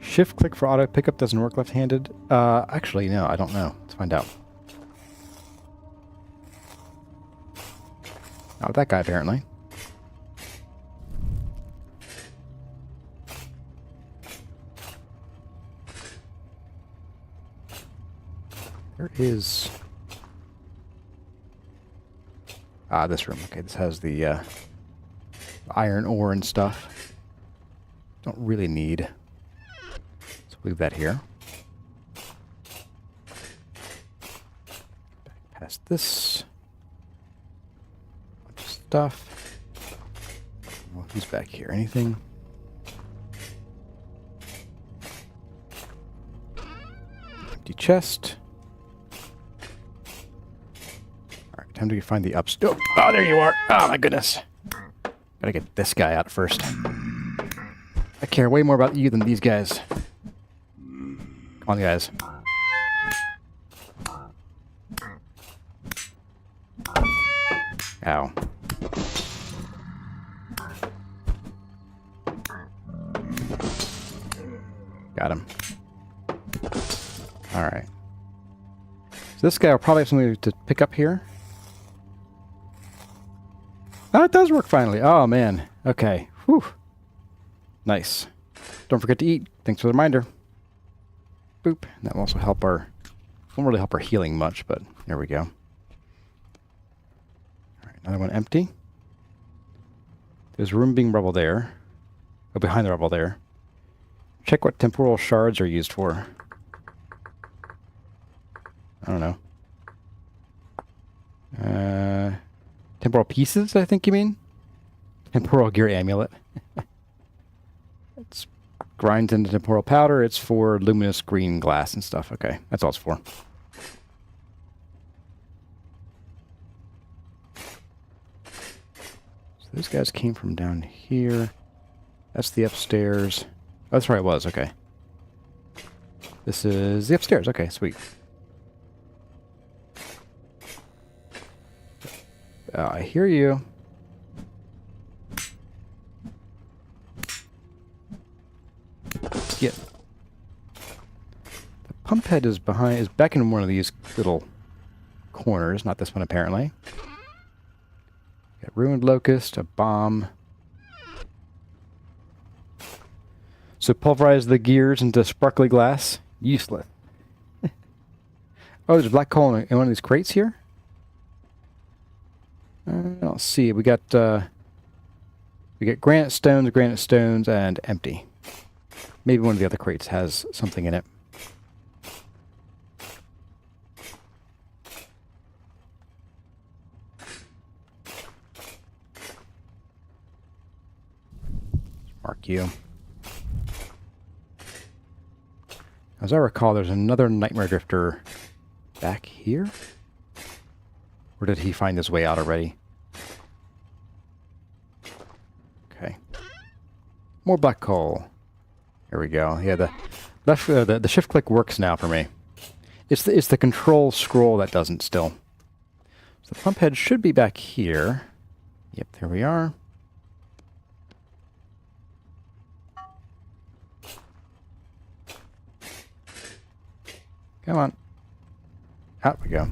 Shift click for auto pickup doesn't work left-handed. Actually, no, I don't know. Let's find out. Not that guy, apparently. There is... Ah, this room. Okay, this has the iron ore and stuff. Don't really need. So leave that here. Back past this. Bunch of stuff. Well, who's back here? Anything? Empty chest. Time to find the upstairs. Oh, there you are. Oh, my goodness. Gotta get this guy out first. I care way more about you than these guys. Come on, guys. Ow. Got him. Alright. So this guy will probably have something to pick up here. Oh, it does work finally. Oh, man. Okay. Whew. Nice. Don't forget to eat. Thanks for the reminder. Boop. And that will also help our... Won't really help our healing much, but there we go. Alright, another one empty. There's room being rubble there. Oh, behind the rubble there. Check what temporal shards are used for. I don't know. Temporal pieces, I think you mean? Temporal gear amulet. It's grinds into temporal powder. It's for luminous green glass and stuff. Okay, that's all it's for. So those guys came from down here. That's the upstairs. Oh, that's where I was. Okay. This is the upstairs. Okay, sweet. I hear you. Yeah. The pump head is back in one of these little corners, not this one apparently. Got ruined locust, a bomb. So pulverize the gears into sparkly glass. Useless. Oh, there's a black coal in one of these crates here? I don't see. We got granite stones, and empty. Maybe one of the other crates has something in it. Mark you. As I recall, there's another Nightmare Drifter back here? Or did he find his way out already? Okay. More black coal. There we go. Yeah, the shift click works now for me. It's the control scroll that doesn't still. So the pump head should be back here. Yep, there we are. Come on. Out we go.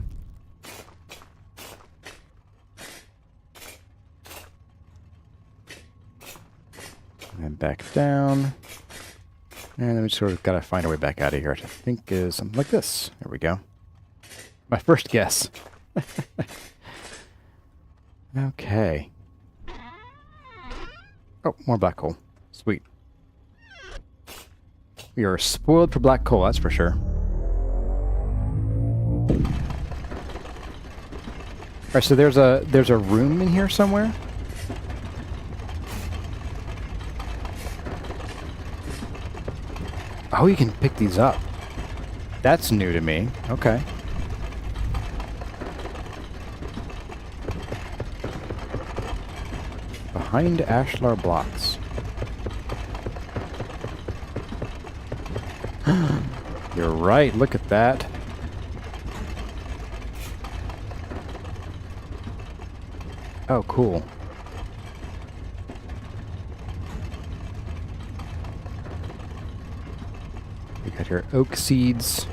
And then back down. And then we sort of got to find our way back out of here, which I think is something like this. There we go. My first guess. Okay. Oh, more black coal. Sweet. We are spoiled for black coal, that's for sure. Alright, so there's a room in here somewhere? Oh, you can pick these up. That's new to me. Okay. Behind ashlar blocks. You're right, look at that. Oh, cool. We got here oak seeds,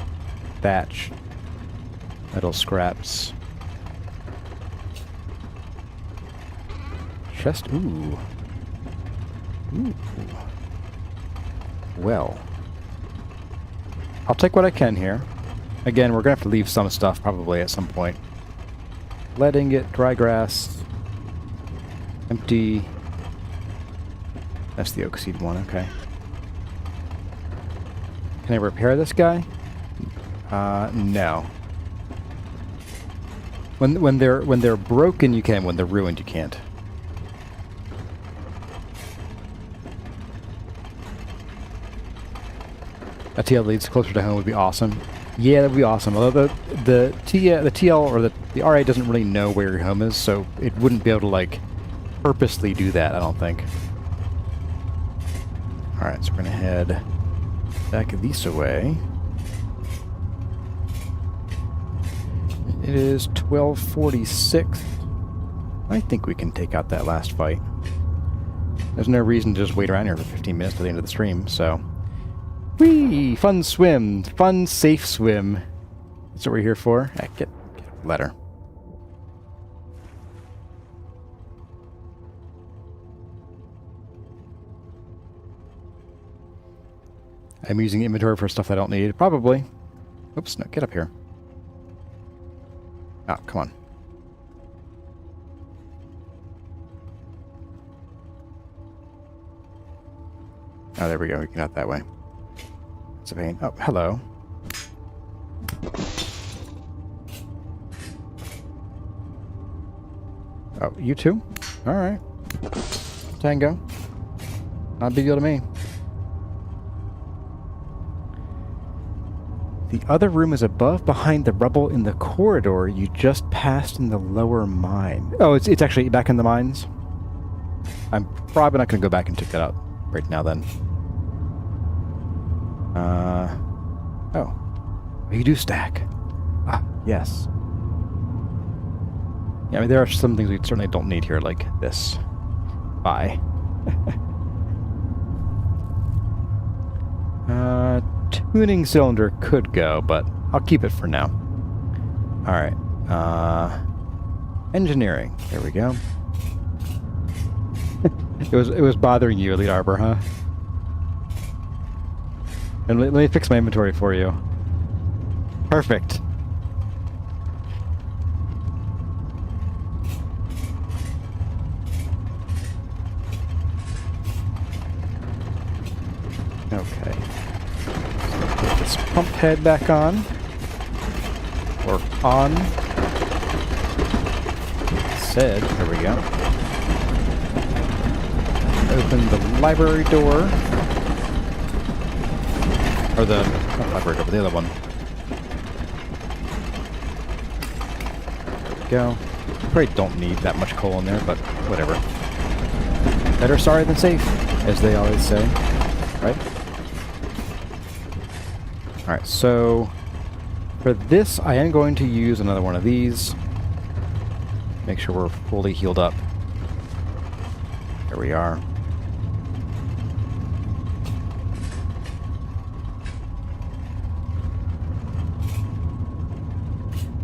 thatch, metal scraps, chest. Ooh. Ooh. Well, I'll take what I can here. Again, we're gonna have to leave some stuff probably at some point. Letting it dry grass. Empty. That's the oak seed one, okay. Can I repair this guy? No. When they're broken you can, when they're ruined you can't. A TL leads closer to home would be awesome. Yeah, that would be awesome. Although the TL or the RA doesn't really know where your home is, so it wouldn't be able to like purposely do that, I don't think. Alright, so we're gonna head back this way. It is 12:46. I think we can take out that last fight. There's no reason to just wait around here for 15 minutes to the end of the stream, so Whee! Fun swim. Fun, safe swim. That's what we're here for. Get a letter. I'm using inventory for stuff I don't need. Probably. Oops, no, get up here. Oh, come on. Oh, there we go. We can get out that way. It's a pain. Oh, hello. Oh, you too? Alright. Tango. Not a big deal to me. The other room is above, behind the rubble in the corridor you just passed in the lower mine. Oh, it's actually back in the mines? I'm probably not going to go back and check that out right now then. Oh. You do stack. Ah, yes. Yeah, I mean, there are some things we certainly don't need here, like this. Bye. Tuning cylinder could go, but I'll keep it for now. Alright. Engineering. There we go. It was bothering you, Elite Arbor, huh? And let me fix my inventory for you. Perfect. Okay. Put this pump head back on. Or on. Said. There we go. Open the library door. Or the... not library door, but the other one. There we go. Probably don't need that much coal in there, but whatever. Better sorry than safe, as they always say. Right? Alright, so... for this, I am going to use another one of these. Make sure we're fully healed up. There we are.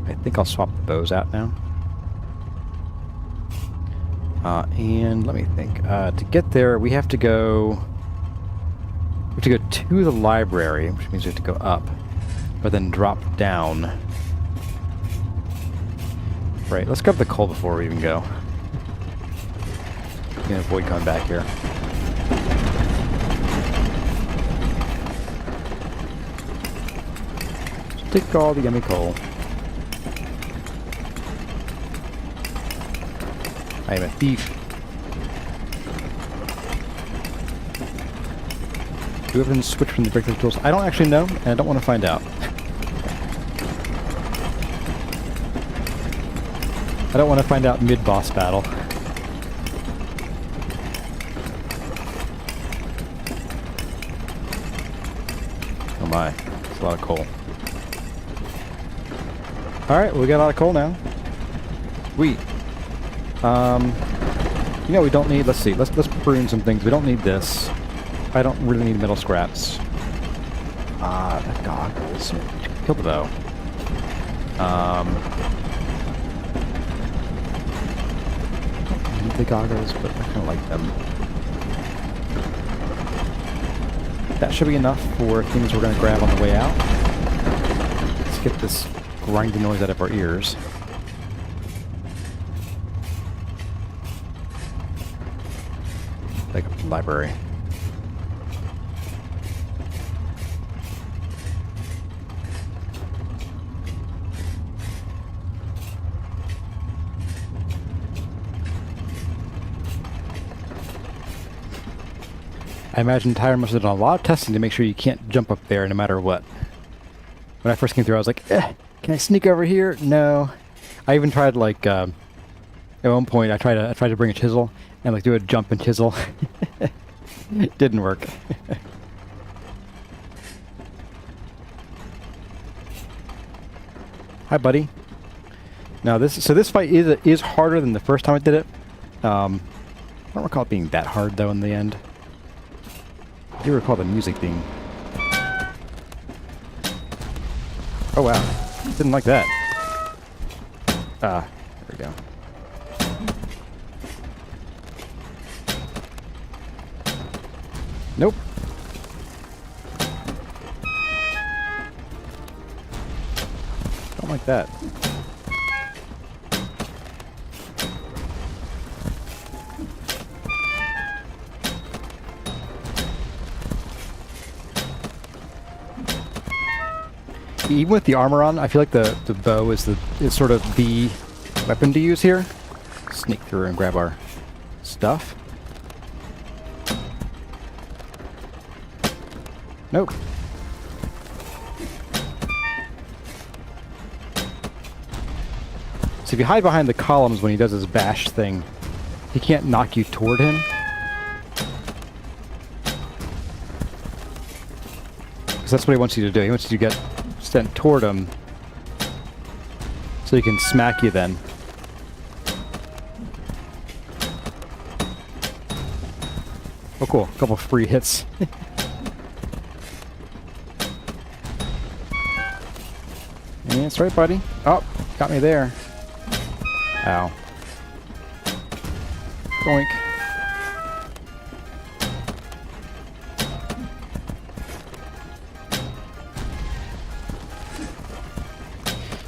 I think I'll swap the bows out now. And let me think. To get there, we have to go... to the library, which means we have to go up, but then drop down. Right, let's grab the coal before we even go. We can avoid coming back here. Just take all the yummy coal. I am a thief. Do we ever switch from the Bricklayers tools? I don't actually know, and I don't want to find out. I don't want to find out mid-boss battle. Oh my, that's a lot of coal. Alright, well, we got a lot of coal now. Sweet. You know we don't need, let's see, let's prune some things. We don't need this. I don't really need metal scraps. The goggles. Kill the bow. I don't need the goggles, but I kind of like them. That should be enough for things we're going to grab on the way out. Let's get this grinding noise out of our ears. Like a library. I imagine Tyler must have done a lot of testing to make sure you can't jump up there no matter what. When I first came through, I was like, can I sneak over here? No. I even tried, like, at one point, I tried to bring a chisel and, like, do a jump and chisel. It didn't work. Hi, buddy. Now, this fight is harder than the first time I did it. I don't recall it being that hard, though, in the end. I do recall the music being Oh wow. Didn't like that. There we go. Nope. Don't like that. Even with the armor on, I feel like the bow is sort of the weapon to use here. Sneak through and grab our stuff. Nope. So if you hide behind the columns when he does his bash thing, he can't knock you toward him. Because that's what he wants you to do. He wants you to get sent toward him so he can smack you then. Oh cool, a couple free hits. Yeah, that's right, buddy. Oh, got me there. Ow. Doink.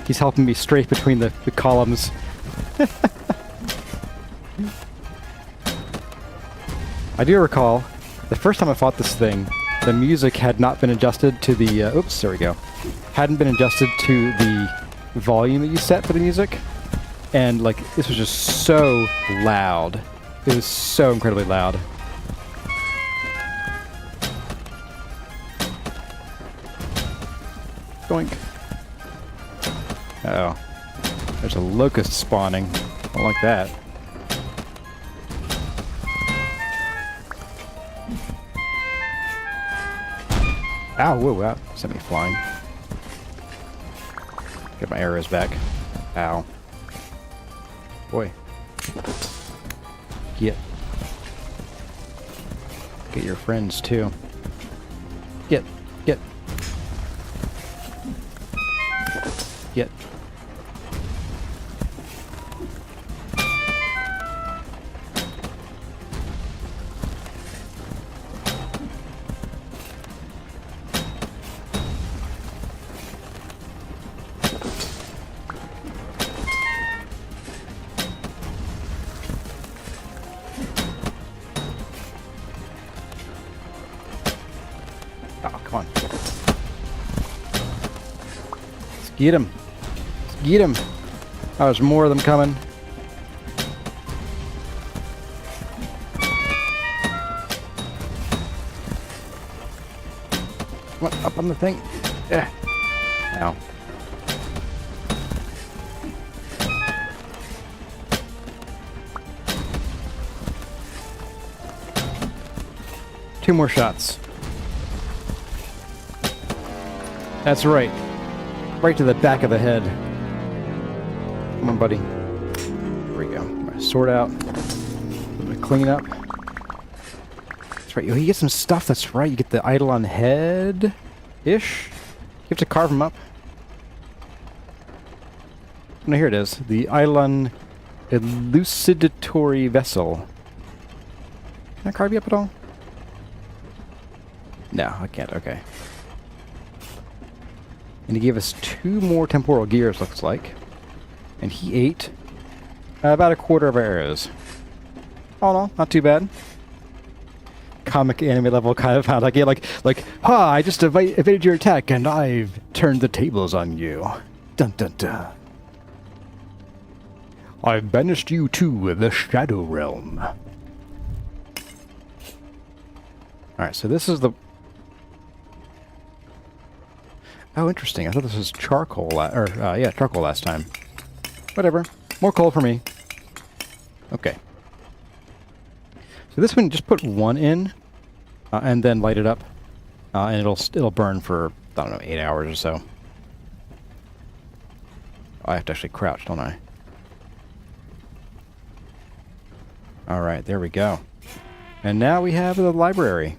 He's helping me strafe between the columns. I do recall, the first time I fought this thing, the music had not been adjusted to the... oops, there we go. Hadn't been adjusted to the volume that you set for the music. And, like, this was just so loud. It was so incredibly loud. Doink. Uh-oh. There's a locust spawning. Don't like that. Ow, whoa, that sent me flying. Get my arrows back. Ow. Boy. Get your friends, too. Get. Oh, come on. Let's get him. Let's get him. Oh, there's more of them coming. Come on, up on the thing. Yeah. Ow. Two more shots. That's right. Right to the back of the head. Come on, buddy. There we go. My sword out. A little bit of clean up. That's right. You get some stuff. That's right. You get the Eidolon head-ish. You have to carve them up. No, here it is. The Eidolon elucidatory vessel. Can I carve you up at all? No, I can't. Okay. And he gave us 2 more temporal gears, looks like. And he ate about a quarter of our arrows. Oh no, not too bad. Comic anime level kind of found like, yeah, like, ha! I just evaded your attack, and I've turned the tables on you. Dun dun dun. I've banished you to the Shadow Realm. All right, so this is the. Oh, interesting. I thought this was charcoal, charcoal last time. Whatever. More coal for me. Okay. So this one, just put 1 in, and then light it up, and it'll burn for, I don't know, 8 hours or so. I have to actually crouch, don't I? All right, there we go. And now we have the library.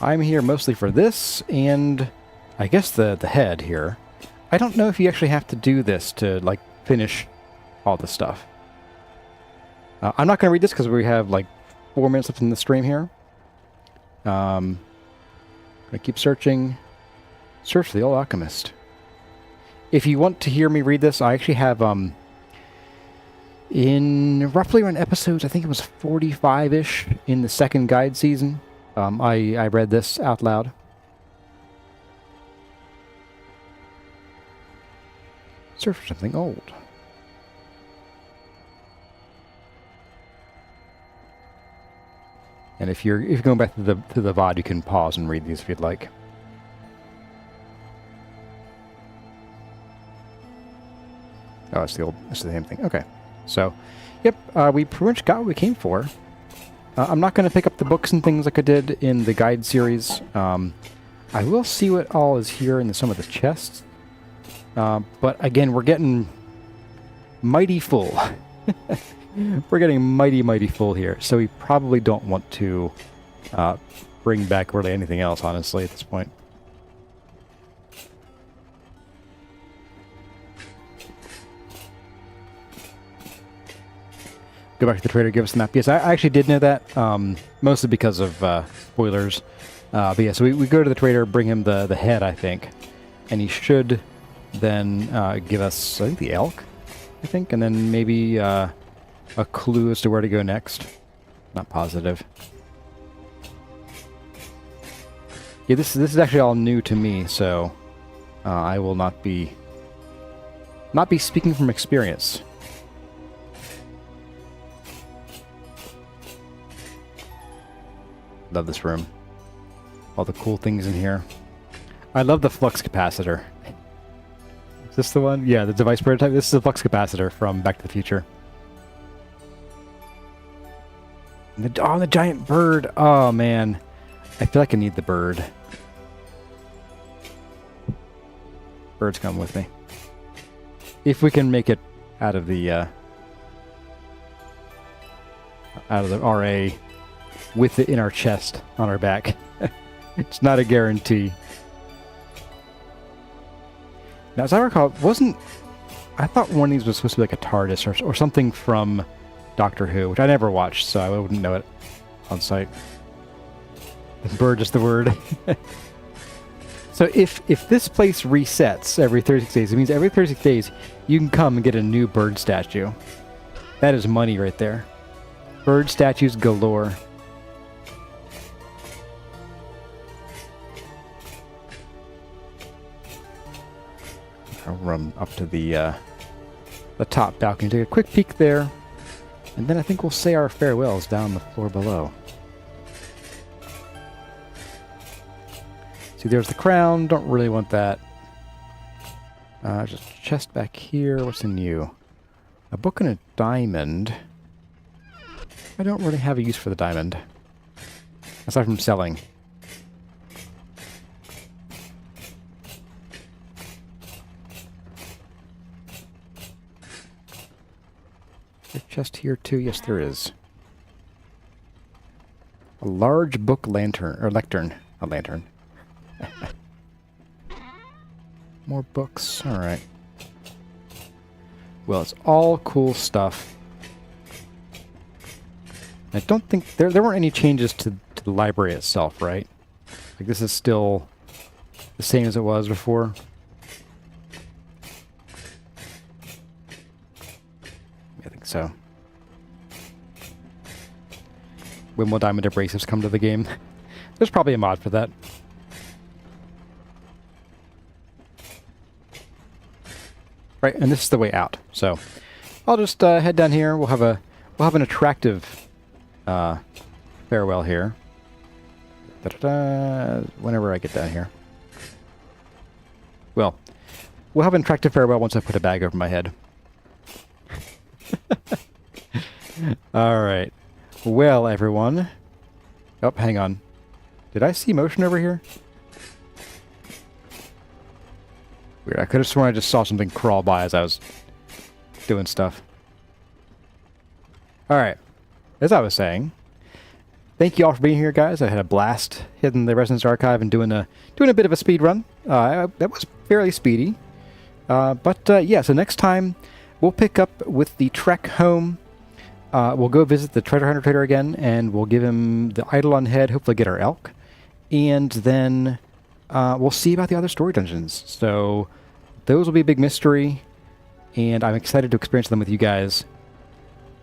I'm here mostly for this, and I guess the head here. I don't know if you actually have to do this to, like, finish all this stuff. I'm not going to read this because we have, like, 4 minutes left in the stream here. I keep searching. Search for the Old Alchemist. If you want to hear me read this, I actually have, in roughly around episodes, I think it was 45-ish in the second guide season, I read this out loud. Search for something old. And if you're going back to the VOD, you can pause and read these if you'd like. Oh, it's the same thing. Okay. So, yep, we pretty much got what we came for. I'm not going to pick up the books and things like I did in the guide series. I will see what all is here in some of the chests. But again, we're getting mighty full. We're getting mighty full here. So we probably don't want to bring back really anything else, honestly, at this point. Go back to the trader, give us the map. Yes, I actually did know that, mostly because of spoilers. But yeah, so we go to the trader, bring him the head, I think. And he should then give us, I think, the elk, I think. And then maybe a clue as to where to go next. Not positive. Yeah, this is actually all new to me, so I will not be speaking from experience. Love this room. All the cool things in here. I love the flux capacitor. Is this the one? Yeah, the device prototype. This is the flux capacitor from Back to the Future. And the giant bird. Oh, man. I feel like I need the bird. Birds come with me. If we can make it out of the RA with it in our chest on our back. It's not a guarantee. Now, as I recall, I thought one of these was supposed to be like a TARDIS or something from Doctor Who, which I never watched, so I wouldn't know it on sight. Bird is the word. So if this place resets every 36 days, it means every 36 days you can come and get a new bird statue. That is money right there. Bird statues galore. I'll run up to the top balcony, take a quick peek there, and then I think we'll say our farewells down the floor below. See, there's the crown. Don't really want that. Just a chest back here. What's in you? A book and a diamond. I don't really have a use for the diamond, aside from selling. There's a chest here too. Yes, there is. A large book lantern, or lectern. A lantern. More books. All right. Well, it's all cool stuff. I don't think there weren't any changes to the library itself, right? Like, this is still the same as it was before. I think so. When will diamond abrasives come to the game? There's probably a mod for that. Right, and this is the way out. So I'll just head down here. We'll have an attractive farewell here. Whenever I get down here. Well, we'll have an attractive farewell once I put a bag over my head. All right. Well, everyone. Oh, hang on. Did I see motion over here? Weird. I could have sworn I just saw something crawl by as I was doing stuff. Alright. As I was saying, thank you all for being here, guys. I had a blast hitting the Resonance Archive and doing a bit of a speed run. That was fairly speedy. Yeah, so next time we'll pick up with the trek home. We'll go visit the Treasure Hunter Trader again, and we'll give him the Eidolon head, hopefully get our elk. And then we'll see about the other story dungeons. So those will be a big mystery, and I'm excited to experience them with you guys.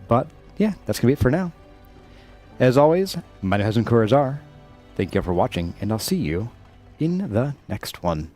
But yeah, that's going to be it for now. As always, my name has been CoRazar. Thank you all for watching, and I'll see you in the next one.